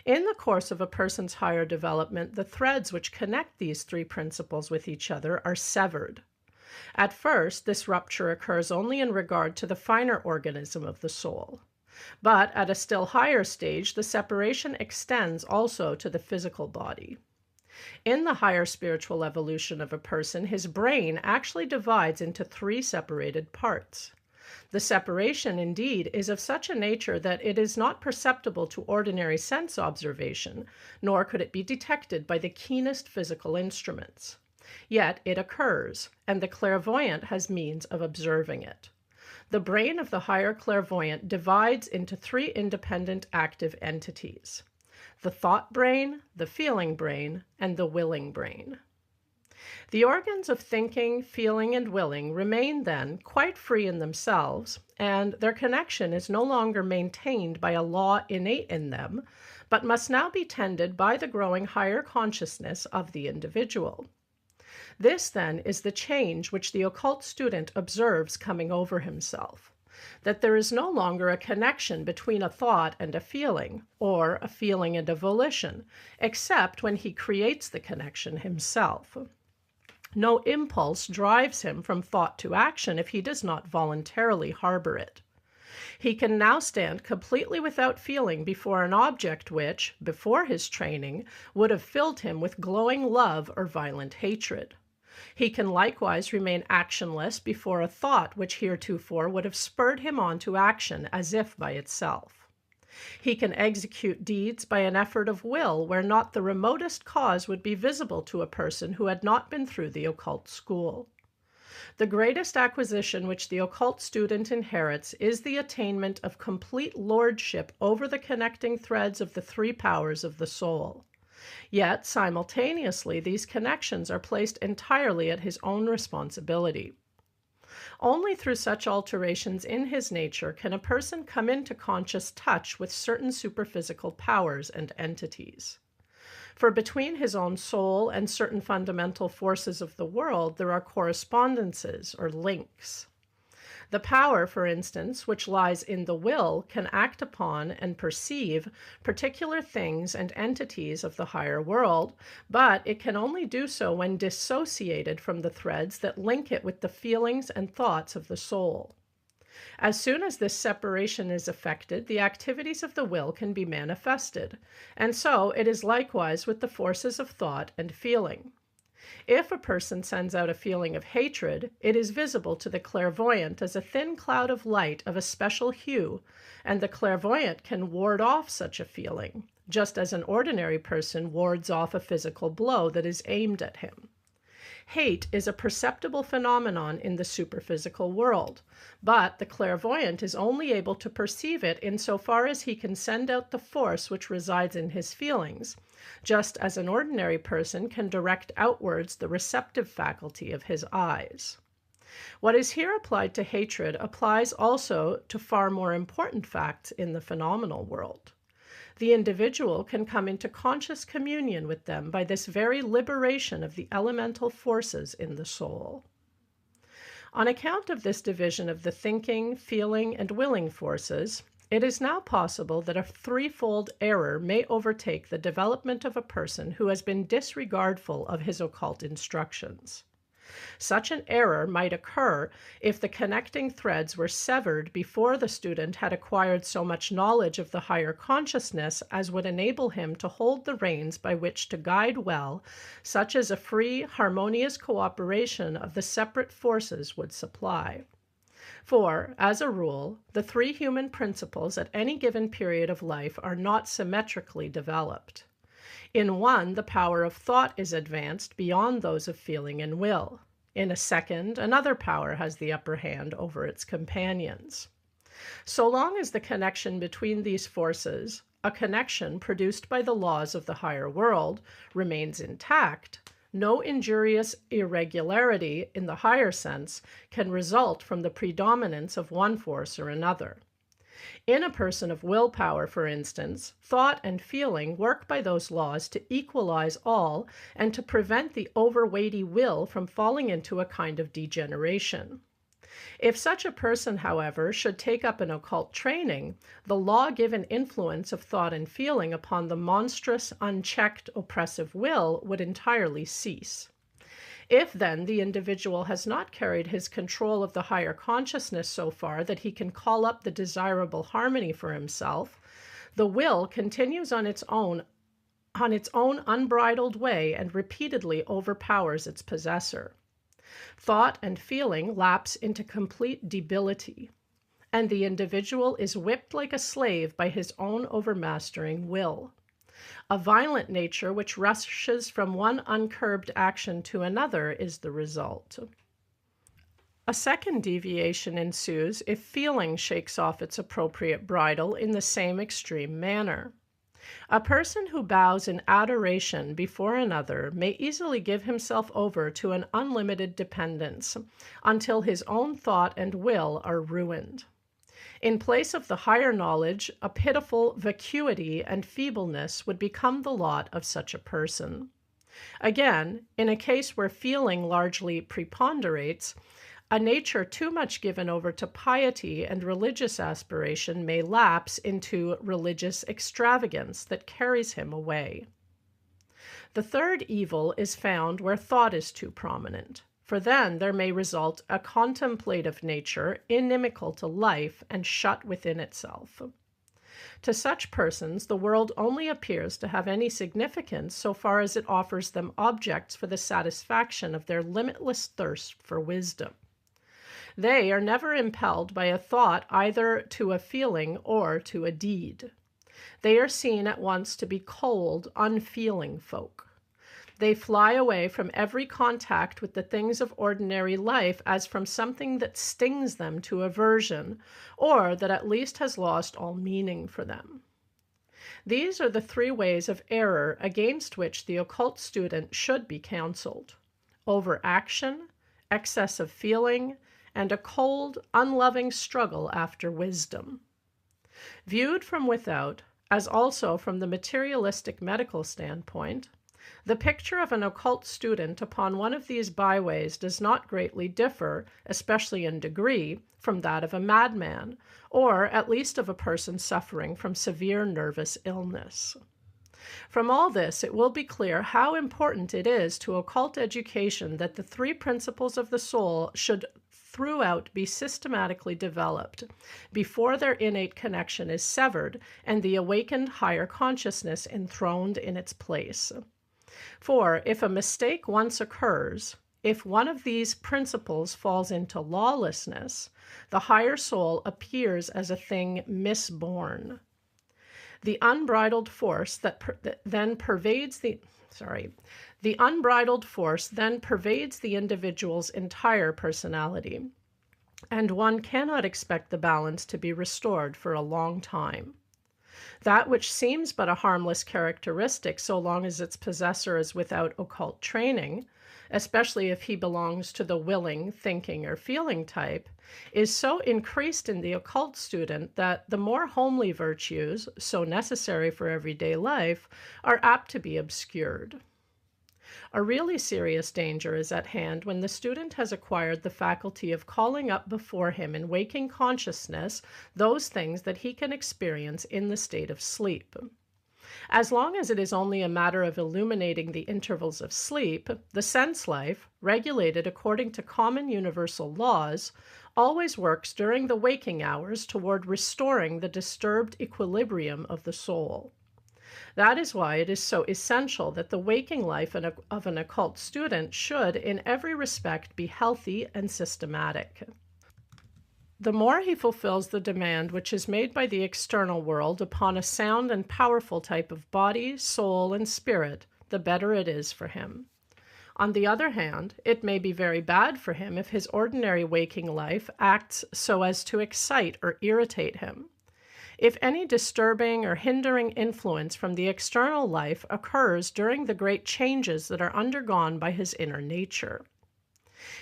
In the course of a person's higher development, the threads which connect these three principles with each other are severed. At first, this rupture occurs only in regard to the finer organism of the soul. But at a still higher stage, the separation extends also to the physical body. In the higher spiritual evolution of a person, his brain actually divides into three separated parts. The separation, indeed, is of such a nature that it is not perceptible to ordinary sense observation, nor could it be detected by the keenest physical instruments. Yet it occurs, and the clairvoyant has means of observing it. The brain of the higher clairvoyant divides into three independent active entities: the thought brain, the feeling brain, and the willing brain. The organs of thinking, feeling, and willing remain then quite free in themselves, and their connection is no longer maintained by a law innate in them, but must now be tended by the growing higher consciousness of the individual. This, then, is the change which the occult student observes coming over himself, that there is no longer a connection between a thought and a feeling, or a feeling and a volition, except when he creates the connection himself. No impulse drives him from thought to action if he does not voluntarily harbor it. He can now stand completely without feeling before an object which, before his training, would have filled him with glowing love or violent hatred. He can likewise remain actionless before a thought which heretofore would have spurred him on to action as if by itself. He can execute deeds by an effort of will where not the remotest cause would be visible to a person who had not been through the occult school. The greatest acquisition which the occult student inherits is the attainment of complete lordship over the connecting threads of the three powers of the soul. Yet, simultaneously, these connections are placed entirely at his own responsibility. Only through such alterations in his nature can a person come into conscious touch with certain superphysical powers and entities. For between his own soul and certain fundamental forces of the world, there are correspondences or links. The power, for instance, which lies in the will, can act upon and perceive particular things and entities of the higher world, but it can only do so when dissociated from the threads that link it with the feelings and thoughts of the soul. As soon as this separation is effected, the activities of the will can be manifested, and so it is likewise with the forces of thought and feeling. If a person sends out a feeling of hatred, it is visible to the clairvoyant as a thin cloud of light of a special hue, and the clairvoyant can ward off such a feeling, just as an ordinary person wards off a physical blow that is aimed at him. Hate is a perceptible phenomenon in the superphysical world, but the clairvoyant is only able to perceive it insofar as he can send out the force which resides in his feelings, just as an ordinary person can direct outwards the receptive faculty of his eyes. What is here applied to hatred applies also to far more important facts in the phenomenal world. The individual can come into conscious communion with them by this very liberation of the elemental forces in the soul. On account of this division of the thinking, feeling, and willing forces, it is now possible that a threefold error may overtake the development of a person who has been disregardful of his occult instructions. Such an error might occur if the connecting threads were severed before the student had acquired so much knowledge of the higher consciousness as would enable him to hold the reins by which to guide well, such as a free, harmonious cooperation of the separate forces would supply. For, as a rule, the three human principles at any given period of life are not symmetrically developed. In one, the power of thought is advanced beyond those of feeling and will. In a second, another power has the upper hand over its companions. So long as the connection between these forces, a connection produced by the laws of the higher world, remains intact, no injurious irregularity in the higher sense can result from the predominance of one force or another. In a person of willpower, for instance, thought and feeling work by those laws to equalize all and to prevent the overweighty will from falling into a kind of degeneration. If such a person, however, should take up an occult training, the law-given influence of thought and feeling upon the monstrous, unchecked, oppressive will would entirely cease. If, then, the individual has not carried his control of the higher consciousness so far that he can call up the desirable harmony for himself, the will continues on its own unbridled way and repeatedly overpowers its possessor. Thought and feeling lapse into complete debility, and the individual is whipped like a slave by his own overmastering will. A violent nature which rushes from one uncurbed action to another is the result. A second deviation ensues if feeling shakes off its appropriate bridle in the same extreme manner. A person who bows in adoration before another may easily give himself over to an unlimited dependence until his own thought and will are ruined. In place of the higher knowledge, a pitiful vacuity and feebleness would become the lot of such a person. Again, in a case where feeling largely preponderates, a nature too much given over to piety and religious aspiration may lapse into religious extravagance that carries him away. The third evil is found where thought is too prominent, for then there may result a contemplative nature inimical to life and shut within itself. To such persons, the world only appears to have any significance so far as it offers them objects for the satisfaction of their limitless thirst for wisdom. They are never impelled by a thought either to a feeling or to a deed. They are seen at once to be cold, unfeeling folk. They fly away from every contact with the things of ordinary life as from something that stings them to aversion, or that at least has lost all meaning for them. These are the three ways of error against which the occult student should be counseled: overaction, excess of feeling, and a cold, unloving struggle after wisdom. Viewed from without, as also from the materialistic medical standpoint, the picture of an occult student upon one of these byways does not greatly differ, especially in degree, from that of a madman, or at least of a person suffering from severe nervous illness. From all this, it will be clear how important it is to occult education that the three principles of the soul should throughout be systematically developed before their innate connection is severed and the awakened higher consciousness enthroned in its place. For if a mistake once occurs, if one of these principles falls into lawlessness, the higher soul appears as a thing misborn. The unbridled force then pervades the individual's entire personality, and one cannot expect the balance to be restored for a long time. That which seems but a harmless characteristic so long as its possessor is without occult training, especially if he belongs to the willing, thinking, or feeling type, is so increased in the occult student that the more homely virtues, so necessary for everyday life, are apt to be obscured. A really serious danger is at hand when the student has acquired the faculty of calling up before him in waking consciousness those things that he can experience in the state of sleep. As long as it is only a matter of illuminating the intervals of sleep, the sense life, regulated according to common universal laws, always works during the waking hours toward restoring the disturbed equilibrium of the soul. That is why it is so essential that the waking life of an occult student should, in every respect, be healthy and systematic. The more he fulfills the demand which is made by the external world upon a sound and powerful type of body, soul, and spirit, the better it is for him. On the other hand, it may be very bad for him if his ordinary waking life acts so as to excite or irritate him. If any disturbing or hindering influence from the external life occurs during the great changes that are undergone by his inner nature,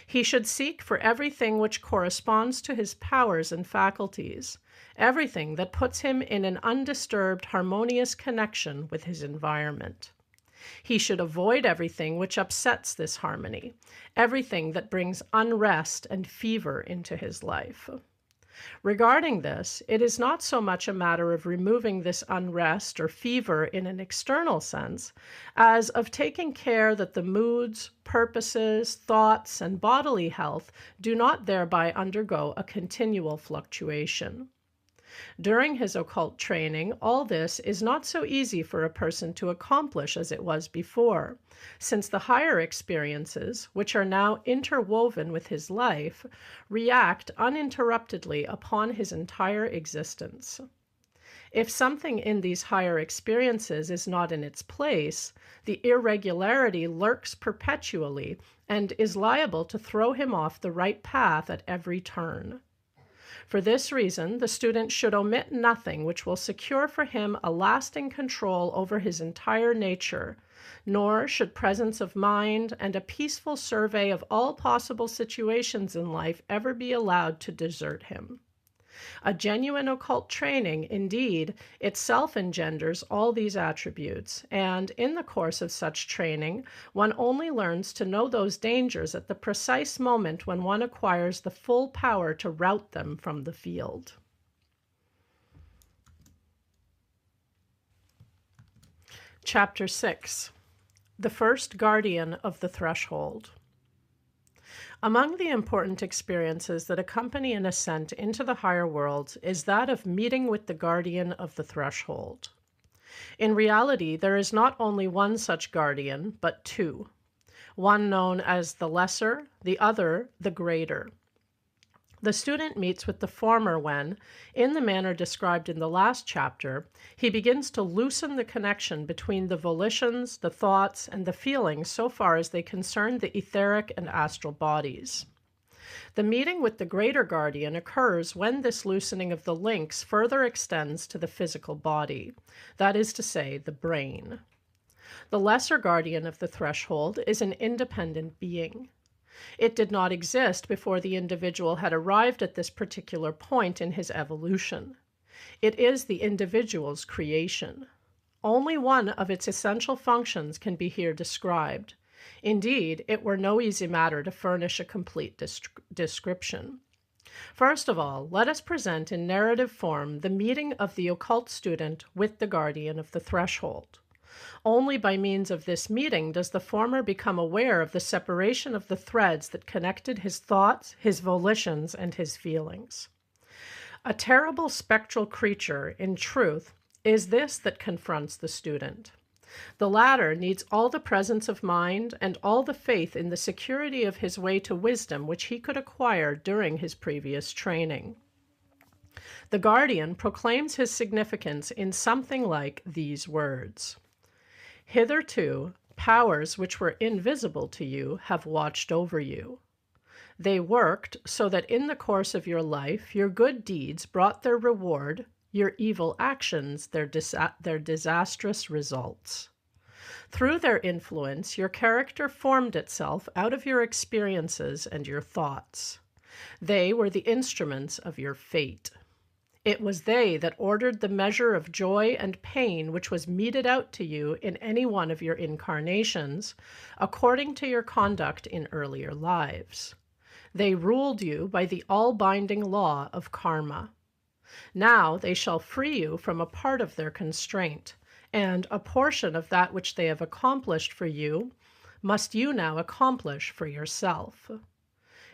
he should seek for everything which corresponds to his powers and faculties, everything that puts him in an undisturbed, harmonious connection with his environment. He should avoid everything which upsets this harmony, everything that brings unrest and fever into his life. Regarding this, it is not so much a matter of removing this unrest or fever in an external sense, as of taking care that the moods, purposes, thoughts, and bodily health do not thereby undergo a continual fluctuation. During his occult training, all this is not so easy for a person to accomplish as it was before, since the higher experiences, which are now interwoven with his life, react uninterruptedly upon his entire existence. If something in these higher experiences is not in its place, the irregularity lurks perpetually and is liable to throw him off the right path at every turn. For this reason, the student should omit nothing which will secure for him a lasting control over his entire nature, nor should presence of mind and a peaceful survey of all possible situations in life ever be allowed to desert him. A genuine occult training, indeed, itself engenders all these attributes, and in the course of such training, one only learns to know those dangers at the precise moment when one acquires the full power to rout them from the field. Chapter 6. The First Guardian of the Threshold. Among the important experiences that accompany an ascent into the higher worlds is that of meeting with the guardian of the threshold. In reality, there is not only one such guardian, but two, one known as the lesser, the other the greater. The student meets with the former when, in the manner described in the last chapter, he begins to loosen the connection between the volitions, the thoughts, and the feelings so far as they concern the etheric and astral bodies. The meeting with the greater guardian occurs when this loosening of the links further extends to the physical body, that is to say, the brain. The lesser guardian of the threshold is an independent being. It did not exist before the individual had arrived at this particular point in his evolution. It is the individual's creation. Only one of its essential functions can be here described. Indeed, it were no easy matter to furnish a complete description. First of all, let us present in narrative form the meeting of the occult student with the guardian of the threshold. Only by means of this meeting does the former become aware of the separation of the threads that connected his thoughts, his volitions, and his feelings. A terrible spectral creature, in truth, is this that confronts the student. The latter needs all the presence of mind and all the faith in the security of his way to wisdom which he could acquire during his previous training. The guardian proclaims his significance in something like these words. Hitherto, powers which were invisible to you have watched over you. They worked so that in the course of your life, your good deeds brought their reward, your evil actions their disastrous results. Through their influence, your character formed itself out of your experiences and your thoughts. They were the instruments of your fate. It was they that ordered the measure of joy and pain which was meted out to you in any one of your incarnations, according to your conduct in earlier lives. They ruled you by the all-binding law of karma. Now they shall free you from a part of their constraint, and a portion of that which they have accomplished for you must you now accomplish for yourself.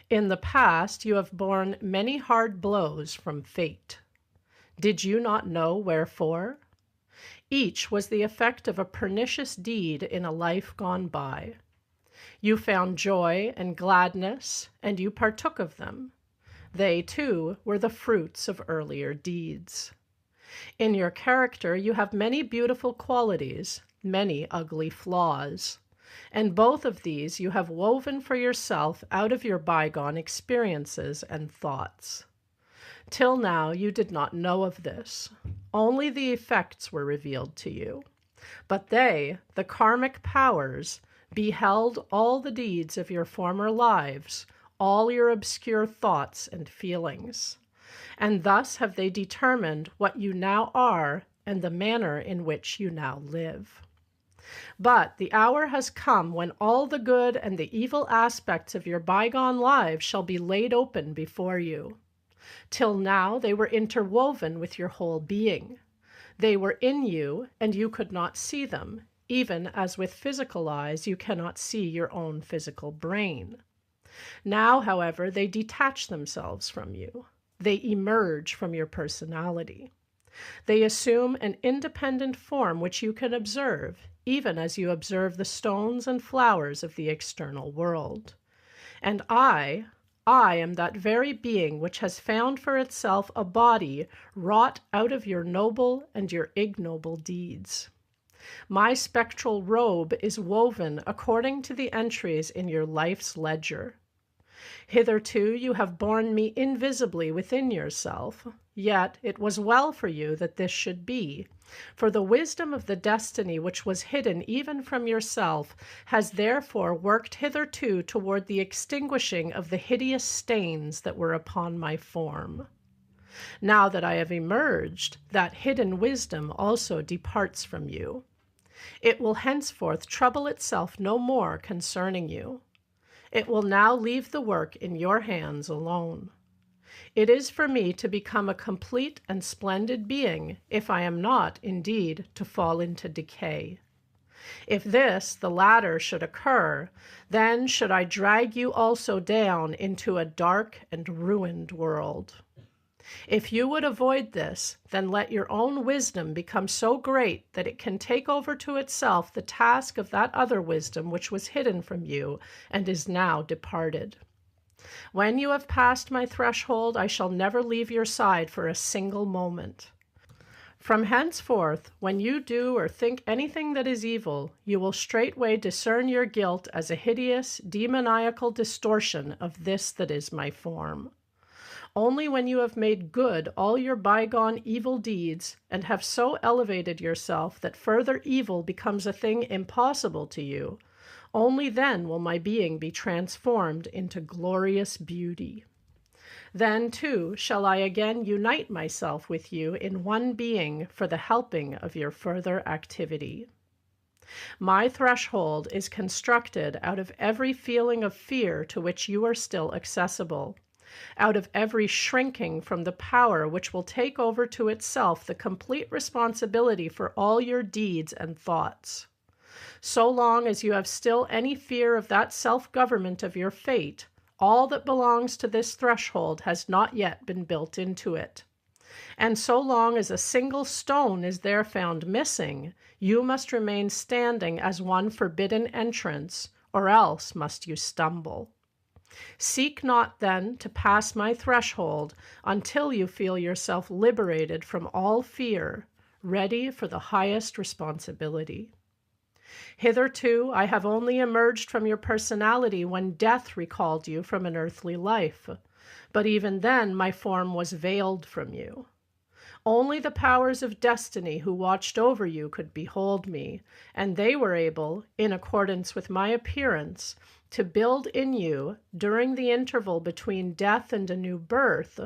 In the past you have borne many hard blows from fate. Did you not know wherefore? Each was the effect of a pernicious deed in a life gone by. You found joy and gladness, and you partook of them. They, too, were the fruits of earlier deeds. In your character you have many beautiful qualities, many ugly flaws, and both of these you have woven for yourself out of your bygone experiences and thoughts. Till now you did not know of this. Only the effects were revealed to you. But they, the karmic powers, beheld all the deeds of your former lives, all your obscure thoughts and feelings. And thus have they determined what you now are and the manner in which you now live. But the hour has come when all the good and the evil aspects of your bygone lives shall be laid open before you. Till now they were interwoven with your whole being. They were in you, and you could not see them, even as with physical eyes you cannot see your own physical brain. Now, however, they detach themselves from you. They emerge from your personality. They assume an independent form which you can observe, even as you observe the stones and flowers of the external world. And I am that very being which has found for itself a body wrought out of your noble and your ignoble deeds. My spectral robe is woven according to the entries in your life's ledger. Hitherto you have borne me invisibly within yourself, yet it was well for you that this should be, for the wisdom of the destiny which was hidden even from yourself has therefore worked hitherto toward the extinguishing of the hideous stains that were upon my form. Now that I have emerged, that hidden wisdom also departs from you. It will henceforth trouble itself no more concerning you. It will now leave the work in your hands alone. It is for me to become a complete and splendid being, if I am not, indeed, to fall into decay. If this, the latter, should occur, then should I drag you also down into a dark and ruined world. If you would avoid this, then let your own wisdom become so great that it can take over to itself the task of that other wisdom which was hidden from you and is now departed. When you have passed my threshold, I shall never leave your side for a single moment. From henceforth, when you do or think anything that is evil, you will straightway discern your guilt as a hideous, demoniacal distortion of this that is my form. Only when you have made good all your bygone evil deeds, and have so elevated yourself that further evil becomes a thing impossible to you, only then will my being be transformed into glorious beauty. Then, too, shall I again unite myself with you in one being for the helping of your further activity. My threshold is constructed out of every feeling of fear to which you are still accessible, out of every shrinking from the power which will take over to itself the complete responsibility for all your deeds and thoughts. So long as you have still any fear of that self-government of your fate, all that belongs to this threshold has not yet been built into it. And so long as a single stone is there found missing, you must remain standing as one forbidden entrance, or else must you stumble. Seek not, then, to pass my threshold until you feel yourself liberated from all fear, ready for the highest responsibility. Hitherto, I have only emerged from your personality when death recalled you from an earthly life, but even then my form was veiled from you. Only the powers of destiny who watched over you could behold me, and they were able, in accordance with my appearance, to build in you, during the interval between death and a new birth,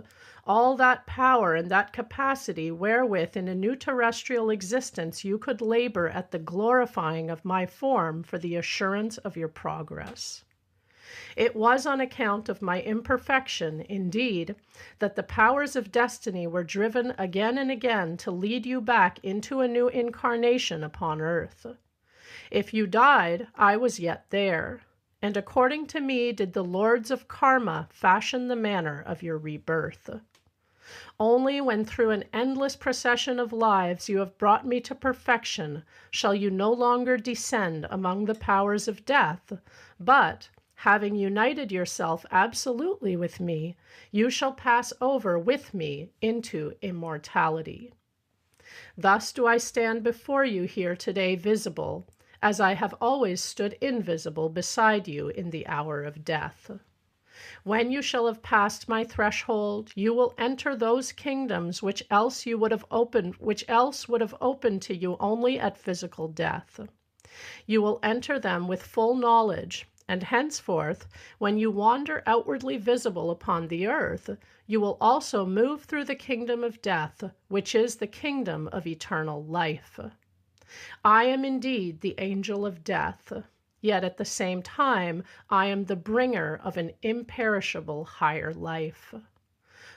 all that power and that capacity wherewith in a new terrestrial existence you could labor at the glorifying of my form for the assurance of your progress. It was on account of my imperfection, indeed, that the powers of destiny were driven again and again to lead you back into a new incarnation upon earth. If you died, I was yet there, and according to me did the lords of karma fashion the manner of your rebirth. Only when through an endless procession of lives you have brought me to perfection shall you no longer descend among the powers of death, but, having united yourself absolutely with me, you shall pass over with me into immortality. Thus do I stand before you here today visible, as I have always stood invisible beside you in the hour of death. When you shall have passed my threshold, you will enter those kingdoms which else would have opened to you only at physical death. You will enter them with full knowledge, and henceforth, when you wander outwardly visible upon the earth, you will also move through the kingdom of death, which is the kingdom of eternal life. I am indeed the angel of death, yet at the same time I am the bringer of an imperishable higher life.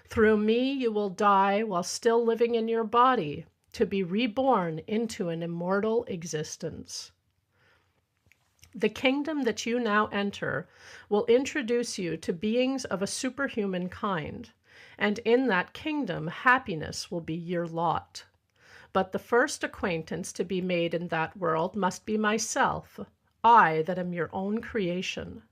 Through me you will die while still living in your body, to be reborn into an immortal existence. The kingdom that you now enter will introduce you to beings of a superhuman kind, and in that kingdom happiness will be your lot. But the first acquaintance to be made in that world must be myself, I that am your own creation.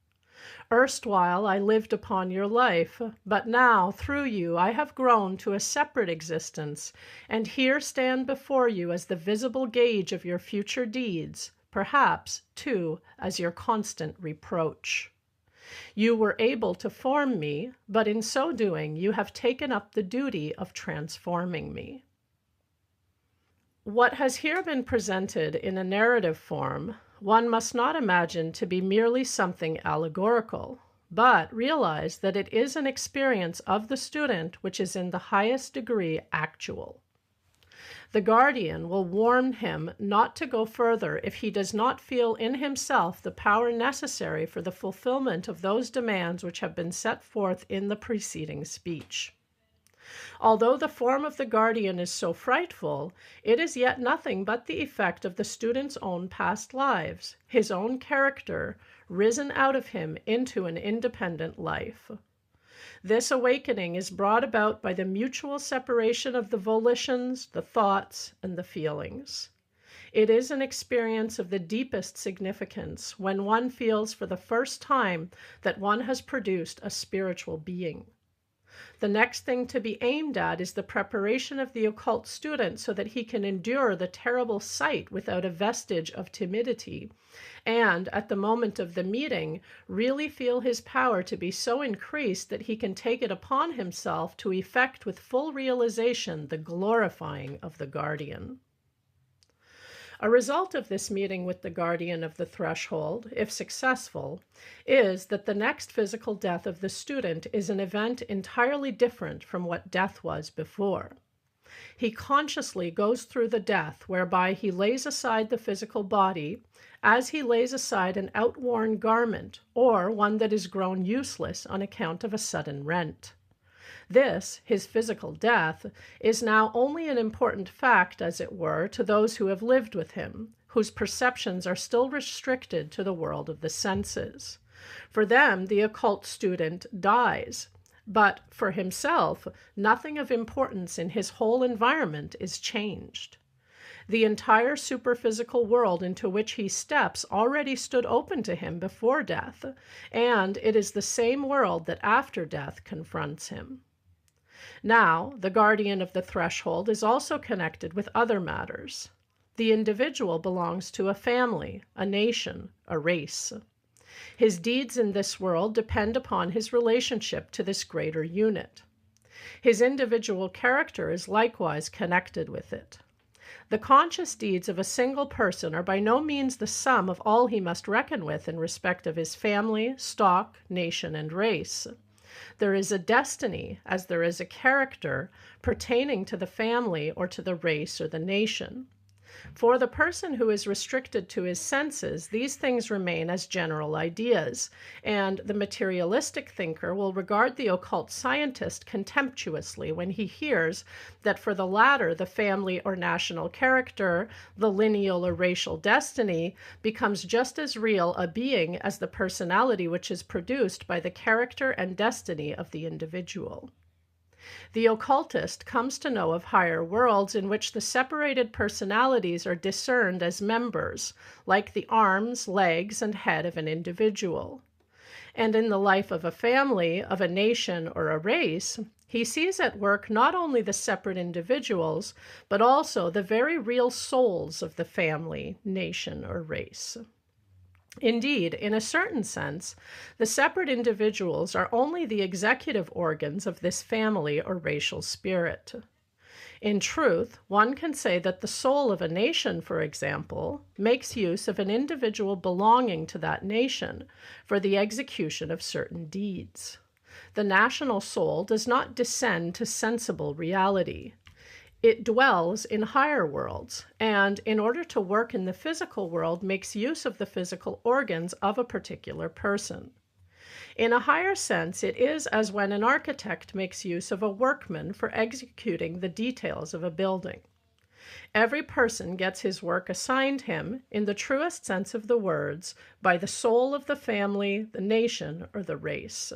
Erstwhile I lived upon your life, but now through you I have grown to a separate existence, and here stand before you as the visible gauge of your future deeds, perhaps, too, as your constant reproach. You were able to form me, but in so doing you have taken up the duty of transforming me. What has here been presented in a narrative form, one must not imagine to be merely something allegorical, but realize that it is an experience of the student which is in the highest degree actual. The guardian will warn him not to go further if he does not feel in himself the power necessary for the fulfillment of those demands which have been set forth in the preceding speech. Although the form of the guardian is so frightful, it is yet nothing but the effect of the student's own past lives, his own character, risen out of him into an independent life. This awakening is brought about by the mutual separation of the volitions, the thoughts, and the feelings. It is an experience of the deepest significance when one feels for the first time that one has produced a spiritual being. The next thing to be aimed at is the preparation of the occult student so that he can endure the terrible sight without a vestige of timidity, and at the moment of the meeting, really feel his power to be so increased that he can take it upon himself to effect with full realization the glorifying of the guardian. A result of this meeting with the guardian of the threshold, if successful, is that the next physical death of the student is an event entirely different from what death was before. He consciously goes through the death whereby he lays aside the physical body as he lays aside an outworn garment or one that is grown useless on account of a sudden rent. This, his physical death, is now only an important fact, as it were, to those who have lived with him, whose perceptions are still restricted to the world of the senses. For them, the occult student dies, but for himself, nothing of importance in his whole environment is changed. The entire superphysical world into which he steps already stood open to him before death, and it is the same world that after death confronts him. Now, the guardian of the threshold is also connected with other matters. The individual belongs to a family, a nation, a race. His deeds in this world depend upon his relationship to this greater unit. His individual character is likewise connected with it. The conscious deeds of a single person are by no means the sum of all he must reckon with in respect of his family, stock, nation, and race. There is a destiny, as there is a character, pertaining to the family or to the race or the nation. For the person who is restricted to his senses, these things remain as general ideas, and the materialistic thinker will regard the occult scientist contemptuously when he hears that for the latter, the family or national character, the lineal or racial destiny, becomes just as real a being as the personality which is produced by the character and destiny of the individual. The occultist comes to know of higher worlds in which the separated personalities are discerned as members, like the arms, legs, and head of an individual. And in the life of a family, of a nation, or a race, he sees at work not only the separate individuals, but also the very real souls of the family, nation, or race. Indeed, in a certain sense, the separate individuals are only the executive organs of this family or racial spirit. In truth, one can say that the soul of a nation, for example, makes use of an individual belonging to that nation for the execution of certain deeds. The national soul does not descend to sensible reality. It dwells in higher worlds, and in order to work in the physical world, makes use of the physical organs of a particular person. In a higher sense, it is as when an architect makes use of a workman for executing the details of a building. Every person gets his work assigned him, in the truest sense of the words, by the soul of the family, the nation, or the race.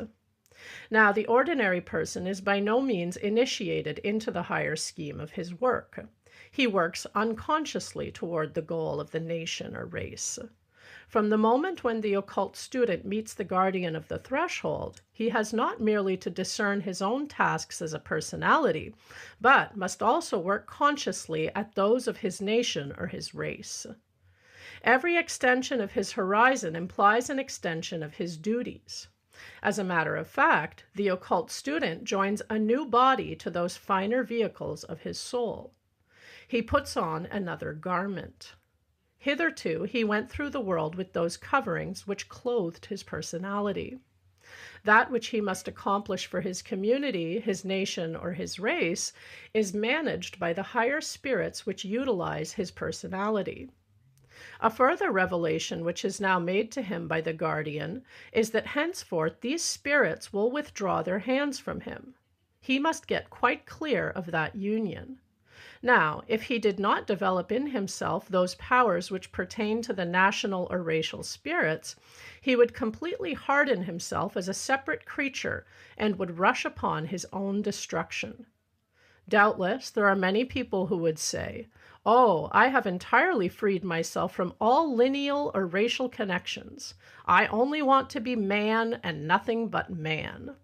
Now, the ordinary person is by no means initiated into the higher scheme of his work. He works unconsciously toward the goal of the nation or race. From the moment when the occult student meets the guardian of the threshold, he has not merely to discern his own tasks as a personality, but must also work consciously at those of his nation or his race. Every extension of his horizon implies an extension of his duties. As a matter of fact, the occult student joins a new body to those finer vehicles of his soul. He puts on another garment. Hitherto, he went through the world with those coverings which clothed his personality. That which he must accomplish for his community, his nation, or his race is managed by the higher spirits which utilize his personality. A further revelation which is now made to him by the guardian is that henceforth these spirits will withdraw their hands from him. He must get quite clear of that union. Now, if he did not develop in himself those powers which pertain to the national or racial spirits, he would completely harden himself as a separate creature and would rush upon his own destruction. Doubtless, there are many people who would say, "Oh, I have entirely freed myself from all lineal or racial connections. I only want to be man and nothing but man."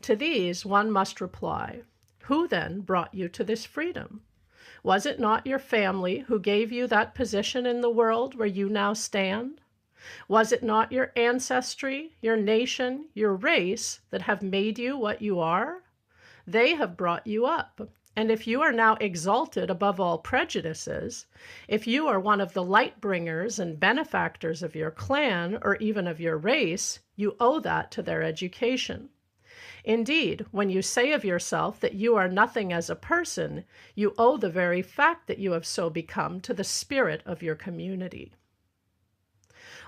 To these, one must reply, who then brought you to this freedom? Was it not your family who gave you that position in the world where you now stand? Was it not your ancestry, your nation, your race that have made you what you are? They have brought you up. And if you are now exalted above all prejudices, if you are one of the light bringers and benefactors of your clan or even of your race, you owe that to their education. Indeed, when you say of yourself that you are nothing as a person, you owe the very fact that you have so become to the spirit of your community.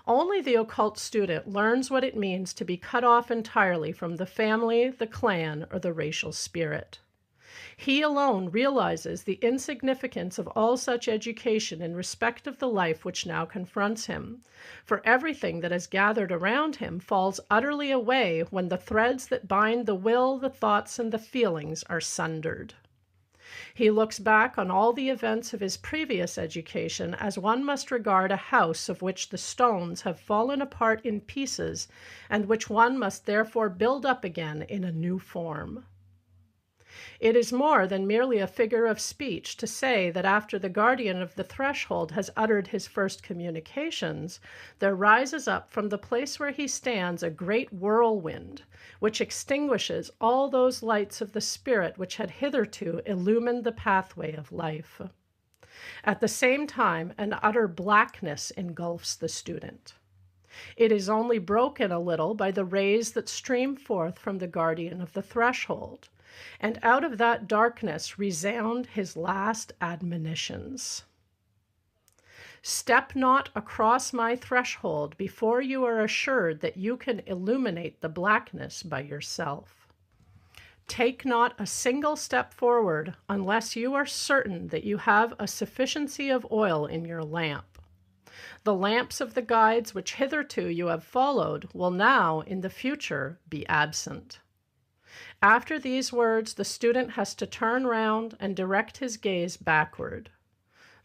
Only the occult student learns what it means to be cut off entirely from the family, the clan, or the racial spirit. He alone realizes the insignificance of all such education in respect of the life which now confronts him, for everything that is gathered around him falls utterly away when the threads that bind the will, the thoughts, and the feelings are sundered. He looks back on all the events of his previous education as one must regard a house of which the stones have fallen apart in pieces and which one must therefore build up again in a new form. It is more than merely a figure of speech to say that after the guardian of the threshold has uttered his first communications, there rises up from the place where he stands a great whirlwind, which extinguishes all those lights of the spirit which had hitherto illumined the pathway of life. At the same time, an utter blackness engulfs the student. It is only broken a little by the rays that stream forth from the guardian of the threshold, and out of that darkness resound his last admonitions. Step not across my threshold before you are assured that you can illuminate the blackness by yourself. Take not a single step forward unless you are certain that you have a sufficiency of oil in your lamp. The lamps of the guides which hitherto you have followed will now, in the future, be absent. After these words, the student has to turn round and direct his gaze backward.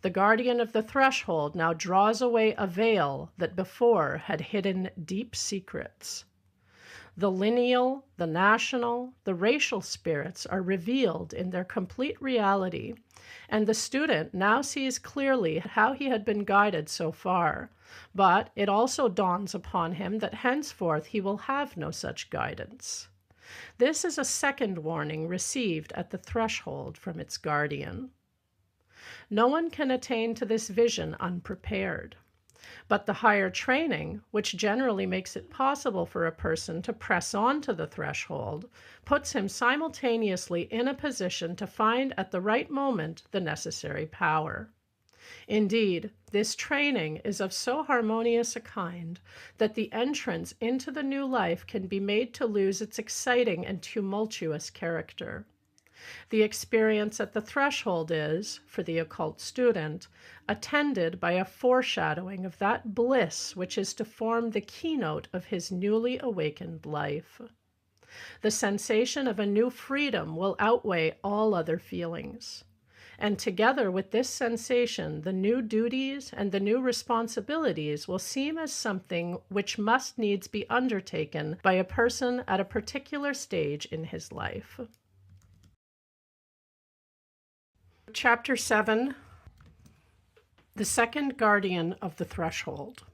The guardian of the threshold now draws away a veil that before had hidden deep secrets. The lineal, the national, the racial spirits are revealed in their complete reality, and the student now sees clearly how he had been guided so far, but it also dawns upon him that henceforth he will have no such guidance. This is a second warning received at the threshold from its guardian. No one can attain to this vision unprepared, but the higher training, which generally makes it possible for a person to press on to the threshold, puts him simultaneously in a position to find at the right moment the necessary power. Indeed, this training is of so harmonious a kind that the entrance into the new life can be made to lose its exciting and tumultuous character. The experience at the threshold is, for the occult student, attended by a foreshadowing of that bliss which is to form the keynote of his newly awakened life. The sensation of a new freedom will outweigh all other feelings. And together with this sensation, the new duties and the new responsibilities will seem as something which must needs be undertaken by a person at a particular stage in his life. Chapter 7, The Second Guardian of the Threshold.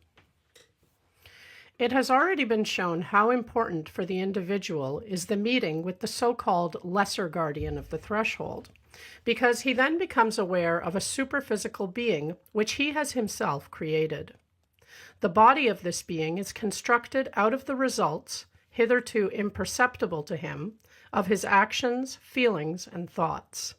It has already been shown how important for the individual is the meeting with the so-called lesser guardian of the threshold, because he then becomes aware of a superphysical being which he has himself created. The body of this being is constructed out of the results, hitherto imperceptible to him, of his actions, feelings, and thoughts.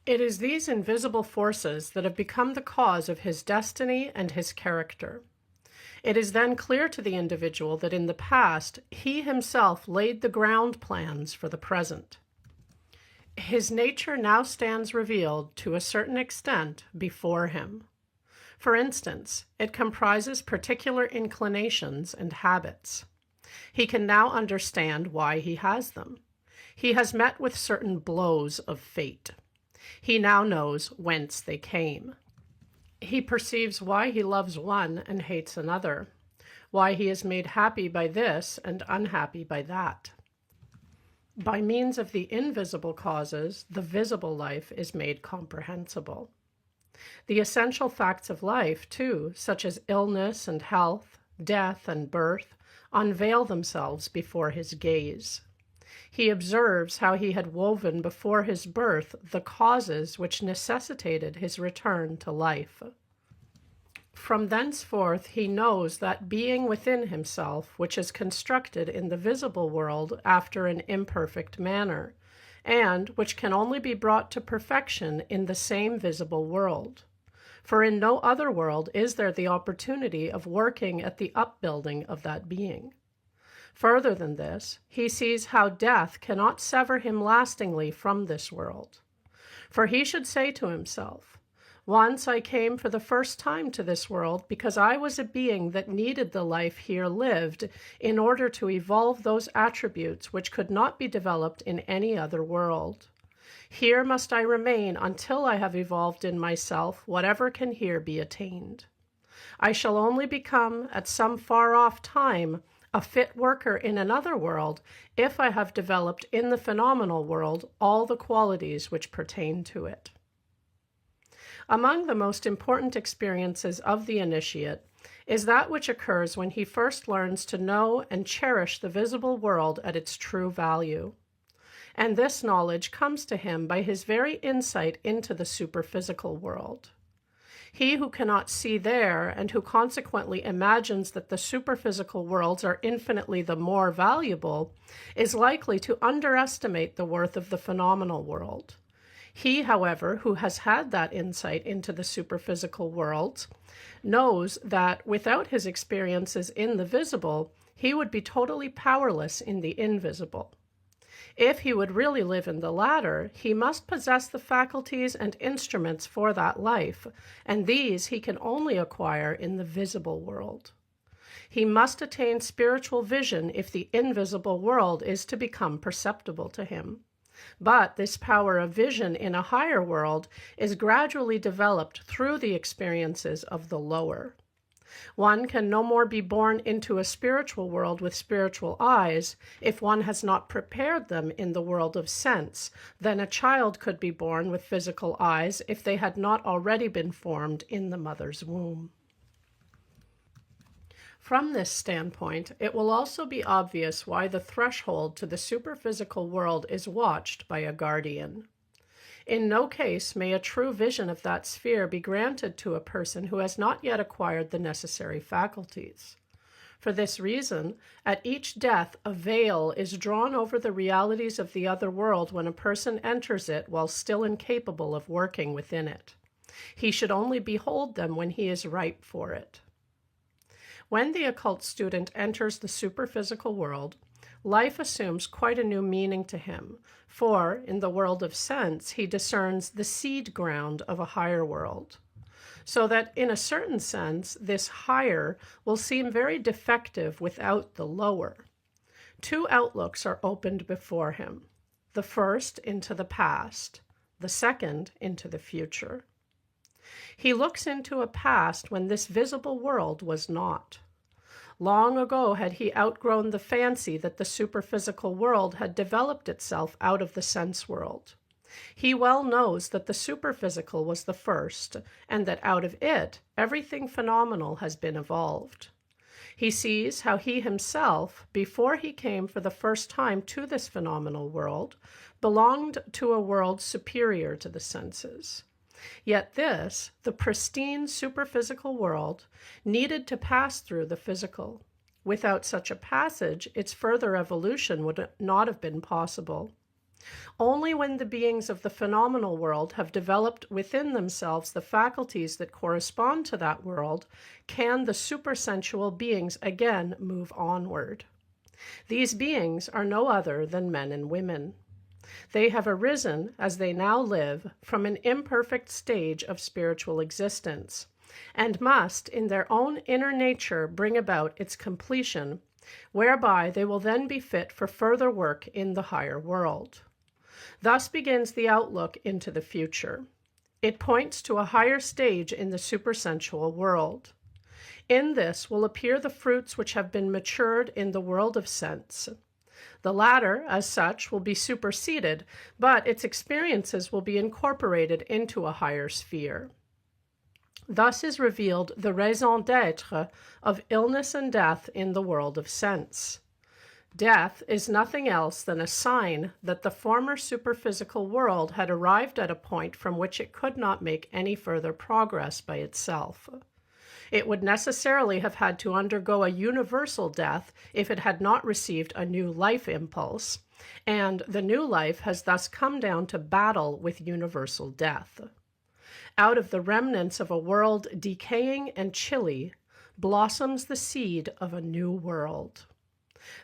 It is these invisible forces that have become the cause of his destiny and his character. It is then clear to the individual that in the past, he himself laid the ground plans for the present. His nature now stands revealed, to a certain extent, before him. For instance, it comprises particular inclinations and habits. He can now understand why he has them. He has met with certain blows of fate. He now knows whence they came. He perceives why he loves one and hates another, why he is made happy by this and unhappy by that. By means of the invisible causes, the visible life is made comprehensible. The essential facts of life, too, such as illness and health, death and birth, unveil themselves before his gaze. He observes how he had woven before his birth the causes which necessitated his return to life. From thenceforth he knows that being within himself, which is constructed in the visible world after an imperfect manner, and which can only be brought to perfection in the same visible world. For in no other world is there the opportunity of working at the upbuilding of that being. Further than this, he sees how death cannot sever him lastingly from this world. For he should say to himself, "Once I came for the first time to this world because I was a being that needed the life here lived in order to evolve those attributes which could not be developed in any other world. Here must I remain until I have evolved in myself whatever can here be attained. I shall only become, at some far-off time, a fit worker in another world if I have developed in the phenomenal world all the qualities which pertain to it." Among the most important experiences of the initiate is that which occurs when he first learns to know and cherish the visible world at its true value. And this knowledge comes to him by his very insight into the superphysical world. He who cannot see there, and who consequently imagines that the superphysical worlds are infinitely the more valuable, is likely to underestimate the worth of the phenomenal world. He, however, who has had that insight into the superphysical worlds, knows that without his experiences in the visible, he would be totally powerless in the invisible. If he would really live in the latter, he must possess the faculties and instruments for that life, and these he can only acquire in the visible world. He must attain spiritual vision if the invisible world is to become perceptible to him. But this power of vision in a higher world is gradually developed through the experiences of the lower. One can no more be born into a spiritual world with spiritual eyes if one has not prepared them in the world of sense than a child could be born with physical eyes if they had not already been formed in the mother's womb. From this standpoint, it will also be obvious why the threshold to the superphysical world is watched by a guardian. In no case may a true vision of that sphere be granted to a person who has not yet acquired the necessary faculties. For this reason, at each death, a veil is drawn over the realities of the other world when a person enters it while still incapable of working within it. He should only behold them when he is ripe for it. When the occult student enters the superphysical world, life assumes quite a new meaning to him, for in the world of sense he discerns the seed ground of a higher world. So that in a certain sense, this higher will seem very defective without the lower. Two outlooks are opened before him, the first into the past, the second into the future. He looks into a past when this visible world was not. Long ago had he outgrown the fancy that the superphysical world had developed itself out of the sense world. He well knows that the superphysical was the first, and that out of it everything phenomenal has been evolved. He sees how he himself, before he came for the first time to this phenomenal world, belonged to a world superior to the senses. Yet this, the pristine superphysical world, needed to pass through the physical. Without such a passage, its further evolution would not have been possible. Only when the beings of the phenomenal world have developed within themselves the faculties that correspond to that world can the supersensual beings again move onward. These beings are no other than men and women. They have arisen, as they now live, from an imperfect stage of spiritual existence, and must, in their own inner nature, bring about its completion whereby they will then be fit for further work in the higher world. Thus begins the outlook into the future. It points to a higher stage in the supersensual world. In this will appear the fruits which have been matured in the world of sense. The latter, as such, will be superseded, but its experiences will be incorporated into a higher sphere. Thus is revealed the raison d'être of illness and death in the world of sense. Death is nothing else than a sign that the former superphysical world had arrived at a point from which it could not make any further progress by itself. It would necessarily have had to undergo a universal death if it had not received a new life impulse, and the new life has thus come down to battle with universal death. Out of the remnants of a world decaying and chilly blossoms the seed of a new world.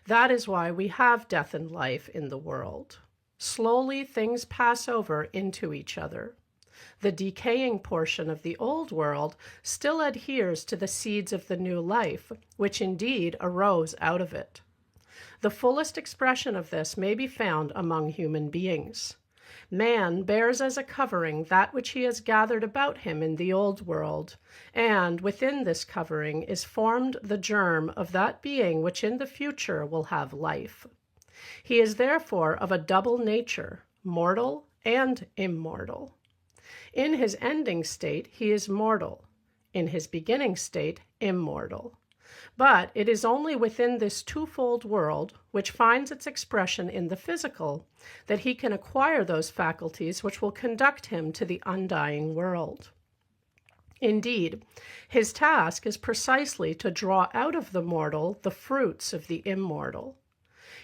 That is why we have death and life in the world. Slowly things pass over into each other. The decaying portion of the old world still adheres to the seeds of the new life, which indeed arose out of it. The fullest expression of this may be found among human beings. Man bears as a covering that which he has gathered about him in the old world, and within this covering is formed the germ of that being which in the future will have life. He is therefore of a double nature, mortal and immortal. In his ending state, he is mortal. In his beginning state, immortal. But it is only within this twofold world, which finds its expression in the physical, that he can acquire those faculties which will conduct him to the undying world. Indeed, his task is precisely to draw out of the mortal the fruits of the immortal.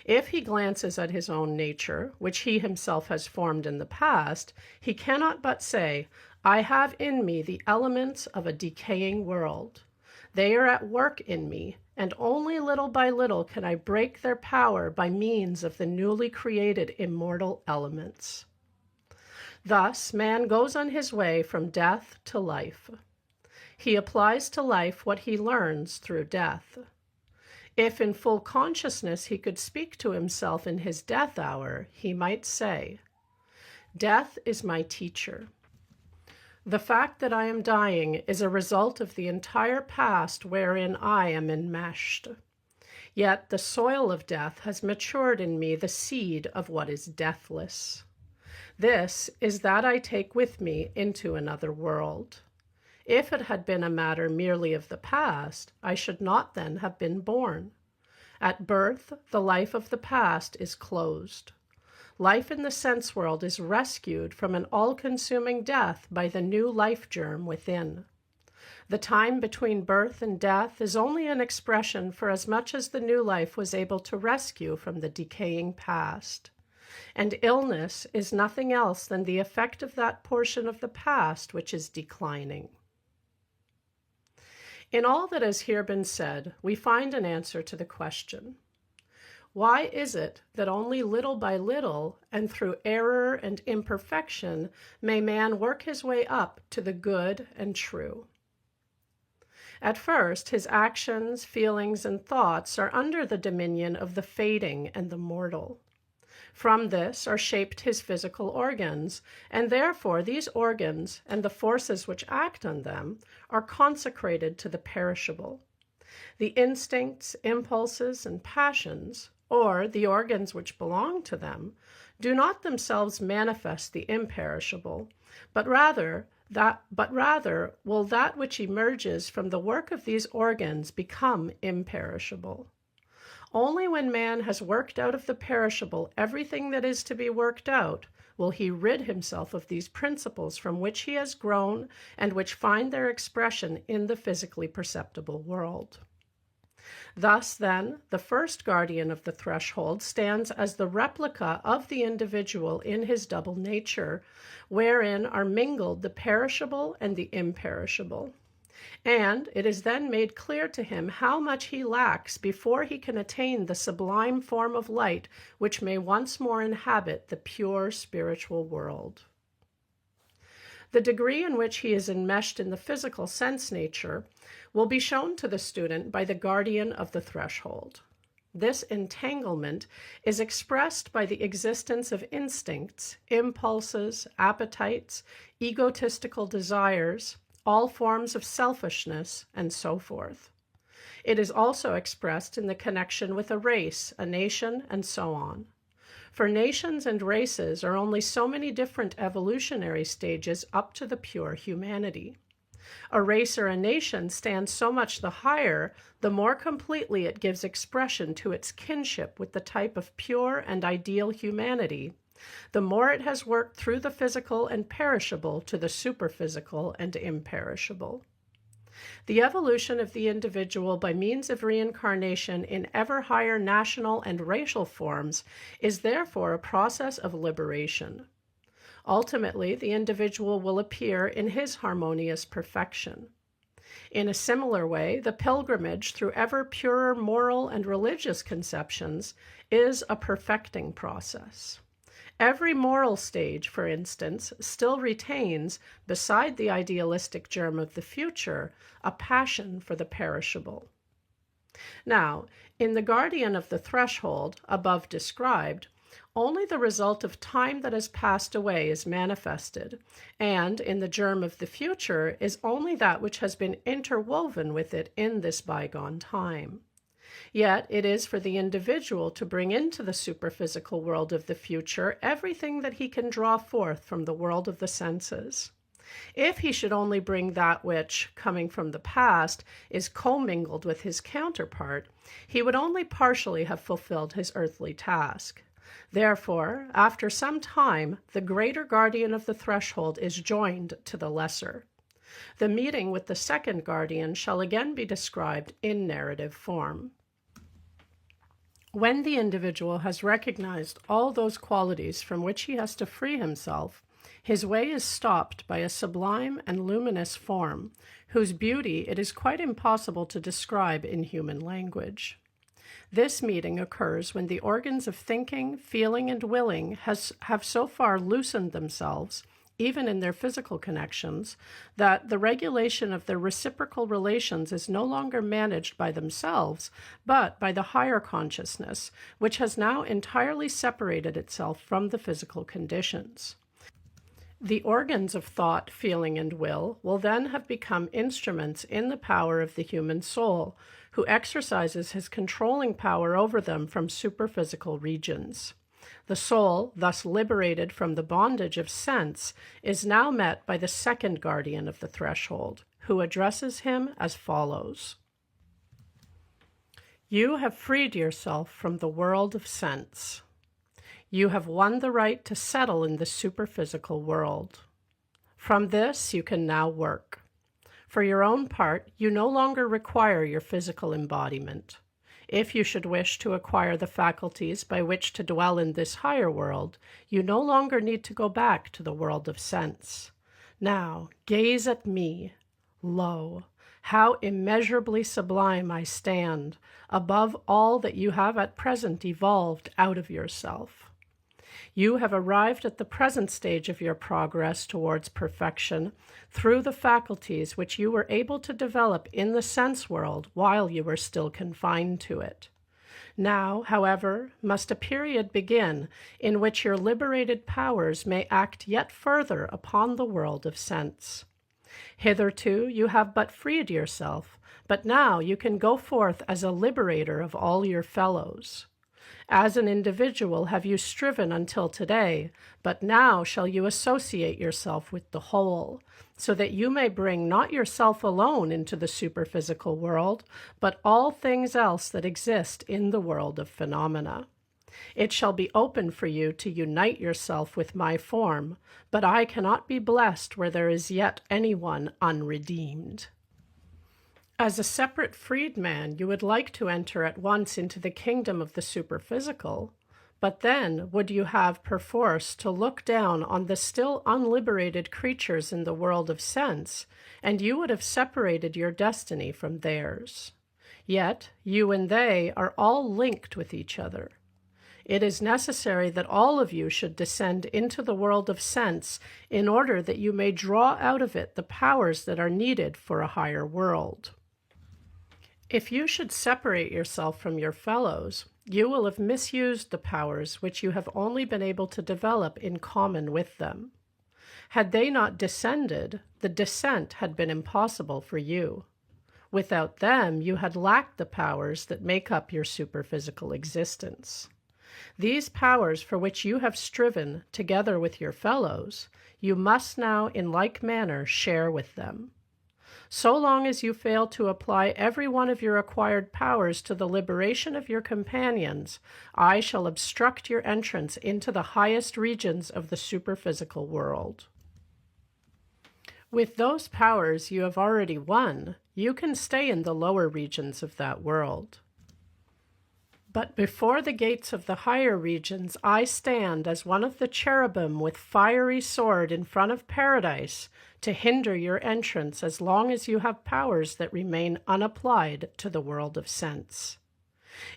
If he glances at his own nature, which he himself has formed in the past, he cannot but say, "I have in me the elements of a decaying world. They are at work in me, and only little by little can I break their power by means of the newly created immortal elements." Thus, man goes on his way from death to life. He applies to life what he learns through death. If in full consciousness he could speak to himself in his death hour, he might say, "Death is my teacher. The fact that I am dying is a result of the entire past wherein I am enmeshed. Yet the soil of death has matured in me the seed of what is deathless. This is that I take with me into another world. If it had been a matter merely of the past, I should not then have been born. At birth, the life of the past is closed. Life in the sense world is rescued from an all-consuming death by the new life germ within. The time between birth and death is only an expression for as much as the new life was able to rescue from the decaying past. And illness is nothing else than the effect of that portion of the past which is declining. In all that has here been said, we find an answer to the question, why is it that only little by little, and through error and imperfection, may man work his way up to the good and true? At first, his actions, feelings, and thoughts are under the dominion of the fading and the mortal. From this are shaped his physical organs, and therefore these organs and the forces which act on them are consecrated to the perishable. The instincts, impulses, and passions, or the organs which belong to them, do not themselves manifest the imperishable, but rather will that which emerges from the work of these organs become imperishable. Only when man has worked out of the perishable everything that is to be worked out, will he rid himself of these principles from which he has grown and which find their expression in the physically perceptible world. Thus, then, the first guardian of the threshold stands as the replica of the individual in his double nature, wherein are mingled the perishable and the imperishable. And it is then made clear to him how much he lacks before he can attain the sublime form of light which may once more inhabit the pure spiritual world. The degree in which he is enmeshed in the physical sense nature will be shown to the student by the guardian of the threshold. This entanglement is expressed by the existence of instincts, impulses, appetites, egotistical desires, all forms of selfishness, and so forth. It is also expressed in the connection with a race, a nation, and so on. For nations and races are only so many different evolutionary stages up to the pure humanity. A race or a nation stands so much the higher, the more completely it gives expression to its kinship with the type of pure and ideal humanity, the more it has worked through the physical and perishable to the superphysical and imperishable. The evolution of the individual by means of reincarnation in ever higher national and racial forms is therefore a process of liberation. Ultimately, the individual will appear in his harmonious perfection. In a similar way, the pilgrimage through ever purer moral and religious conceptions is a perfecting process. Every moral stage, for instance, still retains, beside the idealistic germ of the future, a passion for the perishable. Now, in the guardian of the threshold, above described, only the result of time that has passed away is manifested, and in the germ of the future is only that which has been interwoven with it in this bygone time. Yet it is for the individual to bring into the superphysical world of the future everything that he can draw forth from the world of the senses. If he should only bring that which, coming from the past, is commingled with his counterpart, he would only partially have fulfilled his earthly task. Therefore, after some time, the greater guardian of the threshold is joined to the lesser. The meeting with the second guardian shall again be described in narrative form. When the individual has recognized all those qualities from which he has to free himself, his way is stopped by a sublime and luminous form, whose beauty it is quite impossible to describe in human language. This meeting occurs when the organs of thinking, feeling, and willing have so far loosened themselves, even in their physical connections, that the regulation of their reciprocal relations is no longer managed by themselves, but by the higher consciousness, which has now entirely separated itself from the physical conditions. The organs of thought, feeling, and will then have become instruments in the power of the human soul, who exercises his controlling power over them from superphysical regions. The soul, thus liberated from the bondage of sense, is now met by the second guardian of the threshold, who addresses him as follows. You have freed yourself from the world of sense. You have won the right to settle in the superphysical world. From this, you can now work. For your own part, you no longer require your physical embodiment. If you should wish to acquire the faculties by which to dwell in this higher world, you no longer need to go back to the world of sense. Now, gaze at me. Lo, how immeasurably sublime I stand, above all that you have at present evolved out of yourself. You have arrived at the present stage of your progress towards perfection through the faculties which you were able to develop in the sense world while you were still confined to it. Now, however, must a period begin in which your liberated powers may act yet further upon the world of sense. Hitherto you have but freed yourself, but now you can go forth as a liberator of all your fellows. As an individual have you striven until today, but now shall you associate yourself with the whole, so that you may bring not yourself alone into the superphysical world, but all things else that exist in the world of phenomena. It shall be open for you to unite yourself with my form, but I cannot be blessed where there is yet anyone unredeemed. As a separate freedman, you would like to enter at once into the kingdom of the superphysical, but then would you have perforce to look down on the still unliberated creatures in the world of sense, and you would have separated your destiny from theirs. Yet you and they are all linked with each other. It is necessary that all of you should descend into the world of sense in order that you may draw out of it the powers that are needed for a higher world. If you should separate yourself from your fellows, you will have misused the powers which you have only been able to develop in common with them. Had they not descended, the descent had been impossible for you. Without them, you had lacked the powers that make up your superphysical existence. These powers for which you have striven together with your fellows, you must now in like manner share with them. So long as you fail to apply every one of your acquired powers to the liberation of your companions, I shall obstruct your entrance into the highest regions of the superphysical world. With those powers you have already won, you can stay in the lower regions of that world. But before the gates of the higher regions, I stand as one of the cherubim with fiery sword in front of paradise to hinder your entrance as long as you have powers that remain unapplied to the world of sense.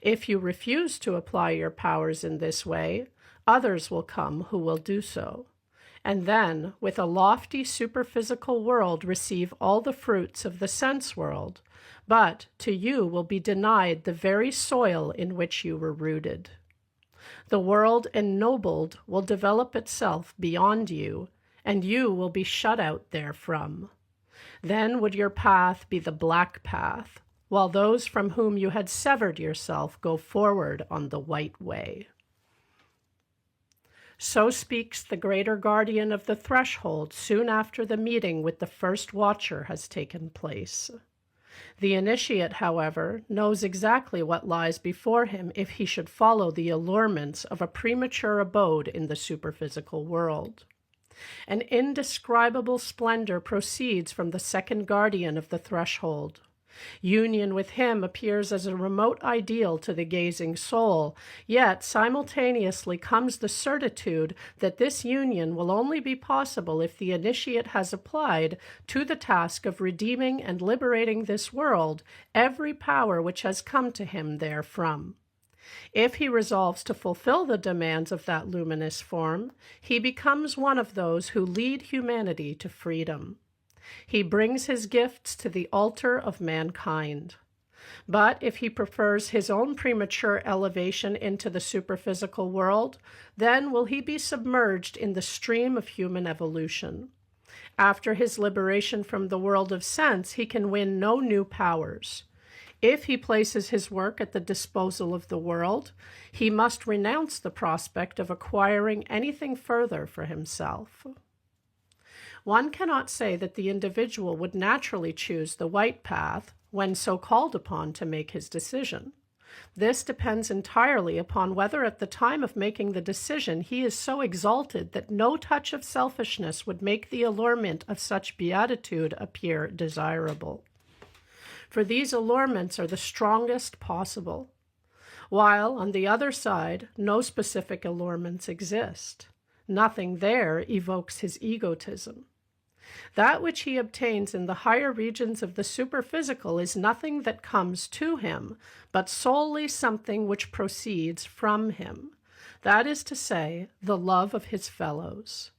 If you refuse to apply your powers in this way, others will come who will do so, and then, with a lofty superphysical world, receive all the fruits of the sense world, but to you will be denied the very soil in which you were rooted. The world ennobled will develop itself beyond you, and you will be shut out therefrom. Then would your path be the black path, while those from whom you had severed yourself go forward on the white way. So speaks the greater guardian of the threshold soon after the meeting with the first watcher has taken place. The initiate, however, knows exactly what lies before him if he should follow the allurements of a premature abode in the superphysical world. An indescribable splendor proceeds from the second guardian of the threshold. Union with him appears as a remote ideal to the gazing soul, yet simultaneously comes the certitude that this union will only be possible if the initiate has applied to the task of redeeming and liberating this world every power which has come to him therefrom. If he resolves to fulfill the demands of that luminous form, he becomes one of those who lead humanity to freedom. He brings his gifts to the altar of mankind. But if he prefers his own premature elevation into the superphysical world, then will he be submerged in the stream of human evolution. After his liberation from the world of sense, he can win no new powers. If he places his work at the disposal of the world, he must renounce the prospect of acquiring anything further for himself. One cannot say that the individual would naturally choose the white path when so called upon to make his decision. This depends entirely upon whether at the time of making the decision he is so exalted that no touch of selfishness would make the allurement of such beatitude appear desirable. For these allurements are the strongest possible, while, on the other side, no specific allurements exist. Nothing there evokes his egotism. That which he obtains in the higher regions of the superphysical is nothing that comes to him, but solely something which proceeds from him. That is to say, the love of his fellows.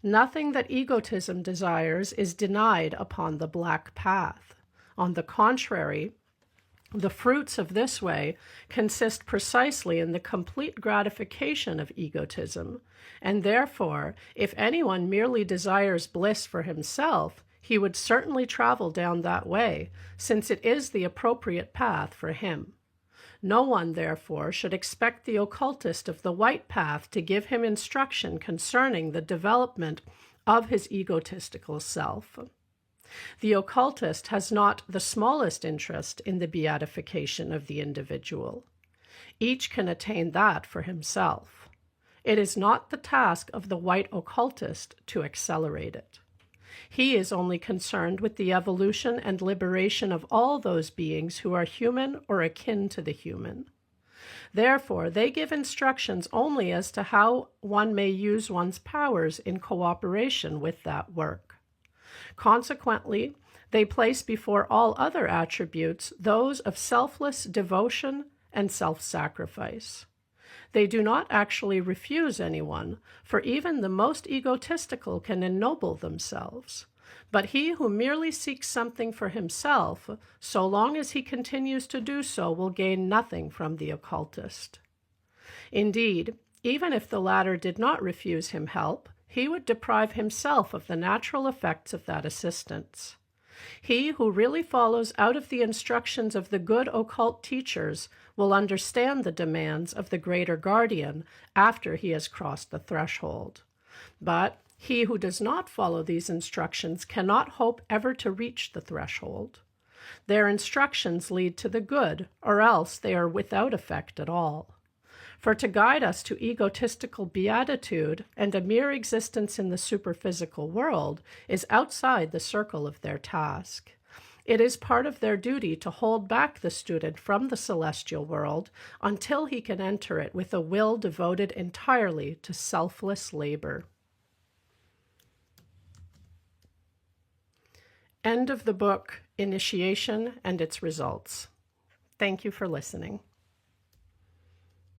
Nothing that egotism desires is denied upon the black path. On the contrary, the fruits of this way consist precisely in the complete gratification of egotism, and therefore, if anyone merely desires bliss for himself, he would certainly travel down that way, since it is the appropriate path for him. No one, therefore, should expect the occultist of the white path to give him instruction concerning the development of his egotistical self. The occultist has not the smallest interest in the beatification of the individual. Each can attain that for himself. It is not the task of the white occultist to accelerate it. He is only concerned with the evolution and liberation of all those beings who are human or akin to the human. Therefore, they give instructions only as to how one may use one's powers in cooperation with that work. Consequently, they place before all other attributes those of selfless devotion and self-sacrifice. They do not actually refuse anyone, for even the most egotistical can ennoble themselves. But he who merely seeks something for himself, so long as he continues to do so, will gain nothing from the occultist. Indeed, even if the latter did not refuse him help, he would deprive himself of the natural effects of that assistance. He who really follows out of the instructions of the good occult teachers will understand the demands of the greater guardian after he has crossed the threshold. But he who does not follow these instructions cannot hope ever to reach the threshold. Their instructions lead to the good, or else they are without effect at all. For to guide us to egotistical beatitude and a mere existence in the superphysical world is outside the circle of their task. It is part of their duty to hold back the student from the celestial world until he can enter it with a will devoted entirely to selfless labor. End of the book, Initiation and its Results. Thank you for listening.